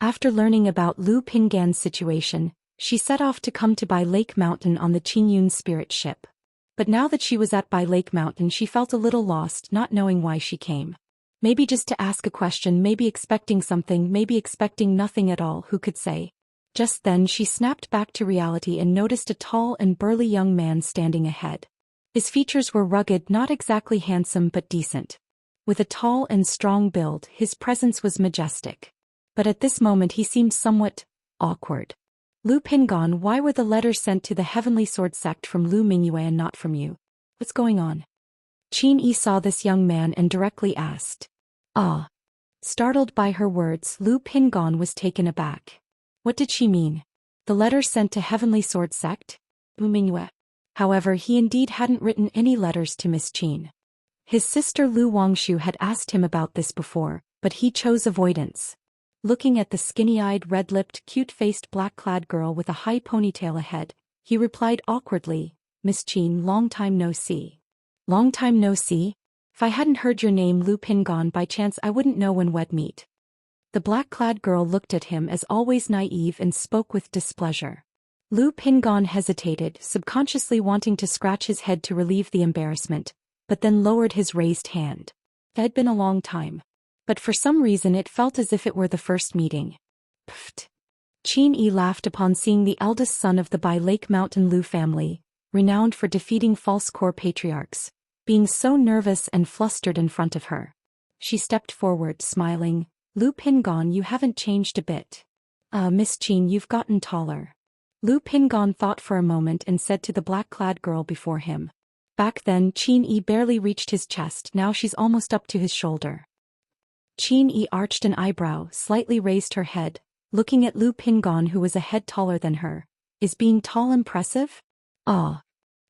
S1: After learning about Lu Pingan's situation, she set off to come to Bai Lake Mountain on the Qinyun spirit ship. But now that she was at Bai Lake Mountain, she felt a little lost, not knowing why she came. Maybe just to ask a question, maybe expecting something, maybe expecting nothing at all, who could say? Just then she snapped back to reality and noticed a tall and burly young man standing ahead. His features were rugged, not exactly handsome but decent. With a tall and strong build, his presence was majestic. But at this moment he seemed somewhat awkward. Lu Pingon, why were the letters sent to the Heavenly Sword Sect from Lu Mingyue and not from you? What's going on? Qin Yi saw this young man and directly asked. Ah. Startled by her words, Lu Pingon was taken aback. What did she mean? The letters sent to Heavenly Sword Sect? Lu Mingyue. However, he indeed hadn't written any letters to Miss Qin. His sister Lu Wangshu had asked him about this before, but he chose avoidance. Looking at the skinny-eyed, red-lipped, cute-faced, black-clad girl with a high ponytail ahead, he replied awkwardly, Miss Qin, long time no see. Long time no see? If I hadn't heard your name Lu Pingon by chance I wouldn't know when we'd meet. The black-clad girl looked at him as always naive and spoke with displeasure. Lu Pingon hesitated, subconsciously wanting to scratch his head to relieve the embarrassment, but then lowered his raised hand. It had been a long time. But for some reason it felt as if it were the first meeting. Pfft. Qin Yi laughed upon seeing the eldest son of the Bai Lake Mountain Lu family, renowned for defeating false core patriarchs, being so nervous and flustered in front of her. She stepped forward, smiling. Lu Pingon, you haven't changed a bit. Miss Qin, you've gotten taller. Lu Pingon thought for a moment and said to the black-clad girl before him. Back then Qin Yi barely reached his chest, now she's almost up to his shoulder. Qin Yi arched an eyebrow, slightly raised her head, looking at Lu Pingon who was a head taller than her. Is being tall impressive? Ah.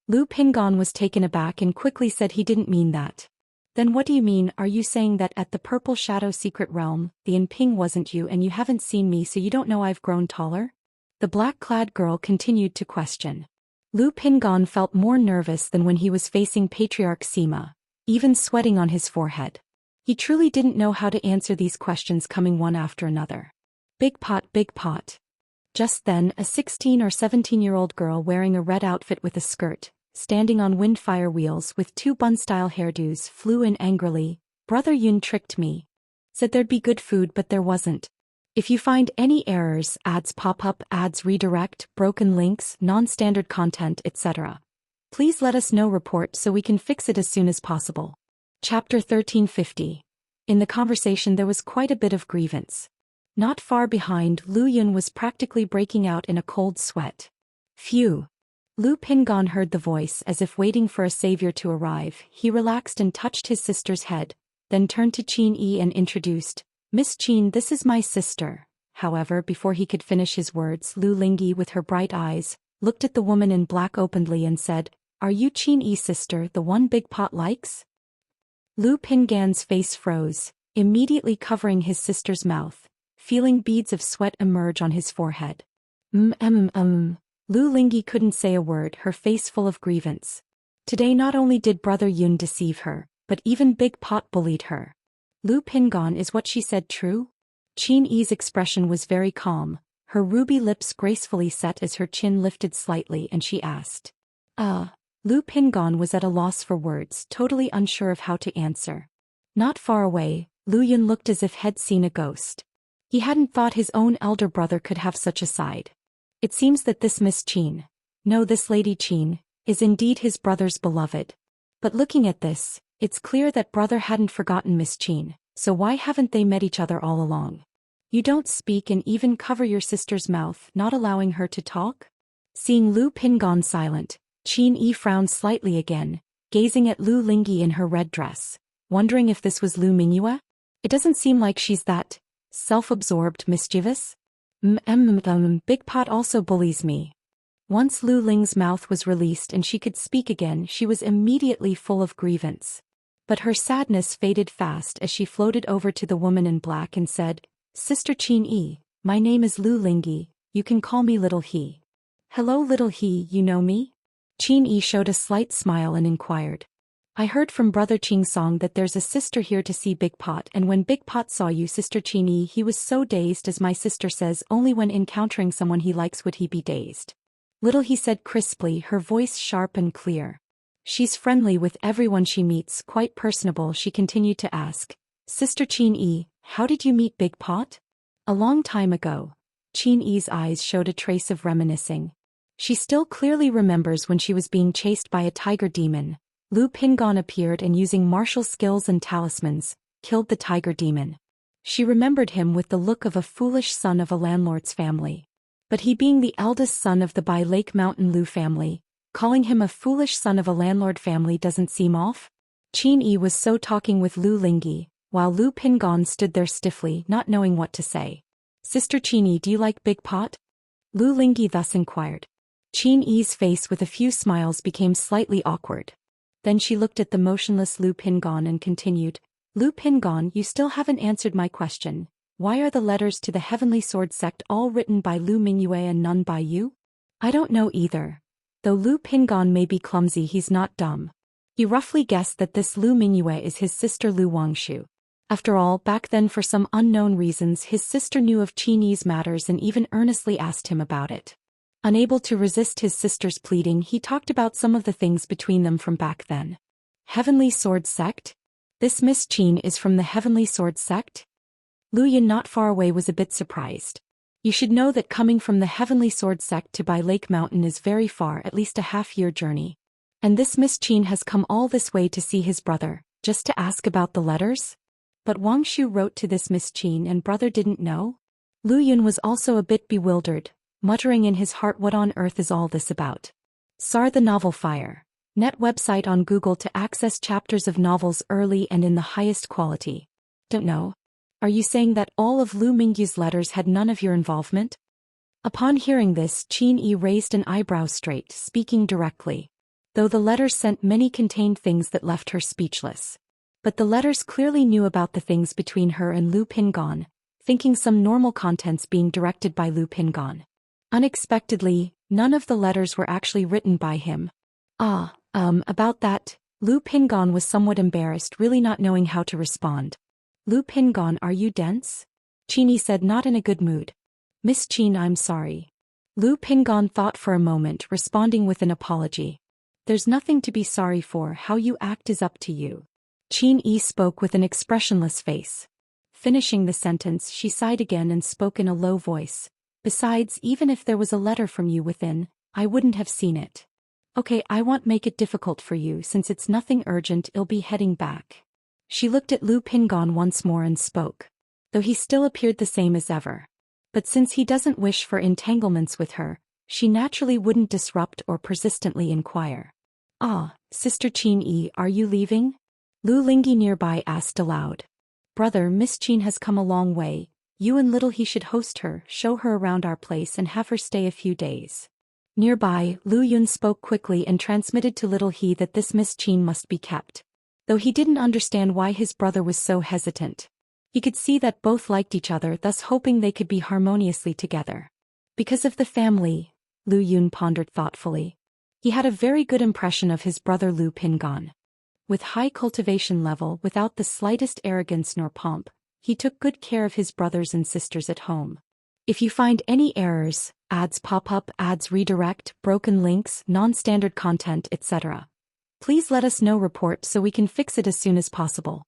S1: Lu Pingon was taken aback and quickly said he didn't mean that. Then what do you mean? Are you saying that at the Purple Shadow Secret Realm, the Inping wasn't you and you haven't seen me so you don't know I've grown taller? The black-clad girl continued to question. Lu Pingon felt more nervous than when he was facing Patriarch Sima, even sweating on his forehead. He truly didn't know how to answer these questions coming one after another. Big pot, big pot. Just then, a 16 or 17-year-old girl wearing a red outfit with a skirt, standing on windfire wheels with two bun-style hairdos, flew in angrily. Brother Yun tricked me. Said there'd be good food but there wasn't. If you find any errors, ads pop up, ads redirect, broken links, non-standard content, etc., please let us know report so we can fix it as soon as possible. Chapter 1350. In the conversation there was quite a bit of grievance. Not far behind, Lu Yun was practically breaking out in a cold sweat. Phew. Lu Pingon heard the voice as if waiting for a savior to arrive. He relaxed and touched his sister's head, then turned to Qin Yi and introduced, "Miss Qin, this is my sister." However, before he could finish his words, Lu Lingyi, with her bright eyes, looked at the woman in black openly and said, "Are you Qin Yi's sister, the one Big Pot likes?" Lu Pingan's face froze, immediately covering his sister's mouth, feeling beads of sweat emerge on his forehead. Lu Lingyi couldn't say a word, her face full of grievance. Today not only did Brother Yun deceive her, but even Big Pot bullied her. Lu Pingon, is what she said true? Qin Yi's expression was very calm, her ruby lips gracefully set as her chin lifted slightly, and she asked. Lu Pingon was at a loss for words, totally unsure of how to answer. Not far away, Lu Yun looked as if he'd seen a ghost. He hadn't thought his own elder brother could have such a side. It seems that this Miss Qin, no, this Lady Qin, is indeed his brother's beloved. But looking at this, it's clear that brother hadn't forgotten Miss Qin, so why haven't they met each other all along? You don't speak and even cover your sister's mouth, not allowing her to talk? Seeing Lu Pingon silent, Qin Yi frowned slightly again, gazing at Lu Lingyi in her red dress, wondering if this was Lu Mingyue? It doesn't seem like she's that self-absorbed, mischievous. Big Pot also bullies me. Once Lu Ling's mouth was released and she could speak again, she was immediately full of grievance. But her sadness faded fast as she floated over to the woman in black and said, "Sister Qin Yi, my name is Lu Lingyi, you can call me Little He." "Hello Little He, you know me?" Qin Yi showed a slight smile and inquired. "I heard from Brother Qing Song that there's a sister here to see Big Pot, and when Big Pot saw you, Sister Qin Yi, he was so dazed, as my sister says only when encountering someone he likes would he be dazed." Little He said crisply, her voice sharp and clear. "She's friendly with everyone she meets, quite personable." She continued to ask, "Sister Qin Yi, how did you meet Big Pot?" "A long time ago." Qin Yi's eyes showed a trace of reminiscing. She still clearly remembers when she was being chased by a tiger demon. Lu Pingon appeared and, using martial skills and talismans, killed the tiger demon. She remembered him with the look of a foolish son of a landlord's family. But he, being the eldest son of the Bai Lake Mountain Lu family, calling him a foolish son of a landlord family doesn't seem off? Qin Yi was so talking with Lu Lingyi, while Lu Pingon stood there stiffly, not knowing what to say. "Sister Qin Yi, do you like Big Pot?" Lu Lingyi thus inquired. Qin Yi's face with a few smiles became slightly awkward. Then she looked at the motionless Lu Pingon and continued, "Lu Pingon, you still haven't answered my question. Why are the letters to the Heavenly Sword sect all written by Lu Mingyue and none by you?" "I don't know either. Though Lu Pingon may be clumsy, he's not dumb. He roughly guessed that this Lu Mingyue is his sister Lu Wangshu. After all, back then for some unknown reasons his sister knew of Qin Yi's matters and even earnestly asked him about it. Unable to resist his sister's pleading, he talked about some of the things between them from back then." "Heavenly Sword sect? This Miss Qin is from the Heavenly Sword sect?" Lu Yun, not far away, was a bit surprised. You should know that coming from the Heavenly Sword sect to Bai Lake Mountain is very far, at least a half-year journey. And this Miss Qin has come all this way to see his brother, just to ask about the letters? But Wangshu wrote to this Miss Qin and brother didn't know? Lu Yun was also a bit bewildered, muttering in his heart, what on earth is all this about? SAR the Novel Fire. Net website on Google to access chapters of novels early and in the highest quality. Don't know. Are you saying that all of Lu Mingyu's letters had none of your involvement? Upon hearing this, Qin Yi raised an eyebrow straight, speaking directly. Though the letters sent many contained things that left her speechless. But the letters clearly knew about the things between her and Lu Pingon, thinking some normal contents being directed by Lu Pingon. Unexpectedly, none of the letters were actually written by him. About that, Lu Pingon was somewhat embarrassed, really not knowing how to respond. "Lu Pingon, are you dense?" Qin Yi said, not in a good mood. "Miss Qin, I'm sorry." Lu Pingon thought for a moment, responding with an apology. "There's nothing to be sorry for, how you act is up to you." Qin Yi spoke with an expressionless face. Finishing the sentence, she sighed again and spoke in a low voice. "Besides, even if there was a letter from you within, I wouldn't have seen it. Okay, I won't make it difficult for you, since it's nothing urgent, I'll be heading back." She looked at Lu Pingon once more and spoke. though he still appeared the same as ever. But since he doesn't wish for entanglements with her, she naturally wouldn't disrupt or persistently inquire. "Ah, Sister Qin Yi, are you leaving?" Lu Lingyi nearby asked aloud. "Brother, Miss Qin has come a long way. You and little he should host her, show her around our place and have her stay a few days." Nearby, Lu Yun spoke quickly and transmitted to little he that this Miss Qin must be kept. Though he didn't understand why his brother was so hesitant. He could see that both liked each other, thus hoping they could be harmoniously together. Because of the family, Lu Yun pondered thoughtfully. He had a very good impression of his brother Lu Pingan. With high cultivation level without the slightest arrogance nor pomp, he took good care of his brothers and sisters at home. If you find any errors, ads pop up, ads redirect, broken links, non-standard content, etc., please let us know report so we can fix it as soon as possible.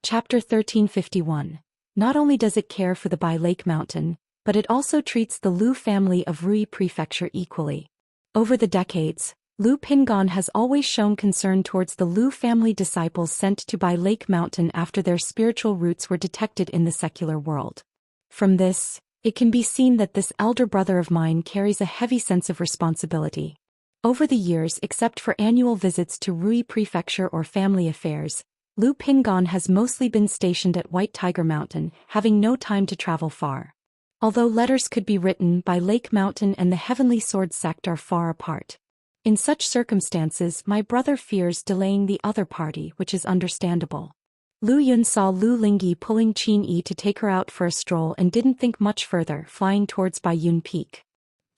S1: Chapter 1351. Not only does it care for the Bai Lake Mountain, but it also treats the Lu family of Rui Prefecture equally. Over the decades, Lu Pingan has always shown concern towards the Lu family disciples sent to Bai Lake Mountain after their spiritual roots were detected in the secular world. From this, it can be seen that this elder brother of mine carries a heavy sense of responsibility. Over the years, except for annual visits to Rui Prefecture or family affairs, Lu Pingan has mostly been stationed at White Tiger Mountain, having no time to travel far. Although letters could be written by Lake Mountain and the Heavenly Sword sect are far apart. In such circumstances, my brother fears delaying the other party, which is understandable. Lu Yun saw Lu Lingyi pulling Qin Yi to take her out for a stroll and didn't think much further, flying towards Baiyun Peak.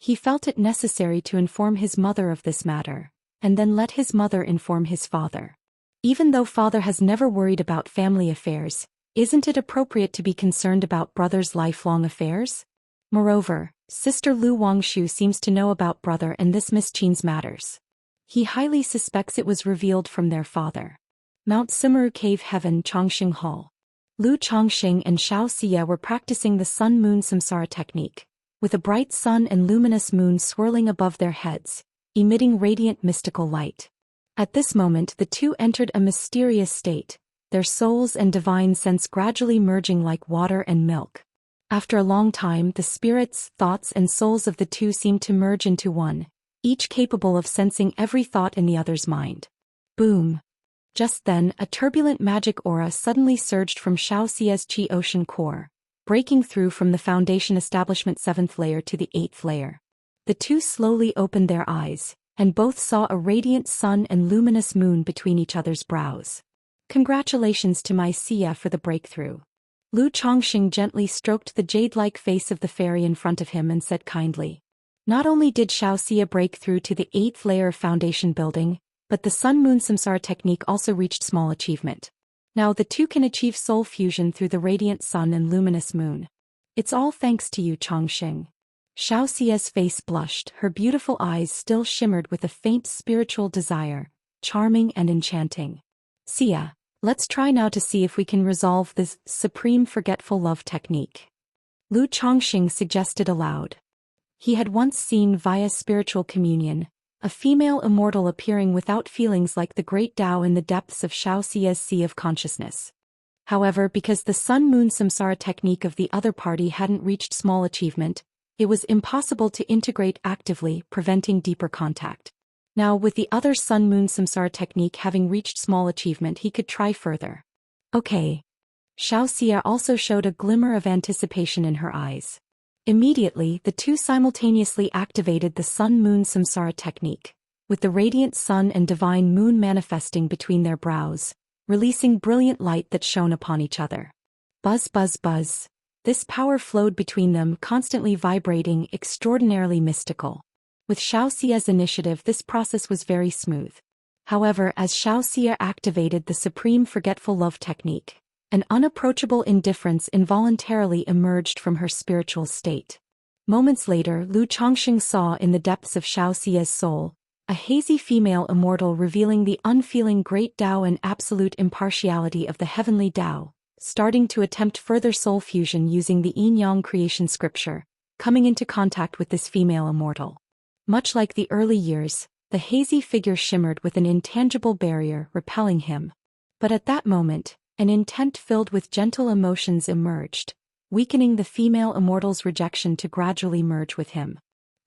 S1: He felt it necessary to inform his mother of this matter, and then let his mother inform his father. Even though father has never worried about family affairs, isn't it appropriate to be concerned about brother's lifelong affairs? Moreover, Sister Lu Wangshu seems to know about brother and this Miss Qin's matters. He highly suspects it was revealed from their father. Mount Sumeru Cave Heaven Chongqing Hall. Lu Chongqing and Xianxia were practicing the sun-moon samsara technique, with a bright sun and luminous moon swirling above their heads, emitting radiant mystical light. At this moment the two entered a mysterious state, their souls and divine sense gradually merging like water and milk. After a long time, the spirits, thoughts and souls of the two seemed to merge into one, each capable of sensing every thought in the other's mind. Boom! Just then, a turbulent magic aura suddenly surged from Xiaoxia's Qi Ocean core, breaking through from the foundation establishment 7th layer to the 8th layer. The two slowly opened their eyes, and both saw a radiant sun and luminous moon between each other's brows. Congratulations to my Xia for the breakthrough. Lu Chongqing gently stroked the jade-like face of the fairy in front of him and said kindly. Not only did Xiaoxia break through to the 8th layer of foundation building, but the sun-moon samsara technique also reached small achievement. Now the two can achieve soul fusion through the radiant sun and luminous moon. It's all thanks to you, Chongqing. Xiaoxia's face blushed, her beautiful eyes still shimmered with a faint spiritual desire, charming and enchanting. Xia, let's try now to see if we can resolve this supreme forgetful love technique. Lu Chongqing suggested aloud. He had once seen via spiritual communion, a female immortal appearing without feelings like the great Tao in the depths of Xiaoxia's sea of consciousness. However, because the sun-moon samsara technique of the other party hadn't reached small achievement, it was impossible to integrate actively, preventing deeper contact. Now, with the other sun-moon samsara technique having reached small achievement, he could try further. Okay. Xiaoxia also showed a glimmer of anticipation in her eyes. Immediately, the two simultaneously activated the sun-moon samsara technique, with the radiant sun and divine moon manifesting between their brows, releasing brilliant light that shone upon each other. Buzz, buzz, buzz. This power flowed between them, constantly vibrating, extraordinarily mystical. With Xiaoxia's initiative, this process was very smooth. However, as Xiaoxia activated the supreme forgetful love technique, an unapproachable indifference involuntarily emerged from her spiritual state. Moments later, Lu Chongqing saw in the depths of Xiaoxia's soul, a hazy female immortal revealing the unfeeling great Tao and absolute impartiality of the heavenly Tao, starting to attempt further soul fusion using the yin-yang creation scripture, coming into contact with this female immortal. Much like the early years, the hazy figure shimmered with an intangible barrier repelling him. But at that moment, an intent filled with gentle emotions emerged, weakening the female immortal's rejection to gradually merge with him.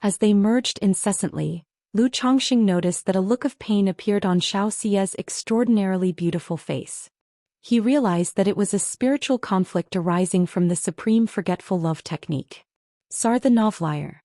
S1: As they merged incessantly, Lu Chongqing noticed that a look of pain appeared on Xiaoxia's extraordinarily beautiful face. He realized that it was a spiritual conflict arising from the supreme forgetful love technique. Sar the Novelier.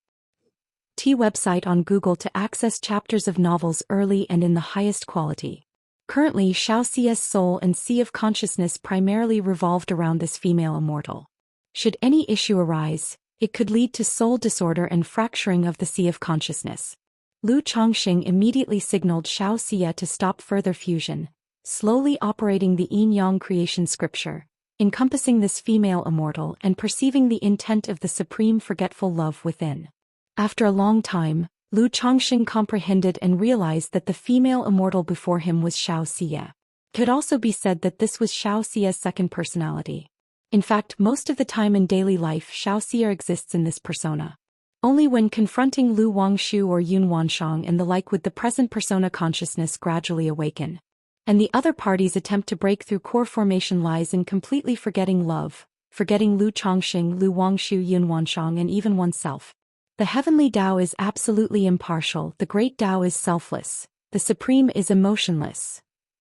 S1: T website on Google to access chapters of novels early and in the highest quality. Currently, Xiaoxia's soul and sea of consciousness primarily revolved around this female immortal. Should any issue arise, it could lead to soul disorder and fracturing of the sea of consciousness. Lu Chongqing immediately signaled Xiaoxia to stop further fusion, slowly operating the yin-yang creation scripture, encompassing this female immortal and perceiving the intent of the supreme forgetful love within. After a long time, Lu Chongqing comprehended and realized that the female immortal before him was Xiaoxia. It could also be said that this was Xiaoxia's second personality. In fact, most of the time in daily life Xiaoxia exists in this persona. Only when confronting Lu Wangshu or Yun Wanshang and the like would the present persona consciousness gradually awaken. And the other party's attempt to break through core formation lies in completely forgetting love, forgetting Lu Chongqing, Lu Wangshu, Yun Wanshang, and even oneself. The heavenly Tao is absolutely impartial, the great Tao is selfless, the supreme is emotionless.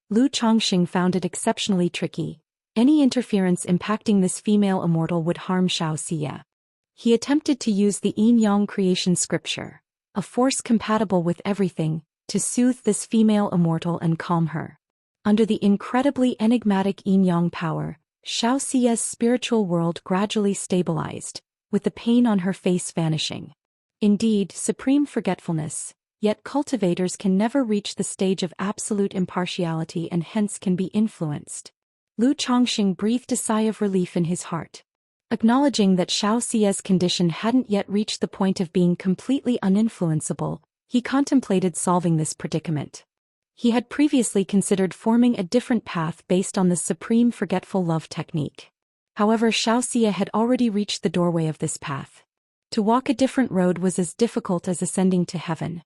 S1: Lu Chongqing found it exceptionally tricky. Any interference impacting this female immortal would harm Xiaoxia. He attempted to use the yin-yang creation scripture, a force compatible with everything, to soothe this female immortal and calm her. Under the incredibly enigmatic yin-yang power, Xiaoxia's spiritual world gradually stabilized, with the pain on her face vanishing. Indeed, supreme forgetfulness, yet cultivators can never reach the stage of absolute impartiality and hence can be influenced. Lu Chongqing breathed a sigh of relief in his heart. Acknowledging that Xiaoxia's condition hadn't yet reached the point of being completely uninfluenceable, he contemplated solving this predicament. He had previously considered forming a different path based on the supreme forgetful love technique. However, Xiaoxia had already reached the doorway of this path. To walk a different road was as difficult as ascending to heaven.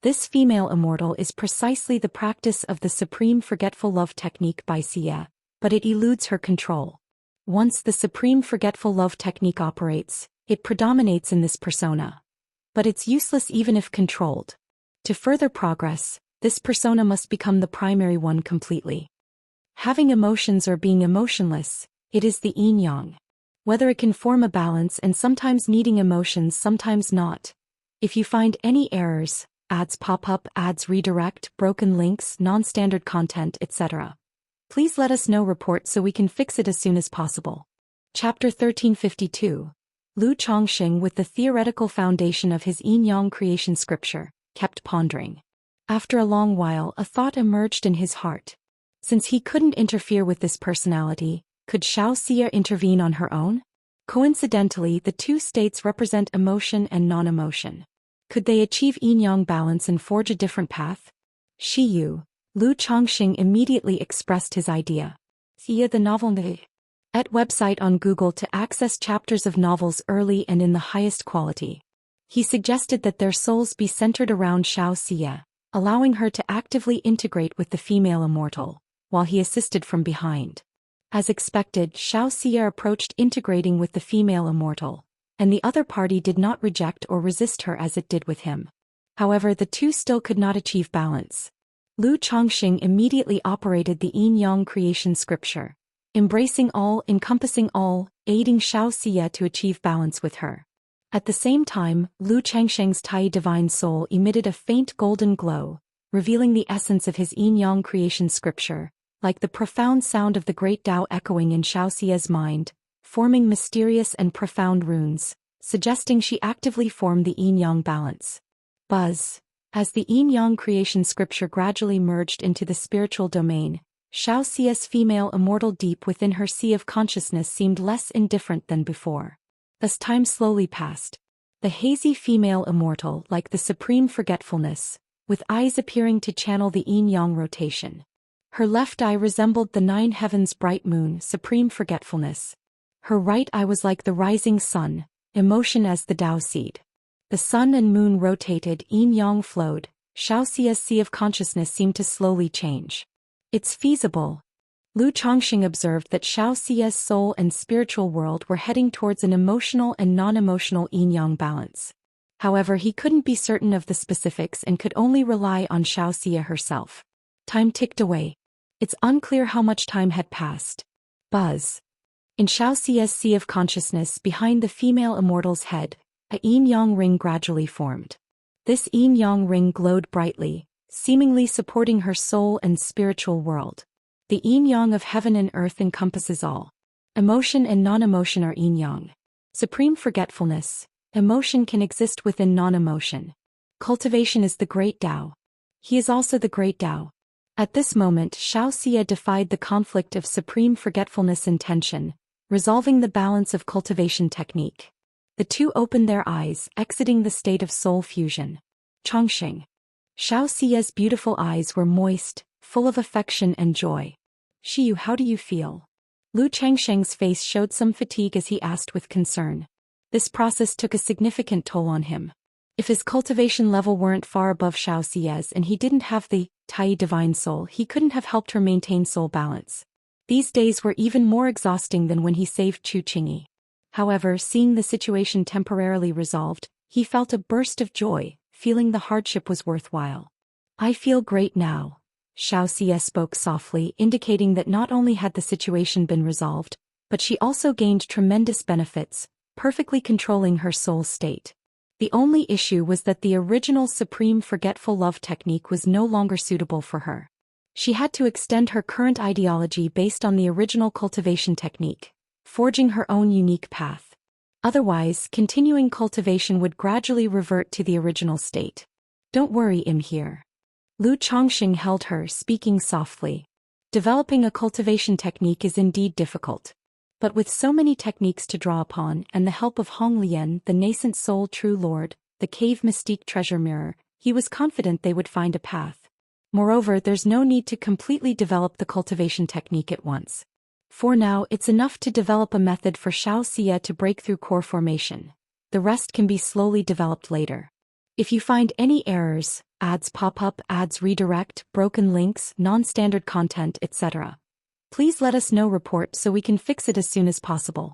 S1: This female immortal is precisely the practice of the supreme forgetful love technique by Xia, but it eludes her control. Once the supreme forgetful love technique operates, it predominates in this persona. But it's useless even if controlled. To further progress, this persona must become the primary one completely. Having emotions or being emotionless, it is the yin-yang. Whether it can form a balance and sometimes needing emotions, sometimes not. If you find any errors, ads pop up, ads redirect, broken links, non-standard content, etc., please let us know. Report so we can fix it as soon as possible. Chapter 1352. Lu Chongqing, with the theoretical foundation of his yin-yang creation scripture, kept pondering. After a long while, a thought emerged in his heart. Since he couldn't interfere with this personality, could Xiaoxia intervene on her own? Coincidentally, the two states represent emotion and non-emotion. Could they achieve yin-yang balance and forge a different path? Shiyu. Lu Chongqing immediately expressed his idea. Xia the novel at website on Google to access chapters of novels early and in the highest quality. He suggested that their souls be centered around Xiaoxia, allowing her to actively integrate with the female immortal, while he assisted from behind. As expected, Xiaoxia approached integrating with the female immortal, and the other party did not reject or resist her as it did with him. However, the two still could not achieve balance. Lu Chongqing immediately operated the yin-yang creation scripture, embracing all, encompassing all, aiding Xiaoxia to achieve balance with her. At the same time, Lu Chongqing's Tai divine soul emitted a faint golden glow, revealing the essence of his yin-yang creation scripture, like the profound sound of the great Tao echoing in Xiaoxia's mind, forming mysterious and profound runes, suggesting she actively formed the yin-yang balance. Buzz. As the yin-yang creation scripture gradually merged into the spiritual domain, Xiaoxia's female immortal deep within her sea of consciousness seemed less indifferent than before. As time slowly passed, the hazy female immortal, like the supreme forgetfulness, with eyes appearing to channel the yin-yang rotation. Her left eye resembled the nine heavens' bright moon, supreme forgetfulness. Her right eye was like the rising sun, emotion as the Tao seed. The sun and moon rotated, yin-yang flowed, Xiaoxia's sea of consciousness seemed to slowly change. It's feasible. Lu Chongqing observed that Xiaoxia's soul and spiritual world were heading towards an emotional and non-emotional yin-yang balance. However, he couldn't be certain of the specifics and could only rely on Xiaoxia herself. Time ticked away. It's unclear how much time had passed. Buzz. In Xiaoxia's sea of consciousness behind the female immortal's head, a yin-yang ring gradually formed. This yin-yang ring glowed brightly, seemingly supporting her soul and spiritual world. The yin-yang of heaven and earth encompasses all. Emotion and non-emotion are yin-yang. Supreme forgetfulness. Emotion can exist within non-emotion. Cultivation is the great Tao. He is also the great Tao. At this moment, Xiaoxia defied the conflict of supreme forgetfulness and tension, resolving the balance of cultivation technique. The two opened their eyes, exiting the state of soul fusion. Chongqing. Xiaoxia's beautiful eyes were moist, full of affection and joy. Xiyu, how do you feel? Lu Changsheng's face showed some fatigue as he asked with concern. This process took a significant toll on him. If his cultivation level weren't far above Xiaoxia's and he didn't have the Tai divine soul, he couldn't have helped her maintain soul balance. These days were even more exhausting than when he saved Chu Qingyi. However, seeing the situation temporarily resolved, he felt a burst of joy, feeling the hardship was worthwhile. I feel great now. Xiaoxia spoke softly, indicating that not only had the situation been resolved, but she also gained tremendous benefits, perfectly controlling her soul state. The only issue was that the original supreme forgetful love technique was no longer suitable for her. She had to extend her current ideology based on the original cultivation technique, forging her own unique path. Otherwise, continuing cultivation would gradually revert to the original state. Don't worry, here. Lu Chongqing held her, speaking softly. Developing a cultivation technique is indeed difficult. But with so many techniques to draw upon and the help of Honglian, the nascent soul true lord, the cave mystique treasure mirror, he was confident they would find a path. Moreover, there's no need to completely develop the cultivation technique at once. For now, it's enough to develop a method for Xiaoxia to break through core formation. The rest can be slowly developed later. If you find any errors, ads pop up, ads redirect, broken links, non-standard content, etc., please let us know report so we can fix it as soon as possible.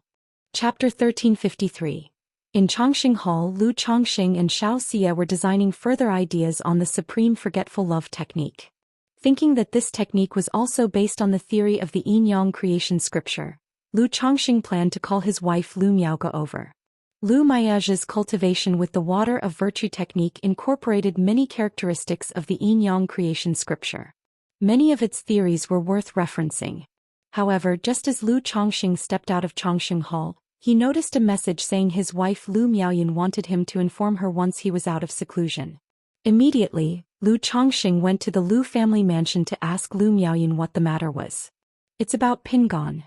S1: Chapter 1353. In Chongqing Hall, Lu Chongqing and Xiaoxia were designing further ideas on the supreme forgetful love technique. Thinking that this technique was also based on the theory of the yin-yang creation scripture, Lu Chongqing planned to call his wife Lu Miaoge over. Lu Miaoge's cultivation with the water of virtue technique incorporated many characteristics of the yin-yang creation scripture. Many of its theories were worth referencing. However, just as Lu Chongqing stepped out of Chongqing Hall, he noticed a message saying his wife Lu Miaoyan wanted him to inform her once he was out of seclusion. Immediately, Lu Chongqing went to the Lu family mansion to ask Lu Miaoyan what the matter was. It's about Pingon.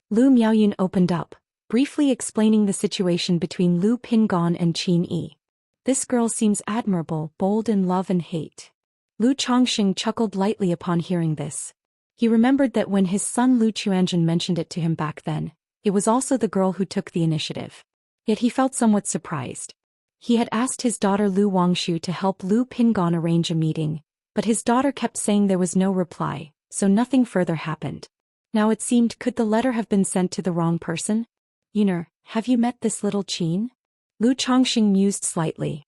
S1: Lu Miaoyan opened up, briefly explaining the situation between Lu Pingon and Qin Yi. This girl seems admirable, bold in love and hate. Lu Chongqing chuckled lightly upon hearing this. He remembered that when his son Lu Chuanjun mentioned it to him back then, it was also the girl who took the initiative. Yet he felt somewhat surprised. He had asked his daughter Lu Wangshu to help Lu Pingon arrange a meeting, but his daughter kept saying there was no reply, so nothing further happened. Now it seemed, could the letter have been sent to the wrong person? Have you met this little Qin? Lu Chongqing mused slightly.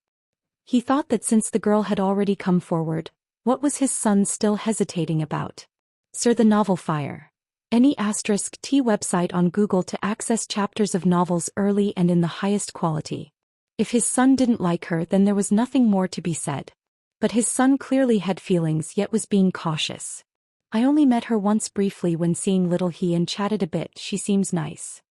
S1: He thought that since the girl had already come forward, what was his son still hesitating about? Sir, the novel Fire. Any *T website on Google to access chapters of novels early and in the highest quality. If his son didn't like her, then there was nothing more to be said. But his son clearly had feelings yet was being cautious. I only met her once briefly when seeing little he and chatted a bit. She seems nice.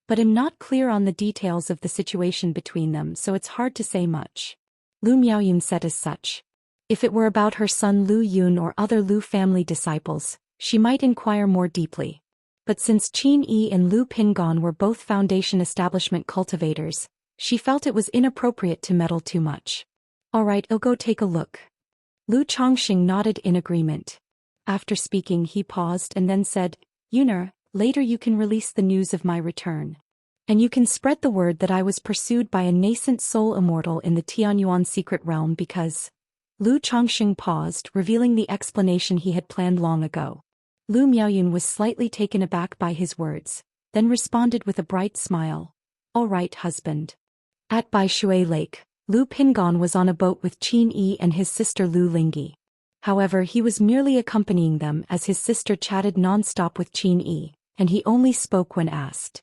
S1: But I'm not clear on the details of the situation between them, so it's hard to say much. Lu Miaoyun said as such. If it were about her son Lu Yun or other Lu family disciples, she might inquire more deeply. But since Qin Yi and Lu Pingon were both foundation establishment cultivators, she felt it was inappropriate to meddle too much. All right, I'll go take a look. Lu Chongqing nodded in agreement. After speaking, he paused and then said, Yuner, later you can release the news of my return. And you can spread the word that I was pursued by a nascent soul immortal in the Tianyuan secret realm because... Lu Chongqing paused, revealing the explanation he had planned long ago. Lu Miaoyun was slightly taken aback by his words, then responded with a bright smile. All right, husband. At Bai Shui Lake, Lu Pingon was on a boat with Qin Yi and his sister Lu Lingyi. However, he was merely accompanying them as his sister chatted non-stop with Qin Yi, and he only spoke when asked.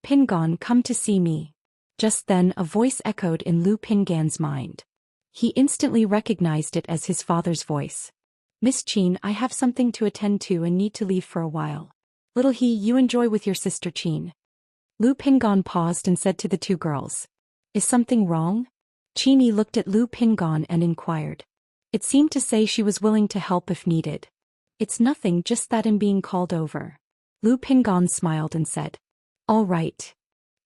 S1: Pingon, come to see me. Just then a voice echoed in Lu Pingan's mind. He instantly recognized it as his father's voice. Miss Qin, I have something to attend to and need to leave for a while. Little he, you enjoy with your sister Qin. Lu Pingon paused and said to the two girls. Is something wrong? Qin Yi looked at Lu Pingon and inquired. It seemed to say she was willing to help if needed. It's nothing, just that I'm being called over. Lu Pingon smiled and said. All right.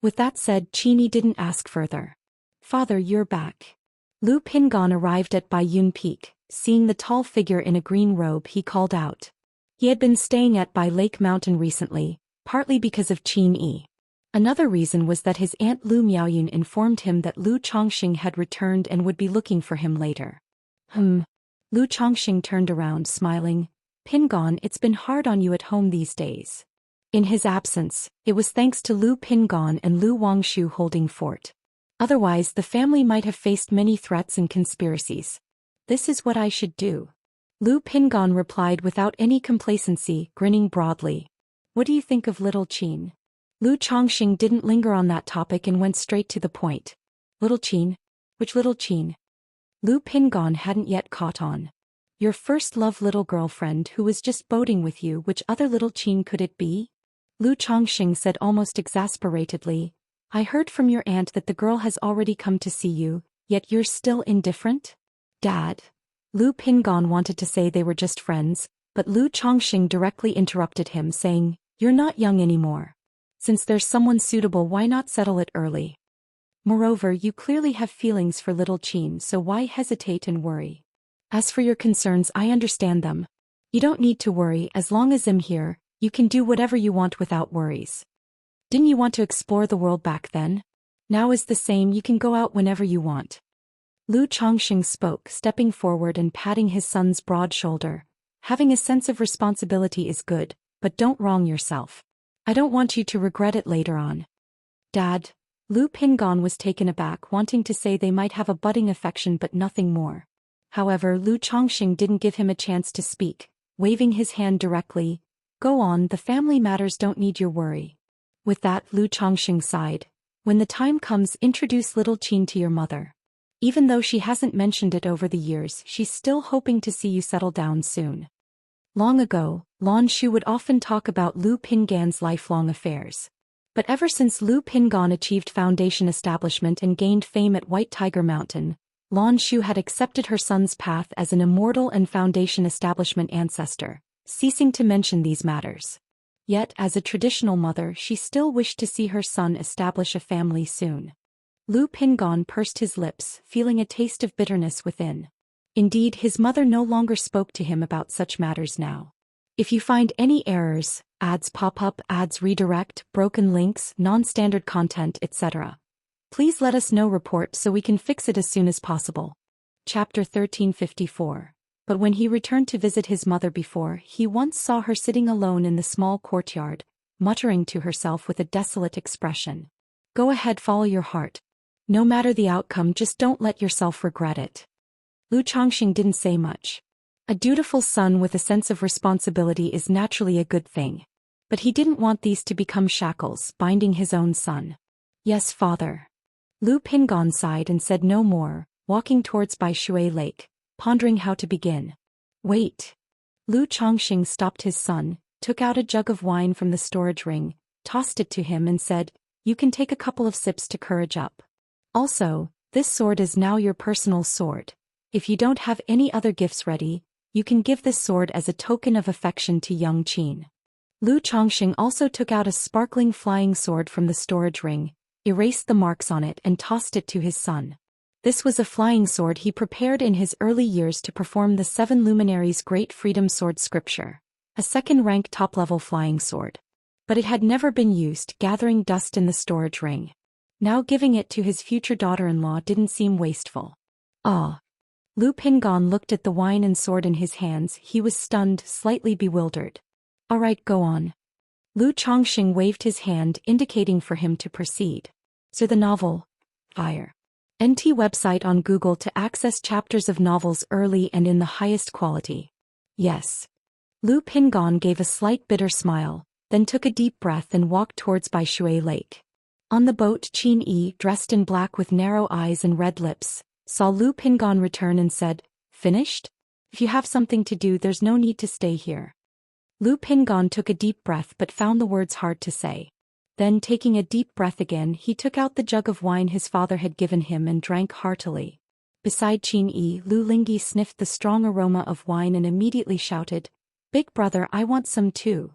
S1: With that said, Qin Yi didn't ask further. Father, you're back. Lu Pingon arrived at Baiyun Peak. Seeing the tall figure in a green robe, he called out. He had been staying at Bai Lake Mountain recently, partly because of Qin Yi. Another reason was that his aunt Lu Miaoyun informed him that Lu Chongxing had returned and would be looking for him later. Lu Chongxing turned around, smiling. Pingon, it's been hard on you at home these days. In his absence, it was thanks to Lu Pingon and Lu Wangshu holding fort. Otherwise, the family might have faced many threats and conspiracies. This is what I should do. Lu Pingon replied without any complacency, grinning broadly. What do you think of little Qin? Lu Chongxing didn't linger on that topic and went straight to the point. Little Qin? Which little Qin? Lu Pingon hadn't yet caught on. Your first love little girlfriend who was just boating with you, which other little Qin could it be? Lu Chongxing said almost exasperatedly. I heard from your aunt that the girl has already come to see you, yet you're still indifferent? Dad. Lu Pingon wanted to say they were just friends, but Lu Chongxing directly interrupted him, saying, You're not young anymore. Since there's someone suitable, why not settle it early? Moreover, you clearly have feelings for little Qin, so why hesitate and worry? As for your concerns, I understand them. You don't need to worry, as long as I'm here, you can do whatever you want without worries. Didn't you want to explore the world back then? Now is the same, you can go out whenever you want. Lu Chongxing spoke, stepping forward and patting his son's broad shoulder. Having a sense of responsibility is good, but don't wrong yourself. I don't want you to regret it later on. Dad. Lu Pingon was taken aback, wanting to say they might have a budding affection but nothing more. However, Lu Chongxing didn't give him a chance to speak, waving his hand directly. Go on, the family matters don't need your worry. With that, Lu Chongxing sighed. When the time comes, introduce little Qin to your mother. Even though she hasn't mentioned it over the years, she's still hoping to see you settle down soon. Long ago, Lan Shu would often talk about Lu Pingan's lifelong affairs. But ever since Lu Pingan achieved foundation establishment and gained fame at White Tiger Mountain, Lan Shu had accepted her son's path as an immortal and foundation establishment ancestor, ceasing to mention these matters. Yet, as a traditional mother, she still wished to see her son establish a family soon. Lu Pingon pursed his lips, feeling a taste of bitterness within. Indeed, his mother no longer spoke to him about such matters now. If you find any errors, ads pop up, ads redirect, broken links, non-standard content, etc., please let us know, report so we can fix it as soon as possible. Chapter 1354. But when he returned to visit his mother before, he once saw her sitting alone in the small courtyard, muttering to herself with a desolate expression. Go ahead, follow your heart. No matter the outcome, just don't let yourself regret it. Lu Chongxing didn't say much. A dutiful son with a sense of responsibility is naturally a good thing. But he didn't want these to become shackles, binding his own son. Yes, father. Lu Pingon sighed and said no more, walking towards Bai Shui Lake, pondering how to begin. Wait. Lu Chongxing stopped his son, took out a jug of wine from the storage ring, tossed it to him and said, You can take a couple of sips to courage up. Also, this sword is now your personal sword. If you don't have any other gifts ready, you can give this sword as a token of affection to young Qin. Lu Chongxing also took out a sparkling flying sword from the storage ring, erased the marks on it and tossed it to his son. This was a flying sword he prepared in his early years to perform the 7 luminaries' Great Freedom Sword scripture, a second-rank top-level flying sword. But it had never been used, gathering dust in the storage ring. Now giving it to his future daughter-in-law didn't seem wasteful. Ah. Lu Pingon looked at the wine and sword in his hands. He was stunned, slightly bewildered. Alright, go on. Lu Chongqing waved his hand indicating for him to proceed. So the novel, Fire. NT website on Google to access chapters of novels early and in the highest quality. Yes. Lu Pingon gave a slight bitter smile, then took a deep breath and walked towards Bai Shui Lake. On the boat, Qin Yi, dressed in black with narrow eyes and red lips, saw Lu Pingon return and said, "Finished? If you have something to do, there's no need to stay here." Lu Pingon took a deep breath but found the words hard to say. Then, taking a deep breath again, he took out the jug of wine his father had given him and drank heartily. Beside Qin Yi, Lu Lingyi sniffed the strong aroma of wine and immediately shouted, "Big brother, I want some too."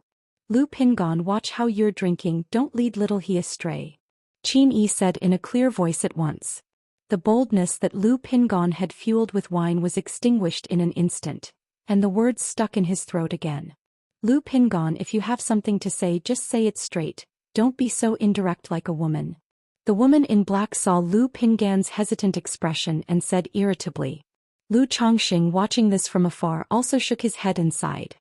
S1: Lu Pingon, watch how you're drinking, don't lead little he astray. Qin Yi said in a clear voice at once. The boldness that Lu Pingon had fueled with wine was extinguished in an instant, and the words stuck in his throat again. Lu Pingon, if you have something to say, just say it straight, don't be so indirect like a woman. The woman in black saw Lu Pingan's hesitant expression and said irritably. Lu Chongqing, watching this from afar, also shook his head and sighed,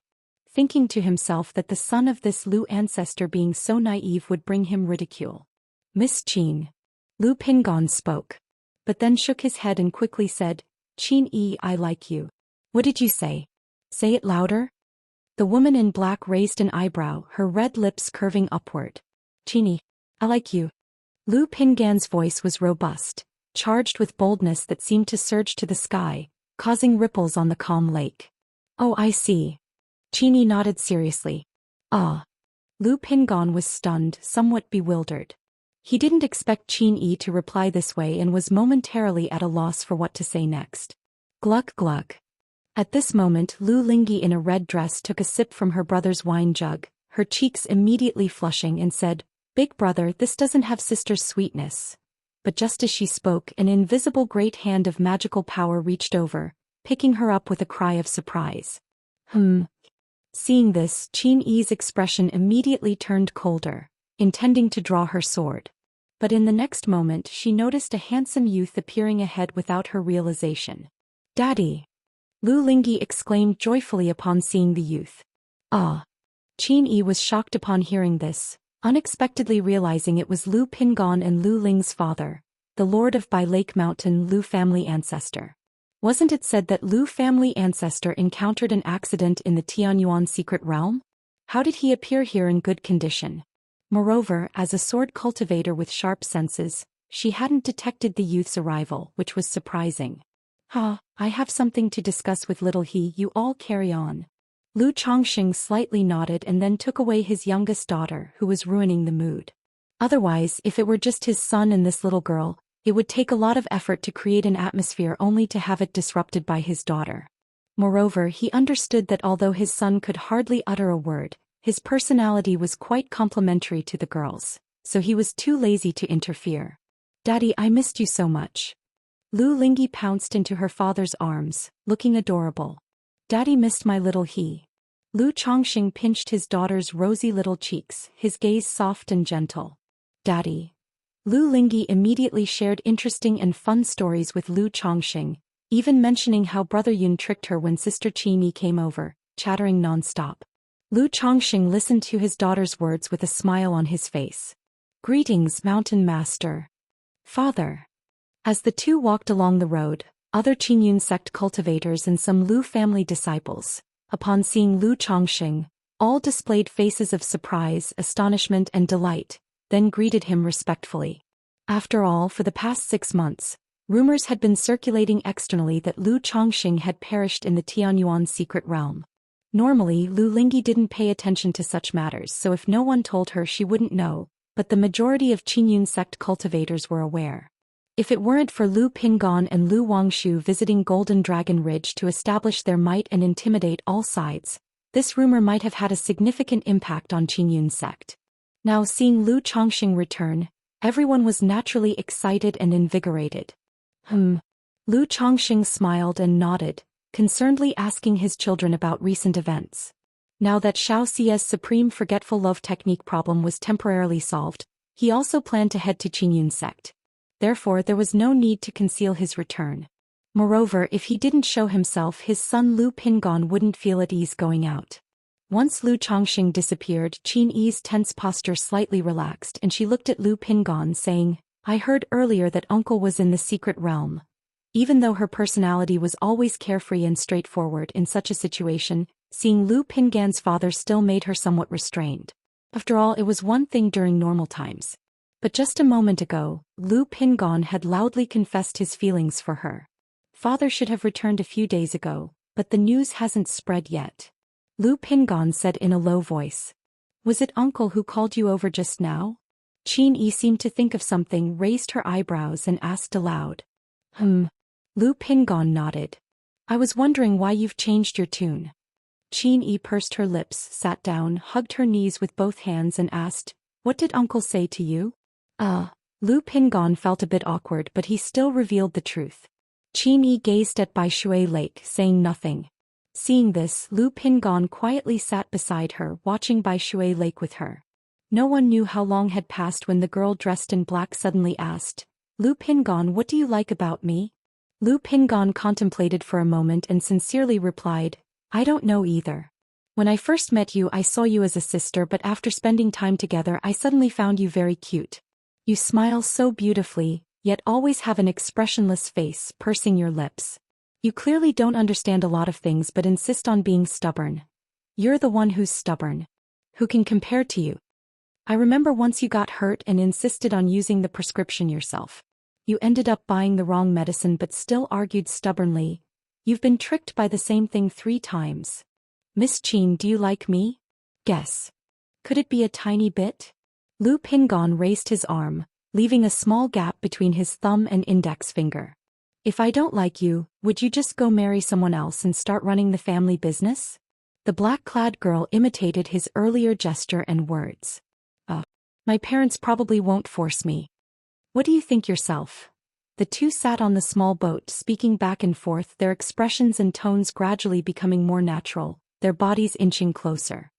S1: thinking to himself that the son of this Lu ancestor being so naive would bring him ridicule. "Miss Qin." Lu Pingon spoke, but then shook his head and quickly said, "Qin Yi, I like you." "What did you say? Say it louder." The woman in black raised an eyebrow, her red lips curving upward. "Qin Yi, I like you." Lu Pingan's voice was robust, charged with boldness that seemed to surge to the sky, causing ripples on the calm lake. "Oh, I see." Qin Yi nodded seriously. "Ah." Lu Pingon was stunned, somewhat bewildered. He didn't expect Qin Yi to reply this way and was momentarily at a loss for what to say next. Gluck gluck. At this moment, Lu Lingyi in a red dress took a sip from her brother's wine jug, her cheeks immediately flushing, and said, "Big brother, this doesn't have sister's sweetness." But just as she spoke, an invisible great hand of magical power reached over, picking her up with a cry of surprise. Seeing this, Qin Yi's expression immediately turned colder, intending to draw her sword. But in the next moment she noticed a handsome youth appearing ahead without her realization. "Daddy!" Lu Lingyi exclaimed joyfully upon seeing the youth. "Ah!" Qin Yi was shocked upon hearing this, unexpectedly realizing it was Lu Pingon and Lu Ling's father, the lord of Bai Lake Mountain, Lu family ancestor. Wasn't it said that Lu family ancestor encountered an accident in the Tianyuan secret realm? How did he appear here in good condition? Moreover, as a sword cultivator with sharp senses, she hadn't detected the youth's arrival, which was surprising. I have something to discuss with little he, you all carry on." Lu Chongqing slightly nodded and then took away his youngest daughter, who was ruining the mood. Otherwise, if it were just his son and this little girl, it would take a lot of effort to create an atmosphere only to have it disrupted by his daughter. Moreover, he understood that although his son could hardly utter a word, his personality was quite complementary to the girl's, so he was too lazy to interfere. "Daddy, I missed you so much." Lu Lingyi pounced into her father's arms, looking adorable. "Daddy missed my little he." Lu Chongqing pinched his daughter's rosy little cheeks, his gaze soft and gentle. "Daddy." Lu Lingyi immediately shared interesting and fun stories with Lu Chongqing, even mentioning how Brother Yun tricked her when Sister Qin Yi came over, chattering non-stop. Lu Chongqing listened to his daughter's words with a smile on his face. "Greetings, Mountain Master." "Father." As the two walked along the road, other Qingyun sect cultivators and some Lu family disciples, upon seeing Lu Chongqing, all displayed faces of surprise, astonishment and delight, then greeted him respectfully. After all, for the past 6 months, rumors had been circulating externally that Lu Chongqing had perished in the Tianyuan secret realm. Normally, Lu Lingyi didn't pay attention to such matters, so if no one told her she wouldn't know, but the majority of Qingyun sect cultivators were aware. If it weren't for Lu Pingon and Lu Wangshu visiting Golden Dragon Ridge to establish their might and intimidate all sides, this rumor might have had a significant impact on Qingyun sect. Now seeing Lu Chongqing return, everyone was naturally excited and invigorated. Lu Chongqing smiled and nodded, concernedly asking his children about recent events. Now that Xiaoxia's supreme forgetful love technique problem was temporarily solved, he also planned to head to Qingyun sect. Therefore there was no need to conceal his return. Moreover, if he didn't show himself, his son Lu Pingon wouldn't feel at ease going out. Once Lu Chongqing disappeared, Qin Yi's tense posture slightly relaxed and she looked at Lu Pingon saying, I heard earlier that uncle was in the secret realm. Even though her personality was always carefree and straightforward in such a situation, seeing Lu Pingan's father still made her somewhat restrained. After all, it was one thing during normal times. But just a moment ago, Lu Pingon had loudly confessed his feelings for her. Father should have returned a few days ago, but the news hasn't spread yet. Lu Pingon said in a low voice. Was it uncle who called you over just now? Qin Yi seemed to think of something, raised her eyebrows and asked aloud. Lu Pingon nodded. I was wondering why you've changed your tune. Qin Yi pursed her lips, sat down, hugged her knees with both hands and asked, What did uncle say to you? Lu Pingon felt a bit awkward but he still revealed the truth. Qin Yi gazed at Bai Shui Lake, saying nothing. Seeing this, Lu Pingon quietly sat beside her, watching Bai Shui Lake with her. No one knew how long had passed when the girl dressed in black suddenly asked, Lu Pingon, what do you like about me? Lu Pingon contemplated for a moment and sincerely replied, I don't know either. When I first met you I saw you as a sister, but after spending time together I suddenly found you very cute. You smile so beautifully, yet always have an expressionless face, pursing your lips. You clearly don't understand a lot of things but insist on being stubborn. You're the one who's stubborn. Who can compare to you? I remember once you got hurt and insisted on using the prescription yourself. You ended up buying the wrong medicine but still argued stubbornly. You've been tricked by the same thing 3 times. Miss Qin, do you like me? Guess. Could it be a tiny bit? Lu Pingon raised his arm, leaving a small gap between his thumb and index finger. If I don't like you, would you just go marry someone else and start running the family business? The black-clad girl imitated his earlier gesture and words. My parents probably won't force me. What do you think yourself? The two sat on the small boat, speaking back and forth, their expressions and tones gradually becoming more natural, their bodies inching closer.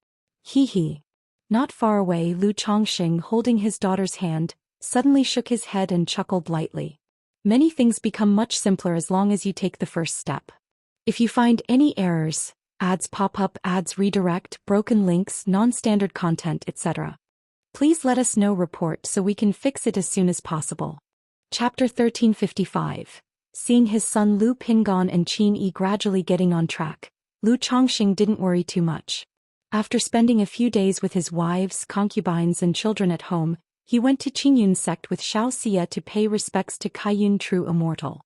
S1: Hee. Not far away, Lu Chongqing, holding his daughter's hand, suddenly shook his head and chuckled lightly. Many things become much simpler as long as you take the first step. If you find any errors, ads pop up, ads redirect, broken links, non-standard content, etc., please let us know, report so we can fix it as soon as possible. Chapter 1355. Seeing his son Lu Pingon and Qin Yi gradually getting on track, Lu Chongqing didn't worry too much. After spending a few days with his wives, concubines and children at home, he went to Qingyun's sect with Xianxia to pay respects to Kaiyun True Immortal.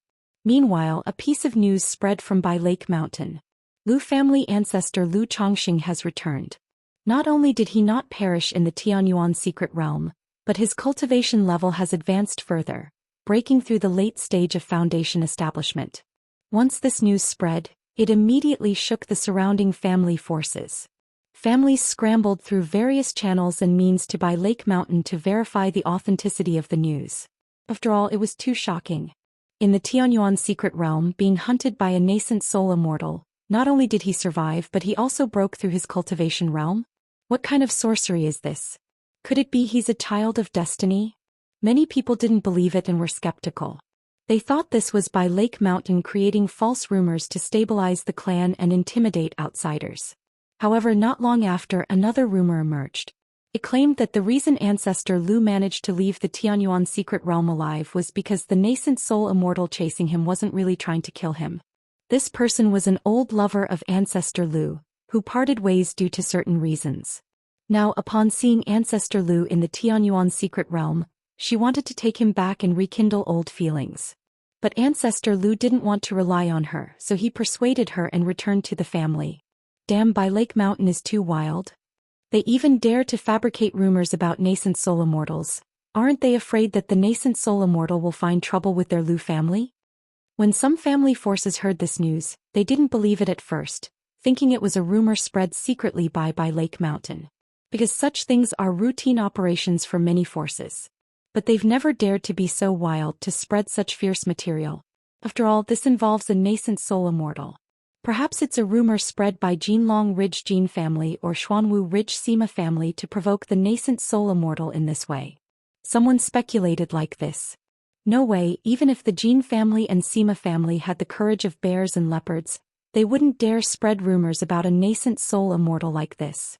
S1: Meanwhile, a piece of news spread from Bai Lake Mountain. Lu family ancestor Lu Chongqing has returned. Not only did he not perish in the Tianyuan secret realm, but his cultivation level has advanced further, breaking through the late stage of foundation establishment. Once this news spread, it immediately shook the surrounding family forces. Families scrambled through various channels and means to Bai Lake Mountain to verify the authenticity of the news. After all, it was too shocking. In the Tianyuan secret realm, being hunted by a nascent soul immortal, not only did he survive but he also broke through his cultivation realm. What kind of sorcery is this? Could it be he's a child of destiny? Many people didn't believe it and were skeptical. They thought this was Bai Lake Mountain creating false rumors to stabilize the clan and intimidate outsiders. However, not long after, another rumor emerged. It claimed that the reason ancestor Lu managed to leave the Tianyuan secret realm alive was because the nascent soul immortal chasing him wasn't really trying to kill him. This person was an old lover of ancestor Lu, who parted ways due to certain reasons. Now, upon seeing ancestor Lu in the Tianyuan secret realm, she wanted to take him back and rekindle old feelings. But ancestor Lu didn't want to rely on her, so he persuaded her and returned to the family. Damn, Bai Lake Mountain is too wild. They even dare to fabricate rumors about nascent soul immortals. Aren't they afraid that the nascent soul immortal will find trouble with their Lu family? When some family forces heard this news, they didn't believe it at first, thinking it was a rumor spread secretly by Bai Lake Mountain. Because such things are routine operations for many forces. But they've never dared to be so wild to spread such fierce material. After all, this involves a nascent soul immortal. Perhaps it's a rumor spread by Jinlong Ridge Jin family or Xuanwu Ridge Sima family to provoke the nascent soul immortal in this way. Someone speculated like this. No way, even if the Jin family and Sima family had the courage of bears and leopards, They wouldn't dare spread rumors about a nascent soul immortal like this.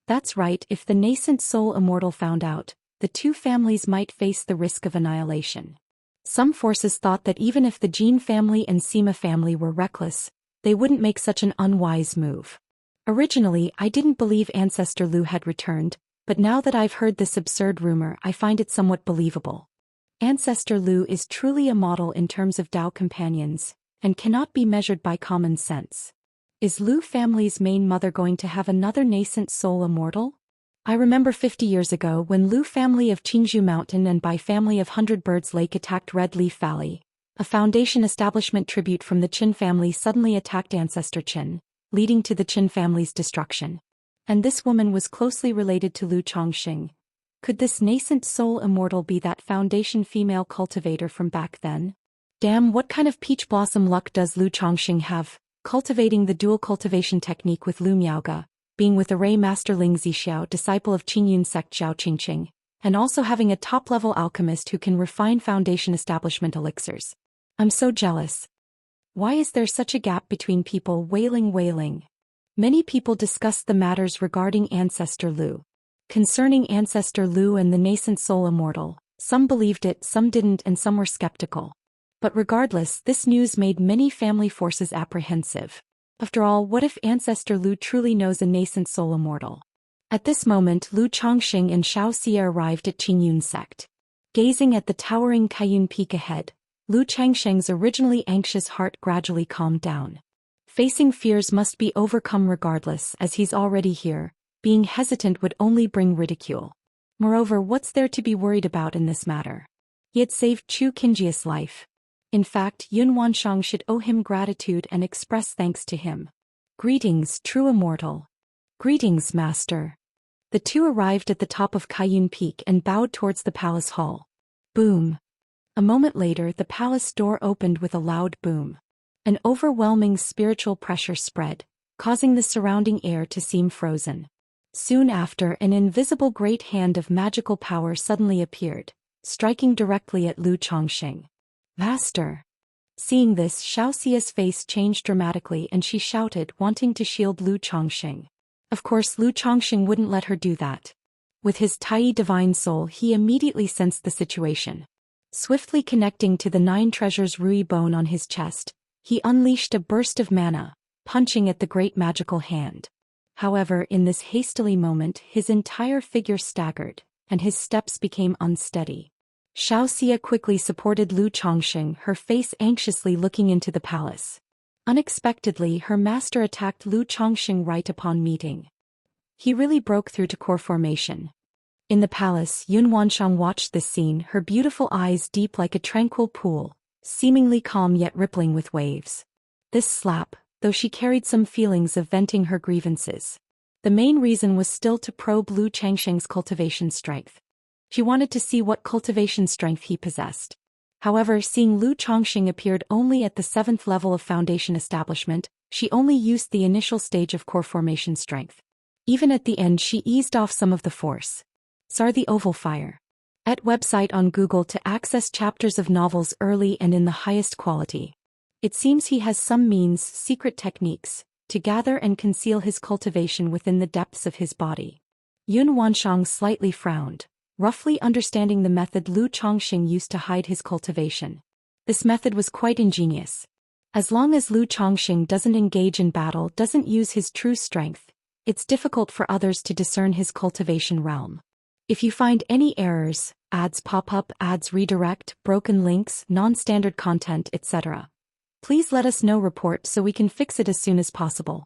S1: That's right, if the nascent soul immortal found out, the two families might face the risk of annihilation. Some forces thought that even if the Jin family and Sima family were reckless, they wouldn't make such an unwise move. Originally, I didn't believe Ancestor Lu had returned, but now that I've heard this absurd rumor, I find it somewhat believable. Ancestor Lu is truly a model in terms of Dao companions, and cannot be measured by common sense. Is Lu family's main mother going to have another nascent soul immortal? I remember 50 years ago when Lu family of Qingzhou Mountain and Bai family of Hundred Birds Lake attacked Red Leaf Valley. A Foundation establishment tribute from the Qin family suddenly attacked Ancestor Qin, leading to the Qin family's destruction. And this woman was closely related to Lu Chongqing. Could this nascent soul immortal be that Foundation female cultivator from back then? Damn, what kind of peach blossom luck does Lu Chongqing have, cultivating the dual cultivation technique with Lu Miaoge, being with array master Ling Zixiao, disciple of Qingyun sect Zhao Qingqing, and also having a top-level alchemist who can refine Foundation establishment elixirs. I'm so jealous. Why is there such a gap between people wailing? Many people discussed the matters regarding Ancestor Lu. Concerning Ancestor Lu and the nascent soul immortal, some believed it, some didn't, and some were skeptical. But regardless, this news made many family forces apprehensive. After all, what if Ancestor Lu truly knows a nascent soul immortal? At this moment, Lu Chongqing and Xianxia arrived at Qingyun sect. Gazing at the towering Kaiyun peak ahead, Lu Changsheng's originally anxious heart gradually calmed down. Facing fears must be overcome regardless, as he's already here. Being hesitant would only bring ridicule. Moreover, what's there to be worried about in this matter? He had saved Chu Qingjia's life. In fact, Yun Wanshang should owe him gratitude and express thanks to him. Greetings, true immortal. Greetings, master. The two arrived at the top of Kaiyun Peak and bowed towards the palace hall. Boom. A moment later, the palace door opened with a loud boom. An overwhelming spiritual pressure spread, causing the surrounding air to seem frozen. Soon after, an invisible great hand of magical power suddenly appeared, striking directly at Lu Chongqing. Master. Seeing this, Xiaoxia's face changed dramatically and she shouted, wanting to shield Lu Chongqing. Of course, Lu Chongqing wouldn't let her do that. With his Tai divine soul, he immediately sensed the situation. Swiftly connecting to the 9 treasures Rui bone on his chest, he unleashed a burst of mana, punching at the great magical hand. However, in this hastily moment, his entire figure staggered, and his steps became unsteady. Xiaoxia quickly supported Lu Chongqing, her face anxiously looking into the palace. Unexpectedly, her master attacked Lu Chongqing right upon meeting. He really broke through to core formation. In the palace, Yun Wanshang watched this scene, her beautiful eyes deep like a tranquil pool, seemingly calm yet rippling with waves. This slap, though she carried some feelings of venting her grievances. The main reason was still to probe Lu Changsheng's cultivation strength. She wanted to see what cultivation strength he possessed. However, seeing Lu Chongqing appeared only at the 7th level of Foundation establishment, she only used the initial stage of core formation strength. Even at the end, she eased off some of the force. Sar the Oval Fire. At website on Google to access chapters of novels early and in the highest quality. It seems he has some means, secret techniques, to gather and conceal his cultivation within the depths of his body. Yun Wanshang slightly frowned, roughly understanding the method Lu Chongqing used to hide his cultivation. This method was quite ingenious. As long as Lu Chongqing doesn't engage in battle, doesn't use his true strength, it's difficult for others to discern his cultivation realm. If you find any errors, ads pop up, ads redirect, broken links, non-standard content, etc., please let us know report so we can fix it as soon as possible.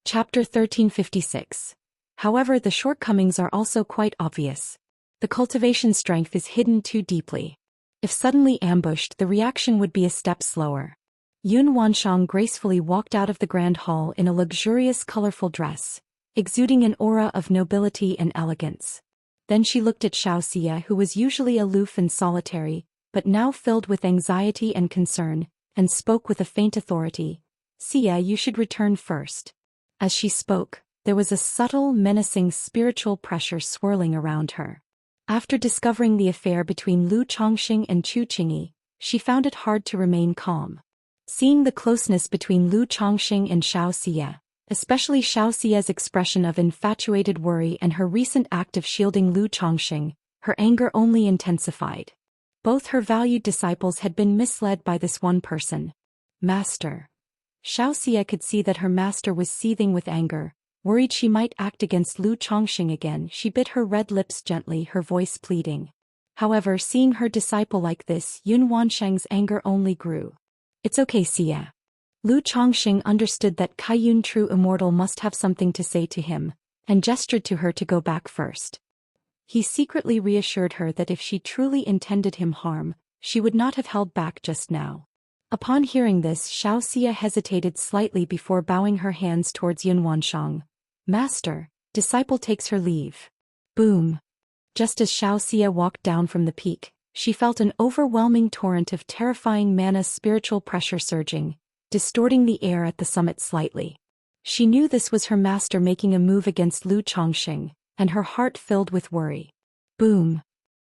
S1: Chapter 1356. However, the shortcomings are also quite obvious. The cultivation strength is hidden too deeply. If suddenly ambushed, the reaction would be a step slower. Yun Wanshang gracefully walked out of the grand hall in a luxurious colorful dress, exuding an aura of nobility and elegance. Then she looked at Xiaoxia, who was usually aloof and solitary, but now filled with anxiety and concern, and spoke with a faint authority. "Xia, you should return first." As she spoke, there was a subtle, menacing spiritual pressure swirling around her. After discovering the affair between Lu Chongqing and Chu Qingyi, she found it hard to remain calm. Seeing the closeness between Lu Chongqing and Xianxia, especially Xiaoxia's expression of infatuated worry and her recent act of shielding Lu Chongqing, her anger only intensified. Both her valued disciples had been misled by this one person. Master. Xiaoxia could see that her master was seething with anger. Worried she might act against Lu Chongqing again, she bit her red lips gently, her voice pleading. However, seeing her disciple like this, Yun Wansheng's anger only grew. It's okay, Xia. Lu Chongqing understood that Kaiyun true immortal must have something to say to him, and gestured to her to go back first. He secretly reassured her that if she truly intended him harm, she would not have held back just now. Upon hearing this, Xiaoxia hesitated slightly before bowing her hands towards Yun Wansheng. Master, disciple takes her leave. Boom. Just as Xiaoxia walked down from the peak, she felt an overwhelming torrent of terrifying mana spiritual pressure surging, distorting the air at the summit slightly. She knew this was her master making a move against Lu Chongqing, and her heart filled with worry. Boom.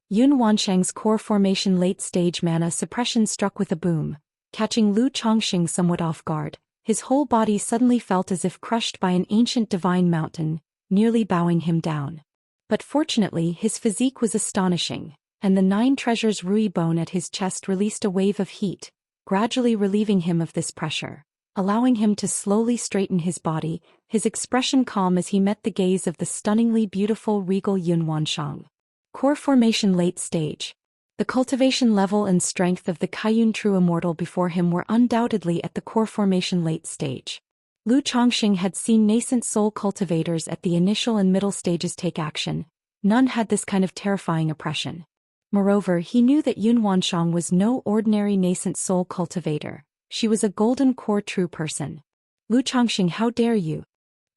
S1: Yun Wansheng's core formation late-stage mana suppression struck with a boom, catching Lu Chongqing somewhat off guard. His whole body suddenly felt as if crushed by an ancient divine mountain, nearly bowing him down. But fortunately his physique was astonishing, and the 9 treasures Rui bone at his chest released a wave of heat, gradually relieving him of this pressure, allowing him to slowly straighten his body, his expression calm as he met the gaze of the stunningly beautiful regal Yun Wansheng. Core formation late stage. The cultivation level and strength of the Kaiyun true immortal before him were undoubtedly at the core formation late stage. Lu Chongqing had seen nascent soul cultivators at the initial and middle stages take action. None had this kind of terrifying oppression. Moreover, he knew that Yun Wansheng was no ordinary nascent soul cultivator. She was a golden core true person. Lu Chongqing, how dare you?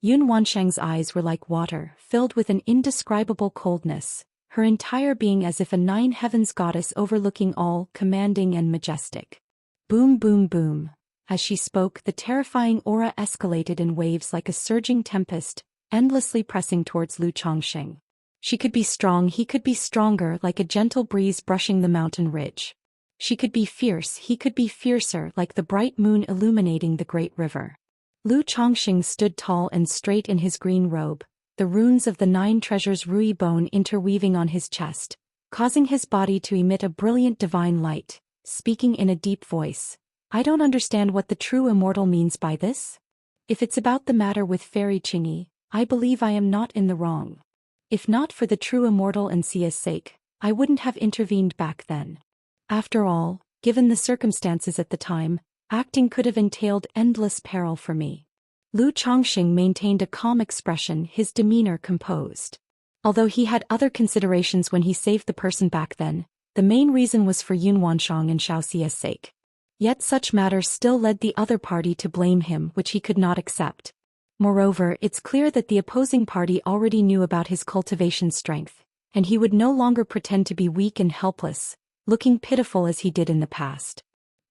S1: Yun Wansheng's eyes were like water, filled with an indescribable coldness, her entire being as if a 9 heavens goddess overlooking all, commanding and majestic. Boom boom boom. As she spoke, the terrifying aura escalated in waves like a surging tempest, endlessly pressing towards Lu Chongqing. She could be strong, he could be stronger, like a gentle breeze brushing the mountain ridge. She could be fierce, he could be fiercer, like the bright moon illuminating the great river. Lu Chongqing stood tall and straight in his green robe, the runes of the 9 treasures Rui bone interweaving on his chest, causing his body to emit a brilliant divine light, speaking in a deep voice. I don't understand what the true immortal means by this. If it's about the matter with Fairy Qingyi, I believe I am not in the wrong. If not for the true immortal and Xia's sake, I wouldn't have intervened back then. After all, given the circumstances at the time, acting could have entailed endless peril for me. Lu Chongqing maintained a calm expression, his demeanor composed. Although he had other considerations when he saved the person back then, the main reason was for Yun Wansheng and Xiaoxia's sake. Yet such matters still led the other party to blame him, which he could not accept. Moreover, it's clear that the opposing party already knew about his cultivation strength, and he would no longer pretend to be weak and helpless, looking pitiful as he did in the past.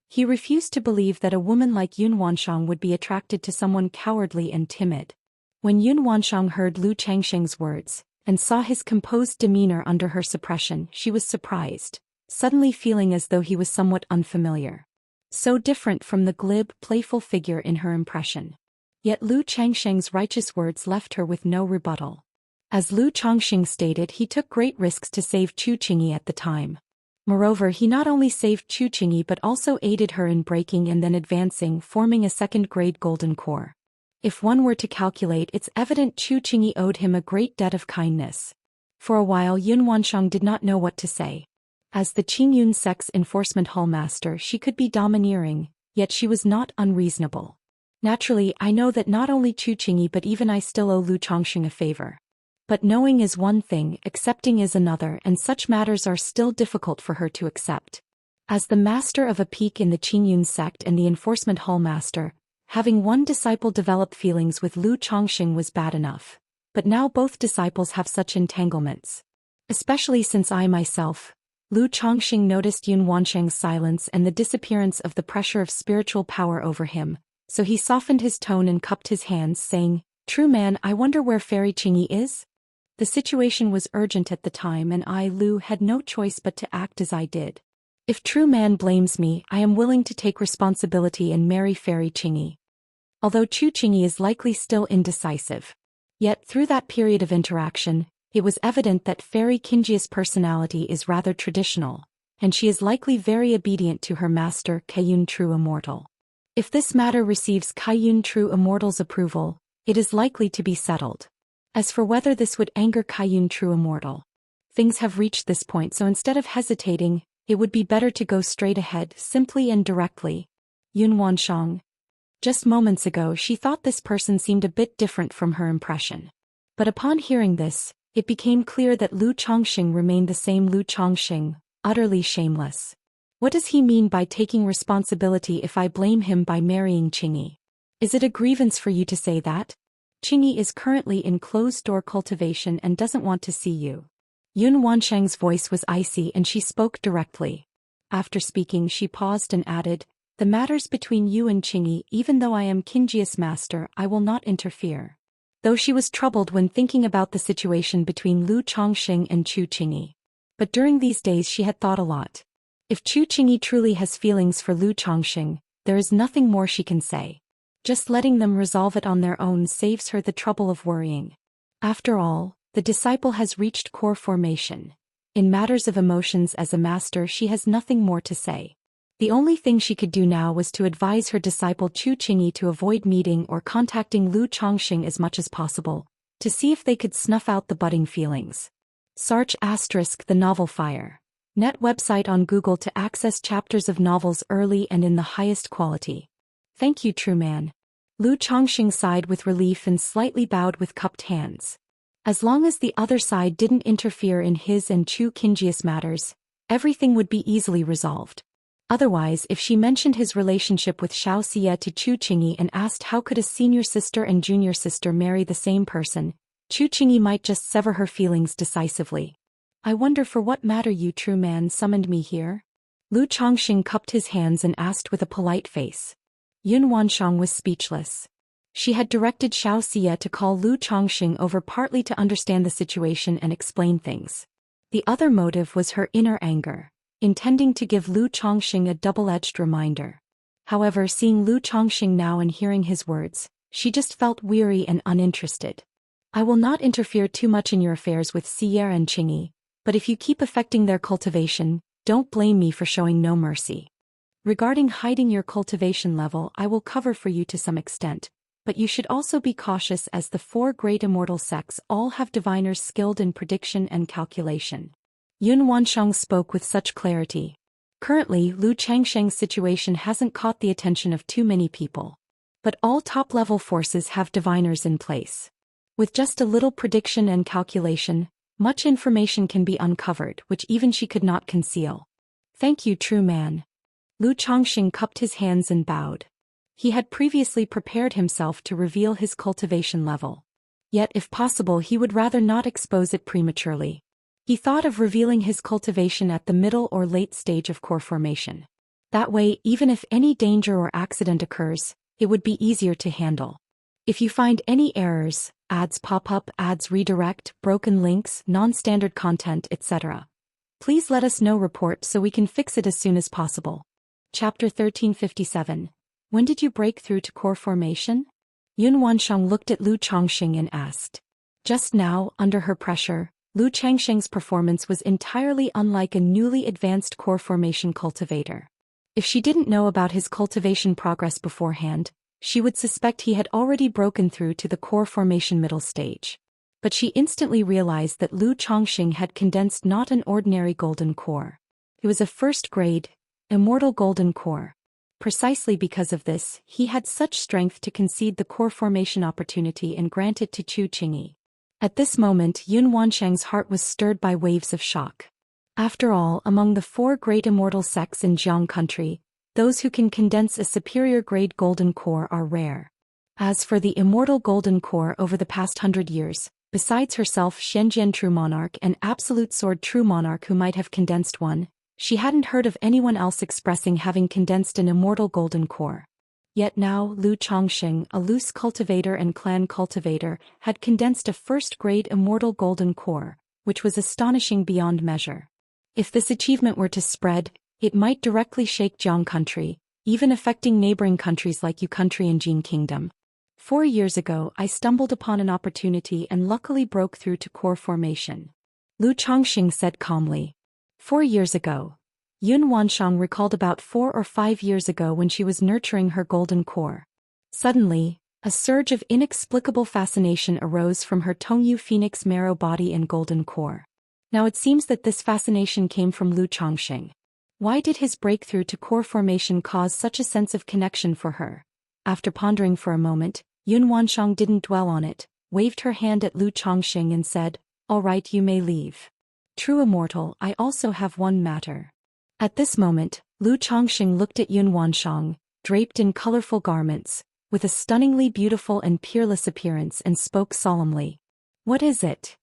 S1: He refused to believe that a woman like Yun Wansheng would be attracted to someone cowardly and timid. When Yun Wansheng heard Lu Chongqing's words, and saw his composed demeanor under her suppression, she was surprised, suddenly feeling as though he was somewhat unfamiliar. So different from the glib, playful figure in her impression. Yet Lu Chongqing's righteous words left her with no rebuttal. As Lu Chongqing stated, he took great risks to save Chu Qingyi at the time. Moreover, he not only saved Chu Qingyi but also aided her in breaking and then advancing, forming a second-grade golden core. If one were to calculate, it's evident Chu Qingyi owed him a great debt of kindness. For a while Yun Wansheng did not know what to say. As the Qingyun sect's enforcement hallmaster, she could be domineering, yet she was not unreasonable. Naturally, I know that not only Chu Qingyi but even I still owe Lu Chongqing a favor. But knowing is one thing, accepting is another, and such matters are still difficult for her to accept. As the master of a peak in the Qingyun sect and the enforcement hallmaster, having one disciple develop feelings with Lu Chongqing was bad enough. But now both disciples have such entanglements. Especially since I myself, Lu Chongqing noticed Yun Wansheng's silence and the disappearance of the pressure of spiritual power over him, so he softened his tone and cupped his hands, saying, "True man, I wonder where Fairy Qingyi is?" The situation was urgent at the time and I, Lu, had no choice but to act as I did. If true man blames me, I am willing to take responsibility and marry Fairy Qingyi. Although Chu Qingyi is likely still indecisive. Yet through that period of interaction, it was evident that Fairy Qingyi's personality is rather traditional, and she is likely very obedient to her master Kaiyun True Immortal. If this matter receives Kaiyun True Immortal's approval, it is likely to be settled. As for whether this would anger Kaiyun True Immortal, things have reached this point, so instead of hesitating, it would be better to go straight ahead, simply and directly. Yun Wansheng. Just moments ago she thought this person seemed a bit different from her impression. But upon hearing this, it became clear that Lu Chongqing remained the same Lu Chongqing, utterly shameless. What does he mean by taking responsibility if I blame him by marrying Qingyi? Is it a grievance for you to say that? Qingyi is currently in closed-door cultivation and doesn't want to see you. Yun Wansheng's voice was icy and she spoke directly. After speaking she paused and added, "The matters between you and Qingyi, even though I am Qingyi's master, I will not interfere." Though she was troubled when thinking about the situation between Lu Chongqing and Chu Qingyi. But during these days she had thought a lot. If Chu Qingyi truly has feelings for Lu Chongqing, there is nothing more she can say. Just letting them resolve it on their own saves her the trouble of worrying. After all, the disciple has reached core formation. In matters of emotions as a master she has nothing more to say. The only thing she could do now was to advise her disciple Chu Qingyi to avoid meeting or contacting Lu Chongqing as much as possible, to see if they could snuff out the budding feelings. Search * the novel Fire. Net website on Google to access chapters of novels early and in the highest quality. Thank you, true man. Lu Chongqing sighed with relief and slightly bowed with cupped hands. As long as the other side didn't interfere in his and Chu Qingyi's matters, everything would be easily resolved. Otherwise, if she mentioned his relationship with Xianxia to Chu Qingyi and asked how could a senior sister and junior sister marry the same person, Chu Qingyi might just sever her feelings decisively. I wonder for what matter you true man summoned me here? Lu Chongqing cupped his hands and asked with a polite face. Yun Wansheng was speechless. She had directed Xianxia to call Lu Chongqing over partly to understand the situation and explain things. The other motive was her inner anger, intending to give Lu Chongqing a double-edged reminder. However, seeing Lu Chongqing now and hearing his words, she just felt weary and uninterested. I will not interfere too much in your affairs with Sierra and Qingyi, but if you keep affecting their cultivation, don't blame me for showing no mercy. Regarding hiding your cultivation level, I will cover for you to some extent, but you should also be cautious as the 4 great immortal sects all have diviners skilled in prediction and calculation. Yun Wansheng spoke with such clarity. Currently, Lu Changsheng's situation hasn't caught the attention of too many people. But all top-level forces have diviners in place. With just a little prediction and calculation, much information can be uncovered which even she could not conceal. Thank you, true man. Lu Chongqing cupped his hands and bowed. He had previously prepared himself to reveal his cultivation level. Yet if possible he would rather not expose it prematurely. He thought of revealing his cultivation at the middle or late stage of core formation. That way, even if any danger or accident occurs, it would be easier to handle. If you find any errors, ads pop up, ads redirect, broken links, non-standard content, etc., please let us know report so we can fix it as soon as possible. Chapter 1357. When did you break through to core formation? Yun Wansheng looked at Lu Chongqing and asked. Just now, under her pressure, Lu Changsheng's performance was entirely unlike a newly advanced core formation cultivator. If she didn't know about his cultivation progress beforehand, she would suspect he had already broken through to the core formation middle stage. But she instantly realized that Lu Chongqing had condensed not an ordinary golden core. It was a first-grade, immortal golden core. Precisely because of this, he had such strength to concede the core formation opportunity and grant it to Chu Qingyi. At this moment, Yun Wansheng's heart was stirred by waves of shock. After all, among the 4 great immortal sects in Jiang country, those who can condense a superior grade golden core are rare. As for the immortal golden core over the past 100 years, besides herself Shenzhen True Monarch and Absolute Sword True Monarch who might have condensed one, she hadn't heard of anyone else expressing having condensed an immortal golden core. Yet now Lu Chongqing, a loose cultivator and clan cultivator, had condensed a first-grade immortal golden core, which was astonishing beyond measure. If this achievement were to spread, It might directly shake Jiang country, even affecting neighboring countries like Yu country and Jin kingdom. 4 years ago, I stumbled upon an opportunity and luckily broke through to core formation. Lu Chongqing said calmly. 4 years ago. Yun Wanshang recalled about 4 or 5 years ago when she was nurturing her golden core. Suddenly, a surge of inexplicable fascination arose from her Tongyu Phoenix marrow body and golden core. Now it seems that this fascination came from Lu Chongqing. Why did his breakthrough to core formation cause such a sense of connection for her? After pondering for a moment, Yun Wanshang didn't dwell on it, waved her hand at Lu Chongqing and said, "All right, you may leave. True Immortal, I also have one matter." At this moment, Lu Chongqing looked at Yun Wanshang, draped in colorful garments, with a stunningly beautiful and peerless appearance, and spoke solemnly. "What is it?"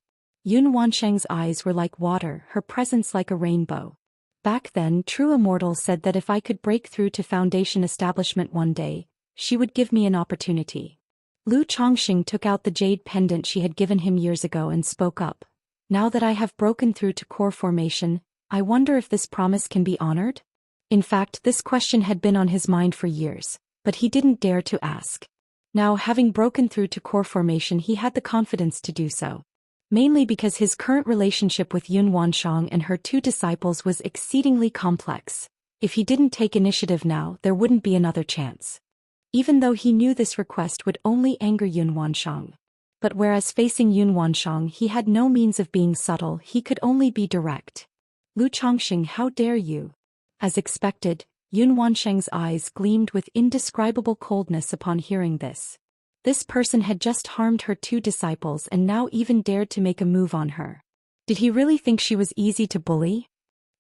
S1: Yun Wanshang's eyes were like water, her presence like a rainbow. Back then, True Immortal said that if I could break through to Foundation establishment one day, she would give me an opportunity. Lu Chongqing took out the jade pendant she had given him years ago and spoke up. "Now that I have broken through to core formation, I wonder if this promise can be honored?" In fact, this question had been on his mind for years, but he didn't dare to ask. Now, having broken through to core formation, he had the confidence to do so. Mainly because his current relationship with Yun Wanshang and her 2 disciples was exceedingly complex. If he didn't take initiative now, there wouldn't be another chance. Even though he knew this request would only anger Yun Wanshang. But whereas facing Yun Wanshang he had no means of being subtle, he could only be direct. "Lu Chongqing, how dare you?" As expected, Yun Wanshang's eyes gleamed with indescribable coldness upon hearing this. This person had just harmed her 2 disciples and now even dared to make a move on her. Did he really think she was easy to bully?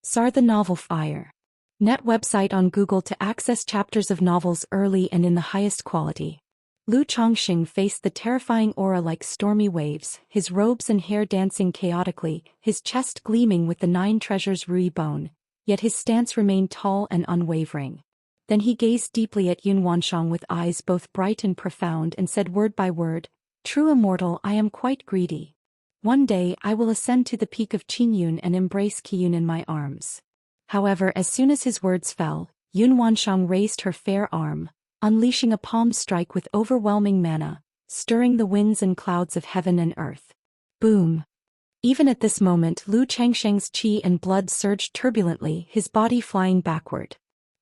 S1: Sar the novel Fire. Net website on Google to access chapters of novels early and in the highest quality. Lu Chongqing faced the terrifying aura like stormy waves, his robes and hair dancing chaotically, his chest gleaming with the 9 treasures Rui bone, yet his stance remained tall and unwavering. Then he gazed deeply at Yun Wanshang with eyes both bright and profound and said word by word, "True Immortal, I am quite greedy. One day I will ascend to the peak of Qinyun and embrace Qiyun in my arms." However, as soon as his words fell, Yun Wanshang raised her fair arm, unleashing a palm strike with overwhelming mana, stirring the winds and clouds of heaven and earth. Boom! Even at this moment, Lu Changsheng's qi and blood surged turbulently, his body flying backward.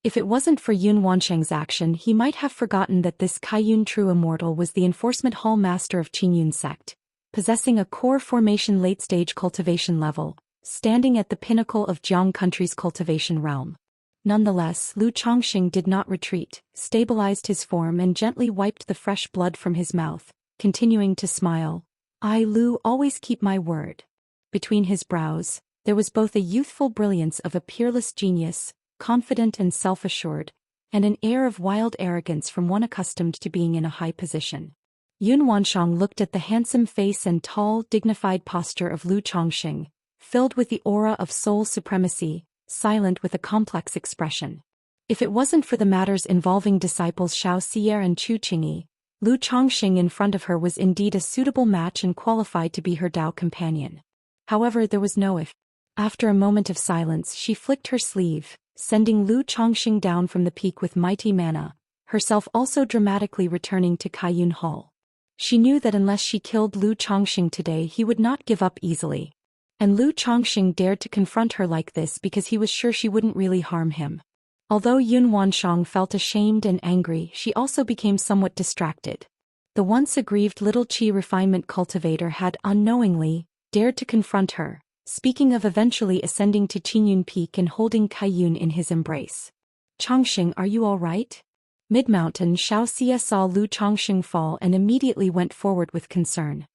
S1: If it wasn't for Yun Wanshang's action, he might have forgotten that this Kaiyun True Immortal was the enforcement hall master of Qinyun sect, possessing a core formation late-stage cultivation level, standing at the pinnacle of Jiang country's cultivation realm. Nonetheless, Lu Chongqing did not retreat, stabilized his form and gently wiped the fresh blood from his mouth, continuing to smile. "I, Lu, always keep my word." Between his brows, there was both a youthful brilliance of a peerless genius, confident and self-assured, and an air of wild arrogance from one accustomed to being in a high position. Yun Wanshang looked at the handsome face and tall, dignified posture of Lu Chongqing, filled with the aura of soul supremacy, silent with a complex expression. If it wasn't for the matters involving disciples Xianxia and Chu Qingyi, Lu Chongqing in front of her was indeed a suitable match and qualified to be her Dao companion. However, there was no if. After a moment of silence, she flicked her sleeve, sending Lu Chongqing down from the peak with mighty mana, herself also dramatically returning to Kaiyun Hall. She knew that unless she killed Lu Chongqing today, he would not give up easily. And Lu Chongqing dared to confront her like this because he was sure she wouldn't really harm him. Although Yun Wanshang felt ashamed and angry, she also became somewhat distracted. The once aggrieved little qi refinement cultivator had unknowingly dared to confront her, speaking of eventually ascending to Qinyun Peak and holding Kaiyun in his embrace. "Chongqing, are you all right?" Mid-mountain, Xianxia saw Lu Chongqing fall and immediately went forward with concern.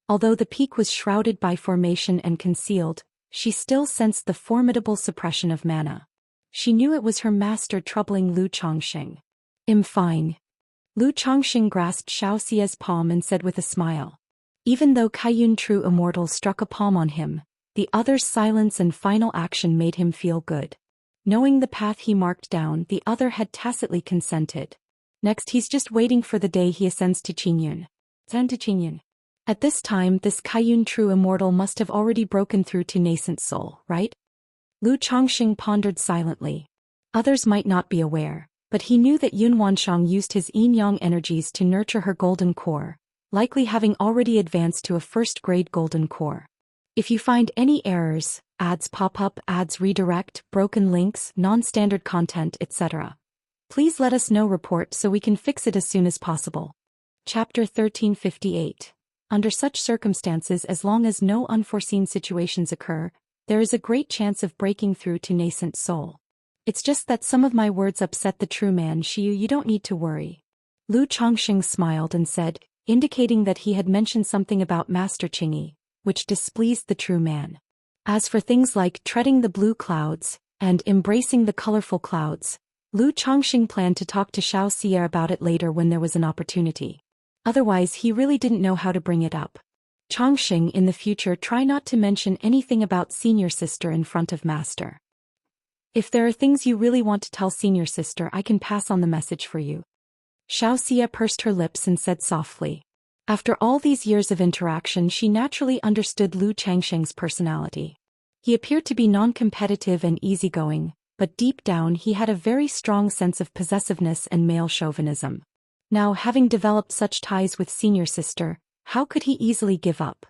S1: Although the peak was shrouded by formation and concealed, she still sensed the formidable suppression of mana. She knew it was her master troubling Lu Chongqing. Fine." Lu Chongqing grasped Xiaoxia's palm and said with a smile. Even though Kaiyun True Immortal struck a palm on him, the other's silence and final action made him feel good. Knowing the path he marked down, the other had tacitly consented. Next, he's just waiting for the day he ascends to Qinyun. At this time, this Kaiyun True Immortal must have already broken through to nascent soul, right? Lu Chongqing pondered silently. Others might not be aware, but he knew that Yun Wanshang used his yin-yang energies to nurture her golden core, likely having already advanced to a first-grade golden core. If you find any errors, ads pop up, ads redirect, broken links, non-standard content, etc., please let us know. Report so we can fix it as soon as possible. Chapter 1358. Under such circumstances, as long as no unforeseen situations occur, there is a great chance of breaking through to nascent soul. It's just that some of my words upset the true man Xiu. You don't need to worry. Lu Chongqing smiled and said, indicating that he had mentioned something about Master Qingyi, which displeased the true man. As for things like treading the blue clouds and embracing the colorful clouds, Lu Chongqing planned to talk to Xianxia about it later when there was an opportunity. Otherwise, he really didn't know how to bring it up. Chongqing, in the future, try not to mention anything about senior sister in front of Master. If there are things you really want to tell senior sister, I can pass on the message for you. Xianxia pursed her lips and said softly. After all these years of interaction, she naturally understood Lu Changsheng's personality. He appeared to be non-competitive and easygoing, but deep down he had a very strong sense of possessiveness and male chauvinism. Now, having developed such ties with senior sister, how could he easily give up?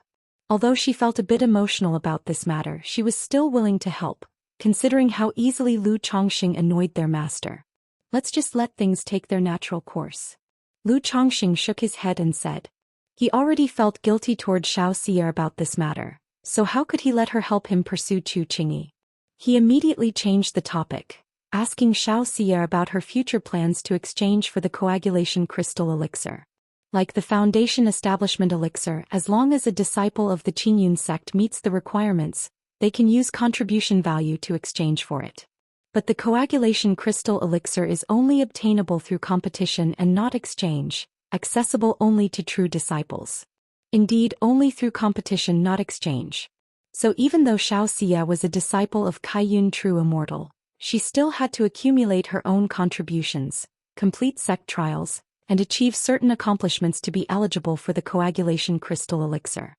S1: Although she felt a bit emotional about this matter, she was still willing to help, considering how easily Lu Chongqing annoyed their master. Let's just let things take their natural course. Lu Chongqing shook his head and said. He already felt guilty toward Xianxia about this matter, so how could he let her help him pursue Chu Qingyi? He immediately changed the topic, asking Xianxia about her future plans to exchange for the coagulation crystal elixir. Like the Foundation Establishment elixir, as long as a disciple of the Qingyun sect meets the requirements, they can use contribution value to exchange for it. But the coagulation crystal elixir is only obtainable through competition and not exchange, accessible only to true disciples. Indeed, only through competition, not exchange. So even though Xianxia was a disciple of Kaiyun True Immortal, she still had to accumulate her own contributions, complete sect trials, and achieve certain accomplishments to be eligible for the coagulation crystal elixir.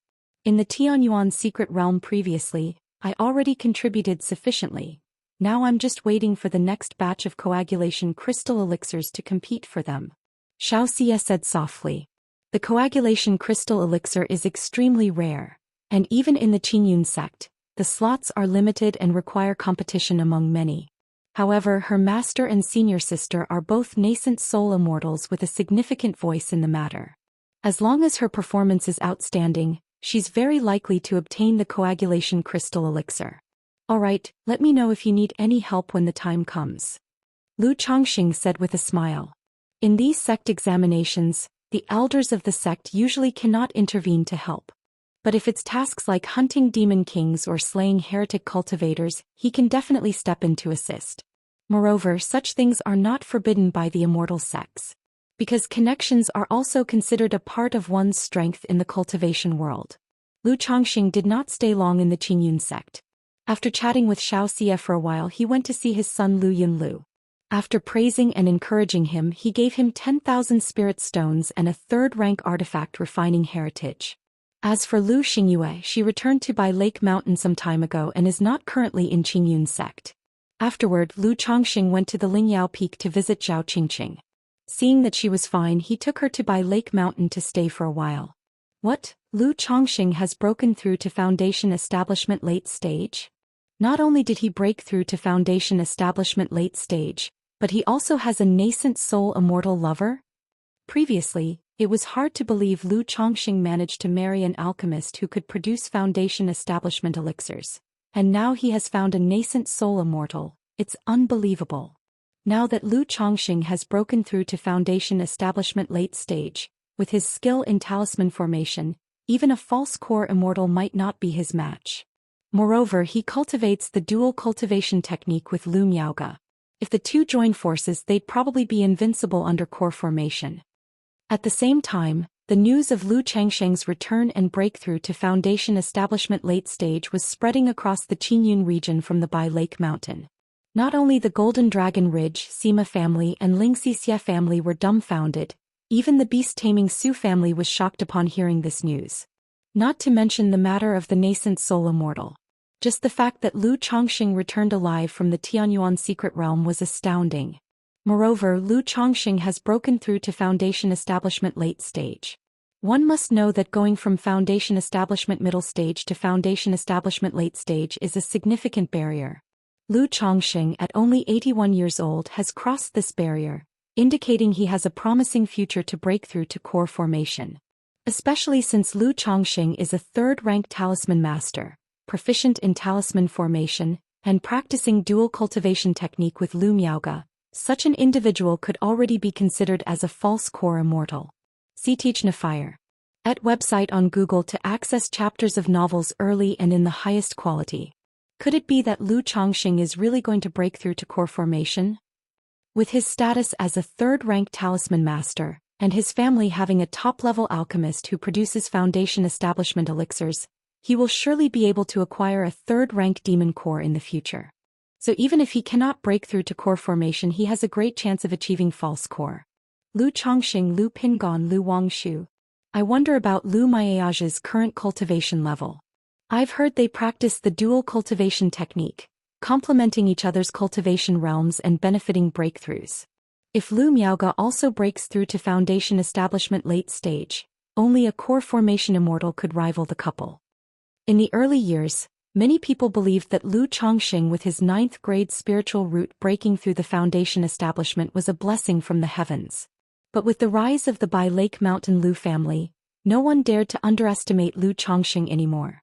S1: In the Tianyuan secret realm previously, I already contributed sufficiently. Now I'm just waiting for the next batch of coagulation crystal elixirs to compete for them. Xianxia said softly. The coagulation crystal elixir is extremely rare, and even in the Qingyun sect, the slots are limited and require competition among many. However, her master and senior sister are both nascent soul immortals with a significant voice in the matter. As long as her performance is outstanding, she's very likely to obtain the coagulation crystal elixir. Alright, let me know if you need any help when the time comes. Lu Chongqing said with a smile. In these sect examinations, the elders of the sect usually cannot intervene to help. But if it's tasks like hunting demon kings or slaying heretic cultivators, he can definitely step in to assist. Moreover, such things are not forbidden by the immortal sects, because connections are also considered a part of one's strength in the cultivation world. Lu Chongqing did not stay long in the Qingyun sect. After chatting with Xianxia for a while, he went to see his son Lu Yunlu. After praising and encouraging him, he gave him 10,000 spirit stones and a third-rank artifact refining heritage. As for Lu Xingyue, she returned to Bai Lake Mountain some time ago and is not currently in Qingyun sect. Afterward, Lu Chongqing went to the Lingyao Peak to visit Zhao Qingqing. Seeing that she was fine, he took her to Bai Lake Mountain to stay for a while. What? Lu Chongqing has broken through to Foundation Establishment late stage? Not only did he break through to Foundation Establishment late stage, but he also has a nascent soul immortal lover? Previously, it was hard to believe Lu Chongqing managed to marry an alchemist who could produce Foundation Establishment elixirs. And now he has found a nascent soul immortal. It's unbelievable. Now that Lu Chongqing has broken through to Foundation Establishment late stage, with his skill in talisman formation, even a false core immortal might not be his match. Moreover, he cultivates the dual cultivation technique with Lu Miaoge. If the two join forces, they'd probably be invincible under core formation. At the same time, the news of Lu Changsheng's return and breakthrough to Foundation Establishment late stage was spreading across the Qingyun region from the Bai Lake Mountain. Not only the Golden Dragon Ridge, Sima family and Lingxixia family were dumbfounded, even the beast-taming Su family was shocked upon hearing this news. Not to mention the matter of the nascent soul immortal. Just the fact that Lu Chongqing returned alive from the Tianyuan secret realm was astounding. Moreover, Lu Chongqing has broken through to Foundation Establishment late stage. One must know that going from Foundation Establishment middle stage to Foundation Establishment late stage is a significant barrier. Lu Chongqing, at only 81 years old, has crossed this barrier, indicating he has a promising future to break through to core formation. Especially since Lu Chongqing is a third-ranked talisman master, proficient in talisman formation, and practicing dual cultivation technique with Lu Miaoge, such an individual could already be considered as a false core immortal. See Fire. At website on Google to access chapters of novels early and in the highest quality. Could it be that Lu Chongqing is really going to break through to core formation? With his status as a third-ranked talisman master, and his family having a top-level alchemist who produces Foundation Establishment elixirs, he will surely be able to acquire a third-rank demon core in the future. So even if he cannot break through to core formation, he has a great chance of achieving false core. Lu Chongqing, Lu Pingon, Lu Wangshu. I wonder about Lu Miaoge's current cultivation level. I've heard they practice the dual cultivation technique, complementing each other's cultivation realms and benefiting breakthroughs. If Lu Miaoge also breaks through to Foundation Establishment late stage, only a core formation immortal could rival the couple. In the early years, many people believed that Lu Chongqing with his 9th grade spiritual root breaking through the Foundation Establishment was a blessing from the heavens. But with the rise of the Bai Lake Mountain Lu family, no one dared to underestimate Lu Chongqing anymore.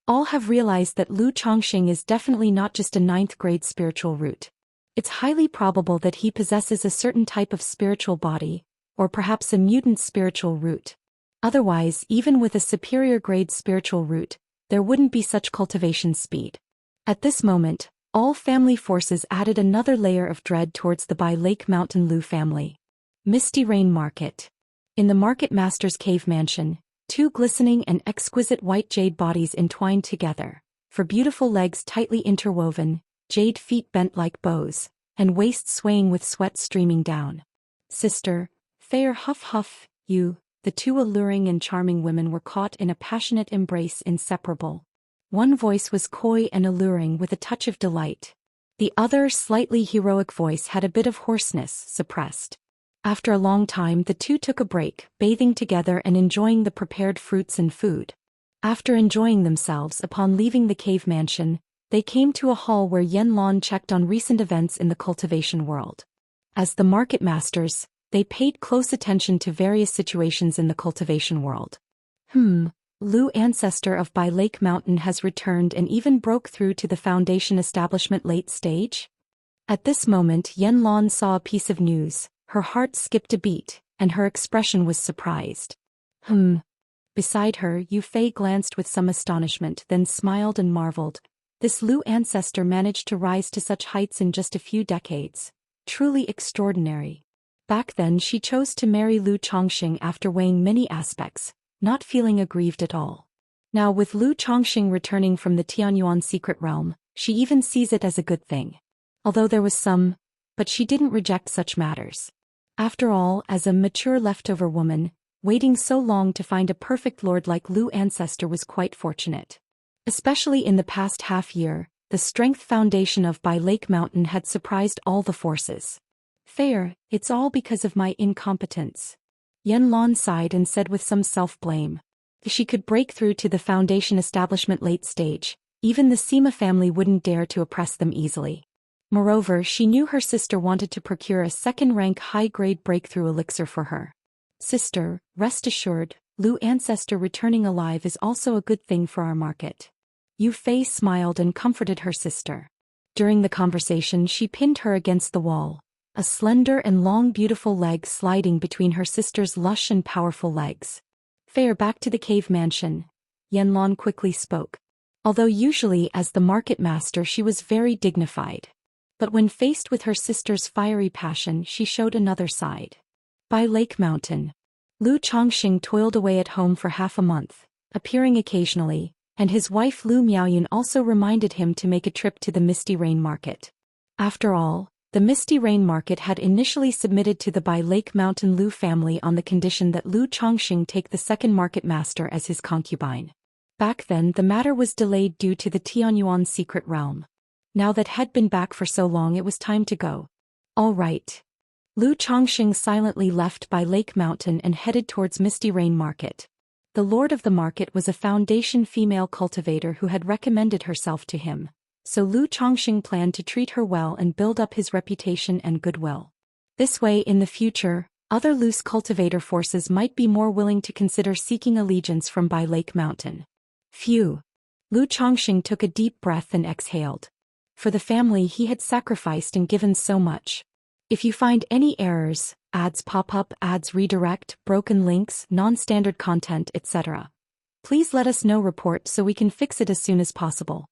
S1: All have realized that Lu Chongqing is definitely not just a 9th grade spiritual root. It's highly probable that he possesses a certain type of spiritual body, or perhaps a mutant spiritual root. Otherwise, even with a superior grade spiritual root, there wouldn't be such cultivation speed. At this moment, all family forces added another layer of dread towards the Bai Lake Mountain Lu family. Misty Rain Market. In the Market Master's cave mansion, 2 glistening and exquisite white jade bodies entwined together, for beautiful legs tightly interwoven, jade feet bent like bows, and waists swaying with sweat streaming down. Sister, fair huff huff, you, the 2 alluring and charming women were caught in a passionate embrace inseparable. One voice was coy and alluring with a touch of delight. The other, slightly heroic voice had a bit of hoarseness, suppressed. After a long time the 2 took a break, bathing together and enjoying the prepared fruits and food. After enjoying themselves upon leaving the cave mansion, they came to a hall where Yanlong checked on recent events in the cultivation world. As the market masters, they paid close attention to various situations in the cultivation world. Lu ancestor of Bai Lake Mountain has returned and even broke through to the Foundation Establishment late stage? At this moment Yanlong saw a piece of news. Her heart skipped a beat, and her expression was surprised. Beside her, Yu Fei glanced with some astonishment, then smiled and marveled. This Lu ancestor managed to rise to such heights in just a few decades. Truly extraordinary. Back then she chose to marry Lu Chongqing after weighing many aspects, not feeling aggrieved at all. Now with Lu Chongqing returning from the Tianyuan secret realm, she even sees it as a good thing. Although there was some, but she didn't reject such matters. After all, as a mature leftover woman, waiting so long to find a perfect lord like Lu ancestor was quite fortunate. Especially in the past half year, the strength foundation of Bai Lake Mountain had surprised all the forces. Fair, it's all because of my incompetence. Yanlong sighed and said with some self-blame. If she could break through to the Foundation Establishment late stage, even the Sima family wouldn't dare to oppress them easily. Moreover, she knew her sister wanted to procure a second-rank high-grade breakthrough elixir for her. Sister, rest assured, Lu ancestor returning alive is also a good thing for our market. Yu Fei smiled and comforted her sister. During the conversation she pinned her against the wall, a slender and long beautiful leg sliding between her sister's lush and powerful legs. Fair, back to the cave mansion. Yanlong quickly spoke. Although usually as the market master she was very dignified. But when faced with her sister's fiery passion she showed another side. By Lake Mountain, Lu Chongqing toiled away at home for half a month, appearing occasionally, and his wife Lu Miaoyan also reminded him to make a trip to the Misty Rain Market. After all, the Misty Rain Market had initially submitted to the Bai Lake Mountain Lu family on the condition that Lu Chongqing take the second market master as his concubine. Back then the matter was delayed due to the Tianyuan secret realm. Now that had been back for so long, it was time to go. All right. Lu Chongqing silently left by Lake Mountain and headed towards Misty Rain Market. The lord of the market was a foundation female cultivator who had recommended herself to him, so Lu Chongqing planned to treat her well and build up his reputation and goodwill. This way, in the future, other loose cultivator forces might be more willing to consider seeking allegiance from by Lake Mountain. Phew. Lu Chongqing took a deep breath and exhaled. For the family he had sacrificed and given so much. If you find any errors, ads pop up, ads redirect, broken links, non-standard content, etc., please let us know. Report so we can fix it as soon as possible.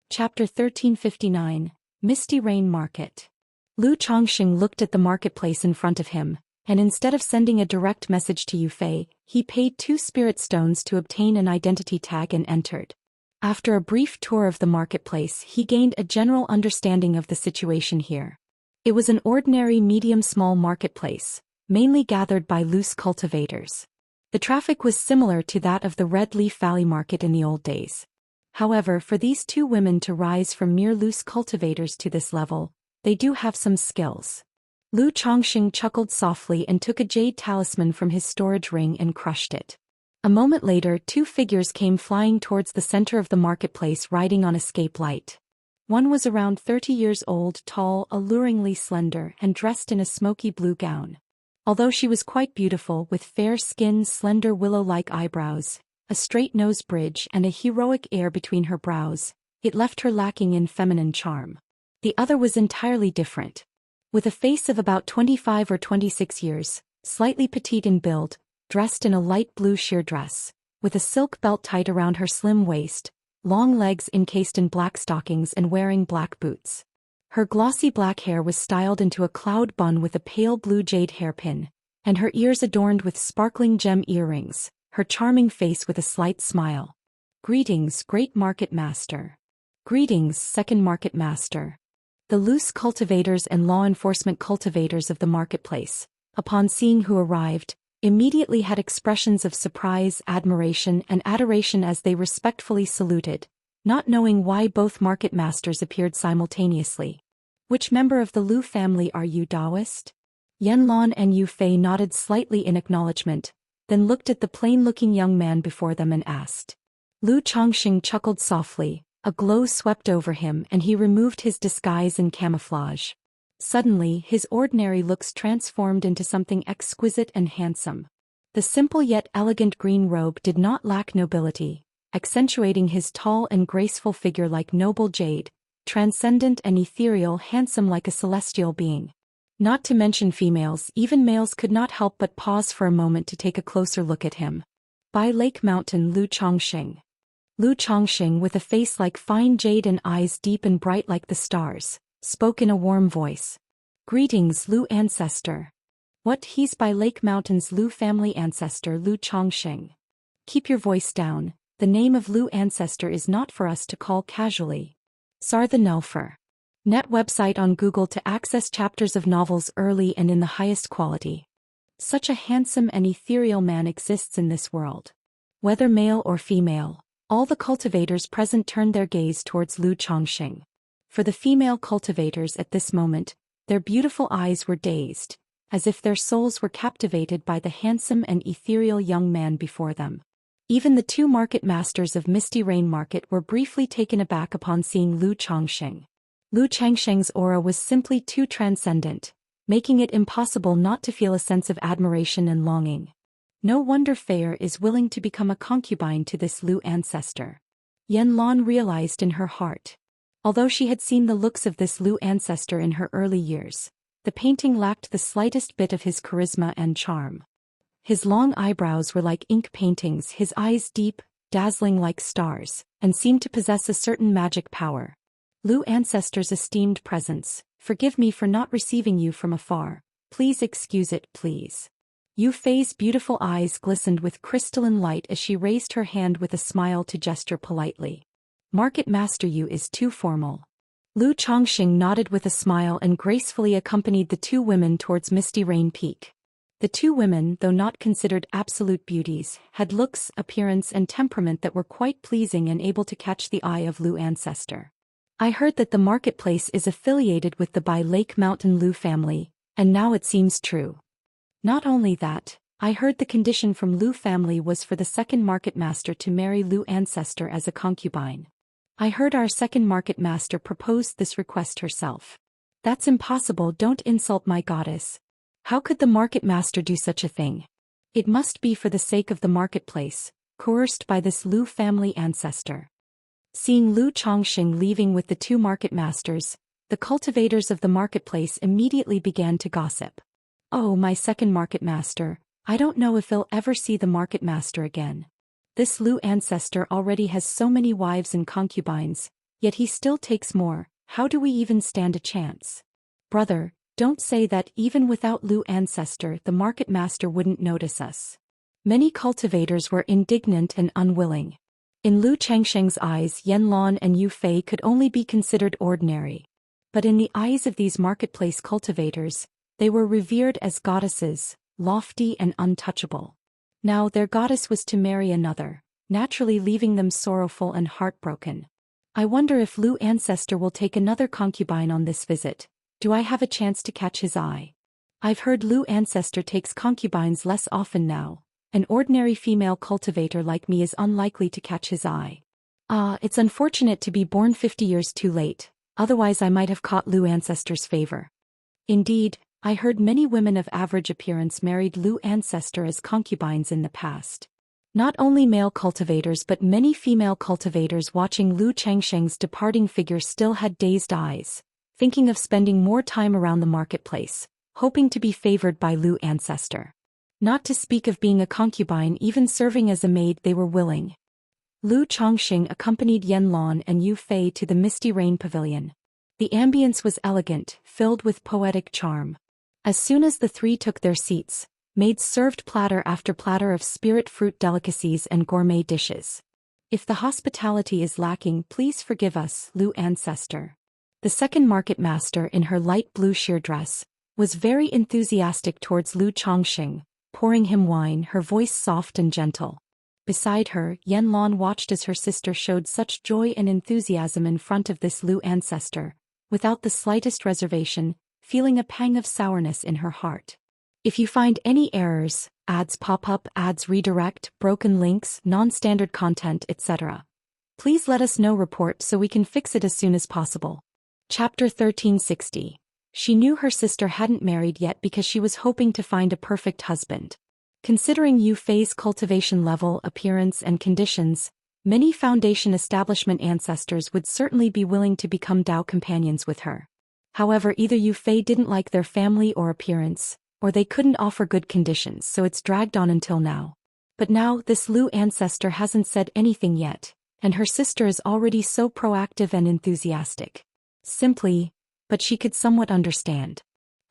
S1: Chapter 1359, Misty Rain Market. Lu Chongqing looked at the marketplace in front of him, and instead of sending a direct message to Yufei, he paid 2 spirit stones to obtain an identity tag and entered. After a brief tour of the marketplace, he gained a general understanding of the situation here. It was an ordinary medium-small marketplace, mainly gathered by loose cultivators. The traffic was similar to that of the Red Leaf Valley Market in the old days. However, for these 2 women to rise from mere loose cultivators to this level, they do have some skills. Lu Chongqing chuckled softly and took a jade talisman from his storage ring and crushed it. A moment later, 2 figures came flying towards the center of the marketplace riding on escape light. One was around 30 years old, tall, alluringly slender, and dressed in a smoky blue gown. Although she was quite beautiful, with fair skin, slender willow-like eyebrows, a straight nose bridge, and a heroic air between her brows, it left her lacking in feminine charm. The other was entirely different. With a face of about 25 or 26 years, slightly petite in build, dressed in a light blue sheer dress, with a silk belt tied around her slim waist, long legs encased in black stockings and wearing black boots. Her glossy black hair was styled into a cloud bun with a pale blue jade hairpin, and her ears adorned with sparkling gem earrings, her charming face with a slight smile. Greetings, Great Market Master. Greetings, Second Market Master. The loose cultivators and law enforcement cultivators of the marketplace, upon seeing who arrived, immediately had expressions of surprise, admiration, and adoration as they respectfully saluted, not knowing why both market masters appeared simultaneously. Which member of the Lu family are you, Daoist? Yanlan and Yufei nodded slightly in acknowledgement, then looked at the plain-looking young man before them and asked. Lu Chongqing chuckled softly, a glow swept over him and he removed his disguise and camouflage. Suddenly, his ordinary looks transformed into something exquisite and handsome. The simple yet elegant green robe did not lack nobility, accentuating his tall and graceful figure like noble jade, transcendent and ethereal, handsome like a celestial being. Not to mention females, even males could not help but pause for a moment to take a closer look at him. By Lake Mountain, Lu Chongqing. Lu Chongqing, with a face like fine jade and eyes deep and bright like the stars, spoke in a warm voice. Greetings, Lu Ancestor. What? He's by Lake Mountain's Lu family ancestor, Lu Chongqing. Keep your voice down, the name of Lu Ancestor is not for us to call casually. Sar the Nelfer. Net website on Google to access chapters of novels early and in the highest quality. Such a handsome and ethereal man exists in this world. Whether male or female, all the cultivators present turned their gaze towards Lu Chongqing. For the female cultivators at this moment, their beautiful eyes were dazed, as if their souls were captivated by the handsome and ethereal young man before them. Even the 2 market masters of Misty Rain Market were briefly taken aback upon seeing Lu Chongqing. Lu Chongqing's aura was simply too transcendent, making it impossible not to feel a sense of admiration and longing. No wonder Fair is willing to become a concubine to this Lu ancestor. Yanlan realized in her heart. Although she had seen the looks of this Lu ancestor in her early years, the painting lacked the slightest bit of his charisma and charm. His long eyebrows were like ink paintings, his eyes deep, dazzling like stars, and seemed to possess a certain magic power. Lu ancestor's esteemed presence, forgive me for not receiving you from afar, please excuse it, please. Yufei's beautiful eyes glistened with crystalline light as she raised her hand with a smile to gesture politely. Market Master, you is too formal. Lu Chongqing nodded with a smile and gracefully accompanied the 2 women towards Misty Rain Peak. The two women, though not considered absolute beauties, had looks, appearance and temperament that were quite pleasing and able to catch the eye of Lu ancestor. I heard that the marketplace is affiliated with the by Lake Mountain Lu family, and now it seems true. Not only that, I heard the condition from Lu family was for the second market master to marry Lu ancestor as a concubine. I heard our second market master proposed this request herself. That's impossible, don't insult my goddess. How could the market master do such a thing? It must be for the sake of the marketplace, coerced by this Lu family ancestor. Seeing Lu Chongqing leaving with the two market masters, the cultivators of the marketplace immediately began to gossip. Oh, my second market master, I don't know if he'll ever see the market master again. This Lu ancestor already has so many wives and concubines, yet he still takes more. How do we even stand a chance? Brother, don't say that. Even without Lu ancestor the market master wouldn't notice us. Many cultivators were indignant and unwilling. In Lu Changsheng's eyes, Yanlan and Yu Fei could only be considered ordinary. But in the eyes of these marketplace cultivators, they were revered as goddesses, lofty and untouchable. Now their goddess was to marry another, naturally leaving them sorrowful and heartbroken. I wonder if Lu ancestor will take another concubine on this visit. Do I have a chance to catch his eye? I've heard Lu ancestor takes concubines less often now. An ordinary female cultivator like me is unlikely to catch his eye. It's unfortunate to be born 50 years too late, otherwise I might have caught Lu ancestor's favor. Indeed, I heard many women of average appearance married Lu ancestor as concubines in the past. Not only male cultivators but many female cultivators watching Lu Changsheng's departing figure still had dazed eyes, thinking of spending more time around the marketplace, hoping to be favored by Lu ancestor. Not to speak of being a concubine, even serving as a maid they were willing. Lu Chongqing accompanied Yanlan and Yu Fei to the Misty Rain Pavilion. The ambience was elegant, filled with poetic charm. As soon as the three took their seats, maids served platter after platter of spirit fruit delicacies and gourmet dishes. If the hospitality is lacking, please forgive us, Lu ancestor. The second market master, in her light blue sheer dress, was very enthusiastic towards Lu Chongqing, pouring him wine, her voice soft and gentle. Beside her, Yanlan watched as her sister showed such joy and enthusiasm in front of this Lu ancestor, without the slightest reservation, feeling a pang of sourness in her heart. If you find any errors, ads pop up, ads redirect, broken links, non-standard content, etc., please let us know. Report so we can fix it as soon as possible. Chapter 1360. She knew her sister hadn't married yet because she was hoping to find a perfect husband. Considering Yu Fei's cultivation level, appearance and conditions, many foundation establishment ancestors would certainly be willing to become Dao companions with her. However, either Yu Fei didn't like their family or appearance, or they couldn't offer good conditions, so it's dragged on until now. But now this Lu ancestor hasn't said anything yet, and her sister is already so proactive and enthusiastic. Simply, but she could somewhat understand.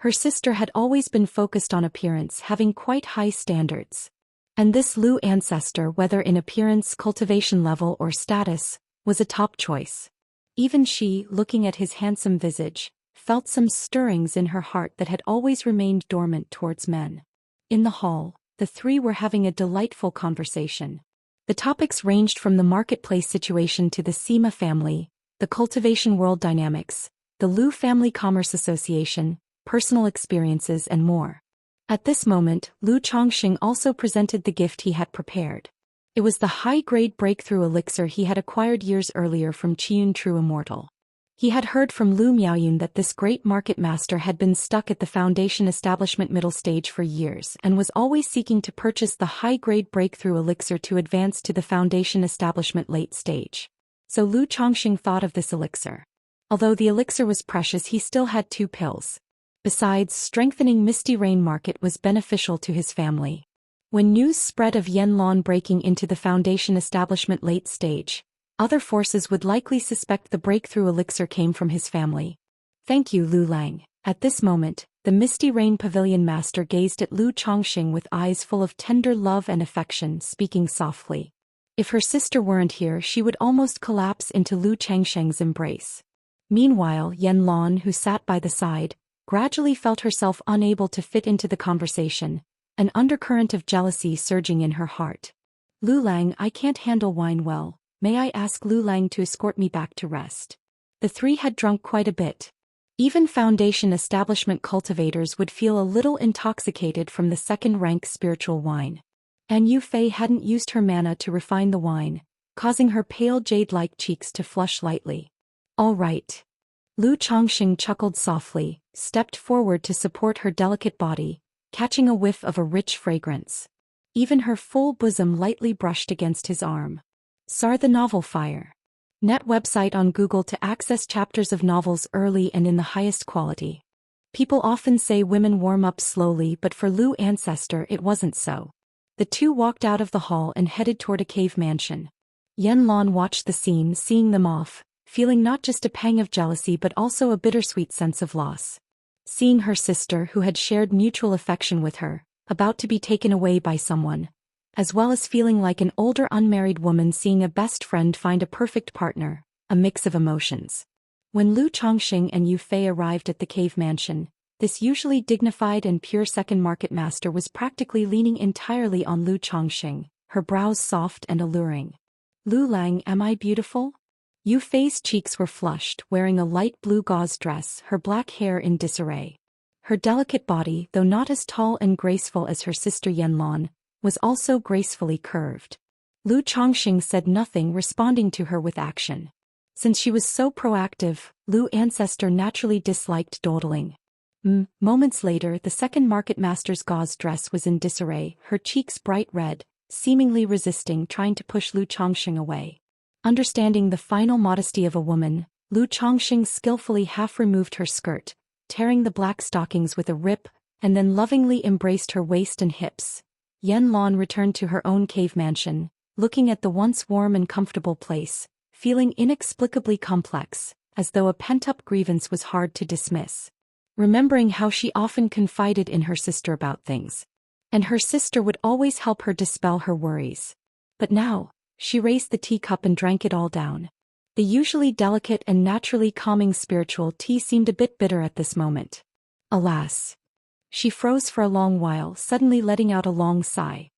S1: Her sister had always been focused on appearance, having quite high standards. And this Lu ancestor, whether in appearance, cultivation level or status, was a top choice. Even she, looking at his handsome visage, felt some stirrings in her heart that had always remained dormant towards men. In the hall, the three were having a delightful conversation. The topics ranged from the marketplace situation to the Sima family, the cultivation world dynamics, the Lu Family Commerce Association, personal experiences and more. At this moment, Lu Chongqing also presented the gift he had prepared. It was the high-grade breakthrough elixir he had acquired years earlier from Qiyun True Immortal. He had heard from Lu Miaoyun that this great market master had been stuck at the foundation establishment middle stage for years and was always seeking to purchase the high-grade breakthrough elixir to advance to the foundation establishment late stage. So Lu Chongqing thought of this elixir. Although the elixir was precious, he still had 2 pills. Besides, strengthening Misty Rain market was beneficial to his family. When news spread of Yanlan breaking into the foundation establishment late stage, other forces would likely suspect the breakthrough elixir came from his family. Thank you, Lu Lang. At this moment, the Misty Rain Pavilion master gazed at Lu Chongqing with eyes full of tender love and affection, speaking softly. If her sister weren't here, she would almost collapse into Lu Changsheng's embrace. Meanwhile, Yanlan, who sat by the side, gradually felt herself unable to fit into the conversation, an undercurrent of jealousy surging in her heart. Lu Lang, I can't handle wine well, may I ask Lu Lang to escort me back to rest? The three had drunk quite a bit. Even Foundation establishment cultivators would feel a little intoxicated from the second-rank spiritual wine. And Yu Fei hadn't used her mana to refine the wine, causing her pale jade-like cheeks to flush lightly. All right. Lu Chongqing chuckled softly, stepped forward to support her delicate body, catching a whiff of a rich fragrance. Even her full bosom lightly brushed against his arm. Sar the Novel Fire. Net website on Google to access chapters of novels early and in the highest quality. People often say women warm up slowly, but for Lu Ancestor it wasn't so. The two walked out of the hall and headed toward a cave mansion. Yanlan watched the scene, seeing them off, feeling not just a pang of jealousy but also a bittersweet sense of loss. Seeing her sister, who had shared mutual affection with her, about to be taken away by someone, as well as feeling like an older unmarried woman seeing a best friend find a perfect partner, a mix of emotions. When Lu Chongqing and Yu Fei arrived at the cave mansion, this usually dignified and pure second market master was practically leaning entirely on Lu Chongqing, her brows soft and alluring. Lu Lang, am I beautiful? Yu Fei's cheeks were flushed, wearing a light blue gauze dress, her black hair in disarray. Her delicate body, though not as tall and graceful as her sister Yanlan, was also gracefully curved. Lu Chongqing said nothing, responding to her with action. Since she was so proactive, Lu Ancestor naturally disliked dawdling. Moments later, the second market master's gauze dress was in disarray, her cheeks bright red, seemingly resisting, trying to push Lu Chongqing away. Understanding the final modesty of a woman, Lu Chongqing skillfully half-removed her skirt, tearing the black stockings with a rip, and then lovingly embraced her waist and hips. Yanlan returned to her own cave mansion, looking at the once warm and comfortable place, feeling inexplicably complex, as though a pent-up grievance was hard to dismiss. Remembering how she often confided in her sister about things. And her sister would always help her dispel her worries. But now, she raised the teacup and drank it all down. The usually delicate and naturally calming spiritual tea seemed a bit bitter at this moment. Alas. She froze for a long while, suddenly letting out a long sigh.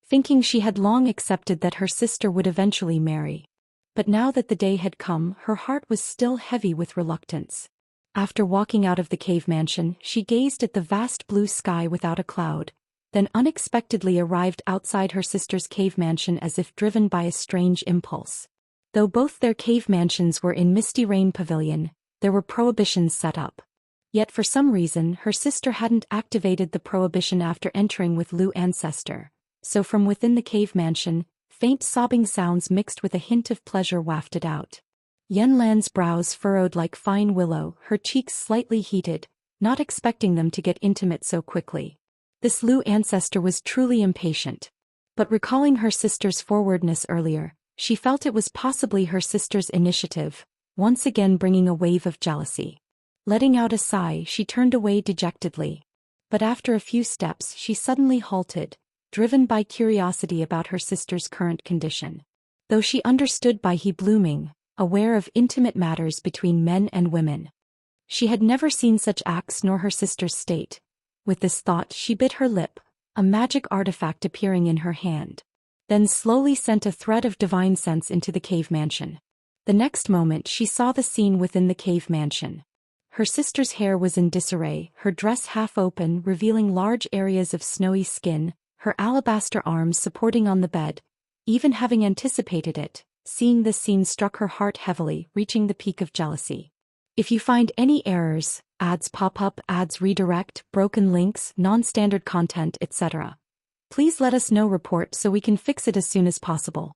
S1: Thinking she had long accepted that her sister would eventually marry. But now that the day had come, her heart was still heavy with reluctance. After walking out of the cave mansion, she gazed at the vast blue sky without a cloud, then unexpectedly arrived outside her sister's cave mansion as if driven by a strange impulse. Though both their cave mansions were in Misty Rain Pavilion, there were prohibitions set up. Yet for some reason, her sister hadn't activated the prohibition after entering with Lu Ancestor, so from within the cave mansion, faint sobbing sounds mixed with a hint of pleasure wafted out. Yanlan's brows furrowed like fine willow, her cheeks slightly heated, not expecting them to get intimate so quickly. This Lu Ancestor was truly impatient. But recalling her sister's forwardness earlier, she felt it was possibly her sister's initiative, once again bringing a wave of jealousy. Letting out a sigh, she turned away dejectedly. But after a few steps, she suddenly halted, driven by curiosity about her sister's current condition. Though she understood by he blooming, aware of intimate matters between men and women. She had never seen such acts nor her sister's state. With this thought, she bit her lip, a magic artifact appearing in her hand. Then slowly sent a thread of divine sense into the cave mansion. The next moment she saw the scene within the cave mansion. Her sister's hair was in disarray, her dress half open, revealing large areas of snowy skin, her alabaster arms supporting on the bed. Even having anticipated it, seeing this scene struck her heart heavily, reaching the peak of jealousy. If you find any errors, ads pop up, ads redirect, broken links, non-standard content, etc., please let us know, report so we can fix it as soon as possible.